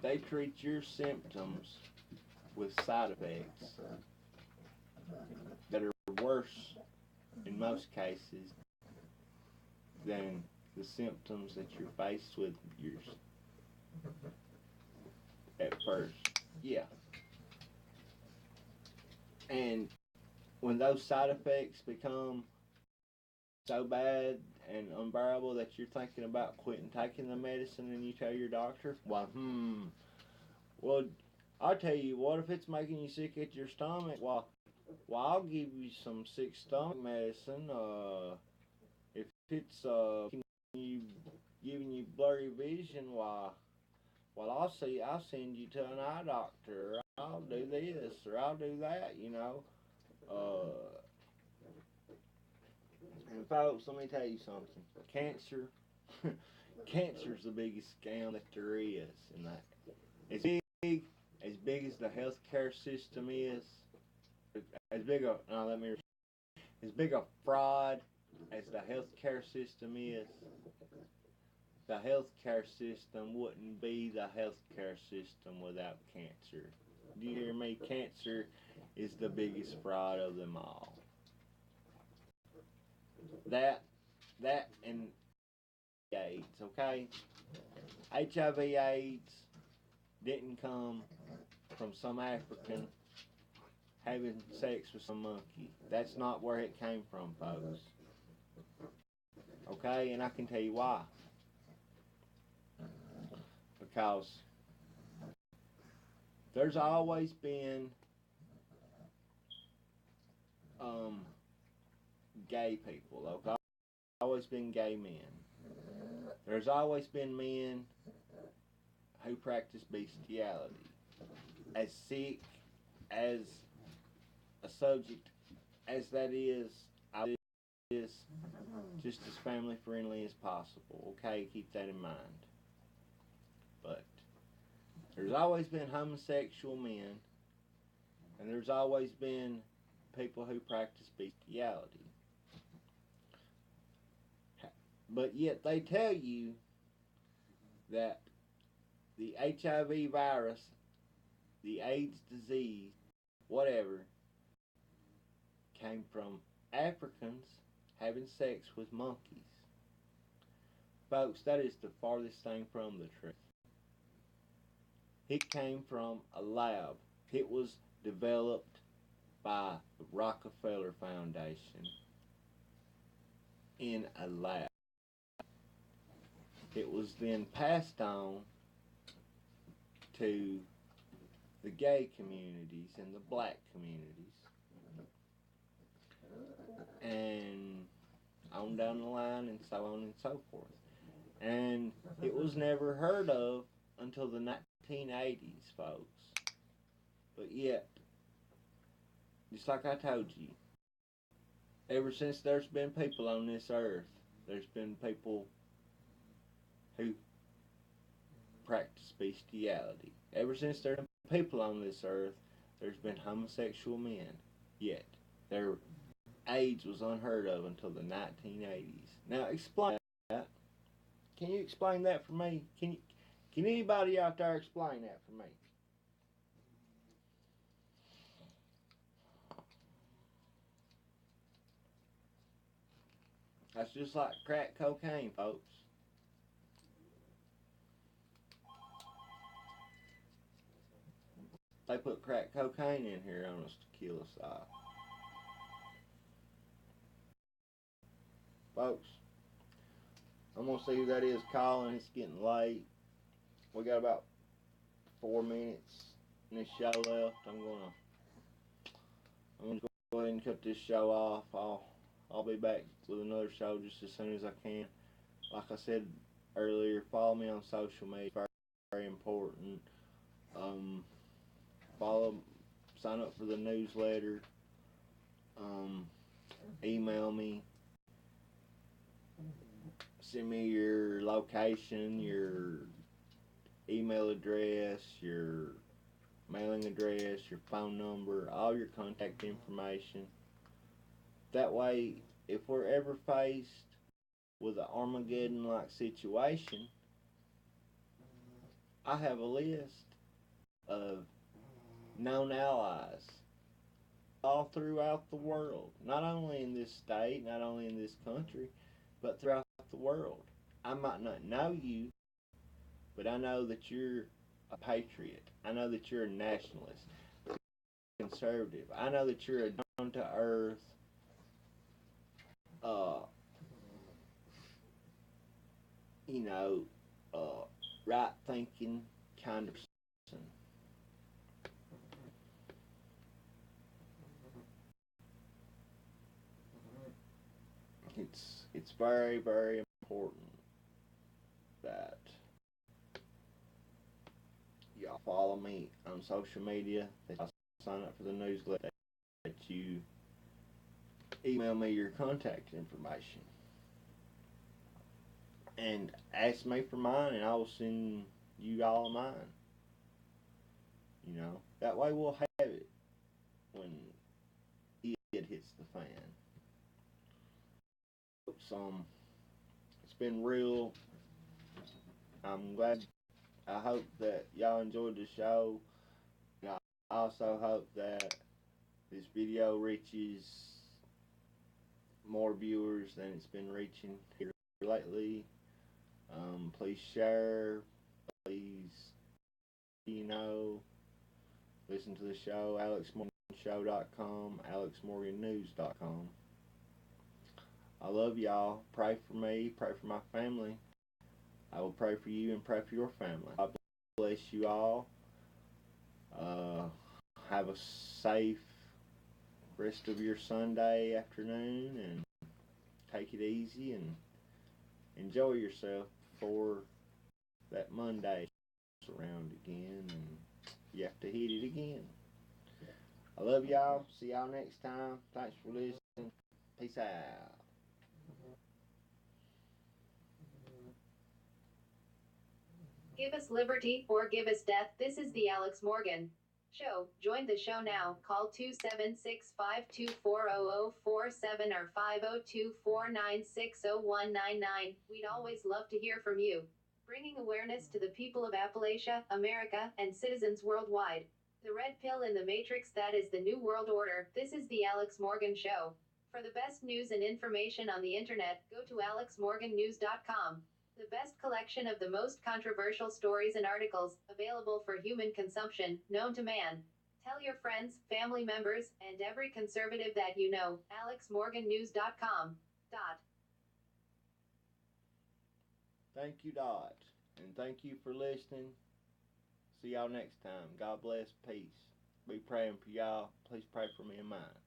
They treat your symptoms with side effects. worse in most cases than the symptoms that you're faced with yours at first. Yeah. And when those side effects become so bad and unbearable that you're thinking about quitting taking the medicine and you tell your doctor, well, I'll tell you what, if it's making you sick at your stomach, well, I'll give you some sick stomach medicine. If it's giving you blurry vision, well, I'll send you to an eye doctor. Or I'll do this or I'll do that, you know. And folks, let me tell you something. Cancer's the biggest scam that there is, and that as big as the healthcare system is, as big a fraud as the healthcare system is, the healthcare system wouldn't be the healthcare system without cancer. Do you hear me? Cancer is the biggest fraud of them all. That and AIDS, okay? HIV/AIDS didn't come from some African having sex with some monkey. That's not where it came from, folks. Okay, and I can tell you why. Because there's always been gay people, okay? Always been gay men. There's always been men who practice bestiality. As sick as a subject as that is, I is just as family friendly as possible. Okay, keep that in mind. But there's always been homosexual men, and there's always been people who practice bestiality. But yet they tell you that the HIV virus, the AIDS disease, whatever, came from Africans having sex with monkeys. Folks, that is the farthest thing from the truth. It came from a lab. It was developed by the Rockefeller Foundation in a lab. It was then passed on to the gay communities and the black communities, and on down the line, and so on and so forth. And it was never heard of until the 1980s, folks. But yet, just like I told you, ever since there's been people on this earth, there's been people who practice bestiality. Ever since there's been people on this earth, there's been homosexual men. Yet, their AIDS was unheard of until the 1980s. Now, explain that. Can you explain that for me? Can anybody out there explain that for me? That's just like crack cocaine, folks. They put crack cocaine in here on us to kill us off. Folks, I'm going to see who that is calling. It's getting late. We got about 4 minutes in this show left. I'm going to go ahead and cut this show off. I'll be back with another show just as soon as I can. Like I said earlier, follow me on social media. Very, very important. Sign up for the newsletter. Email me. Send me your location, your email address, your mailing address, your phone number, all your contact information. That way, if we're ever faced with an Armageddon-like situation, I have a list of known allies all throughout the world. Not only in this state, not only in this country, but throughout the world. I might not know you, but I know that you're a patriot. I know that you're a nationalist, conservative. I know that you're a down to earth, you know, right thinking kind of person. It's very, very important that y'all follow me on social media, that y'all sign up for the newsletter, that you email me your contact information, and ask me for mine, and I will send you all mine. You know, that way we'll have it when it hits the fan. It's been real. I'm glad. I hope that y'all enjoyed the show. And I also hope that this video reaches more viewers than it's been reaching here lately. Please share. Please, listen to the show. AlexMorganShow.com, AlexMorganNews.com. I love y'all. Pray for me. Pray for my family. I will pray for you and pray for your family. God bless you all. Have a safe rest of your Sunday afternoon, and take it easy and enjoy yourself before that Monday comes around again and you have to hit it again. I love y'all. See y'all next time. Thanks for listening. Peace out. Give us liberty or give us death. This is the Alex Morgan Show. Join the show now. Call 276-524-0047 or 502-496-0199. We'd always love to hear from you. Bringing awareness to the people of Appalachia, America, and citizens worldwide. The red pill in the matrix, that is the new world order. This is the Alex Morgan Show. For the best news and information on the internet, go to alexmorgannews.com. The best collection of the most controversial stories and articles, available for human consumption, known to man. Tell your friends, family members, and every conservative that you know. alexmorgannews.com. Thank you, Dot. And thank you for listening. See y'all next time. God bless. Peace. Be praying for y'all. Please pray for me and mine.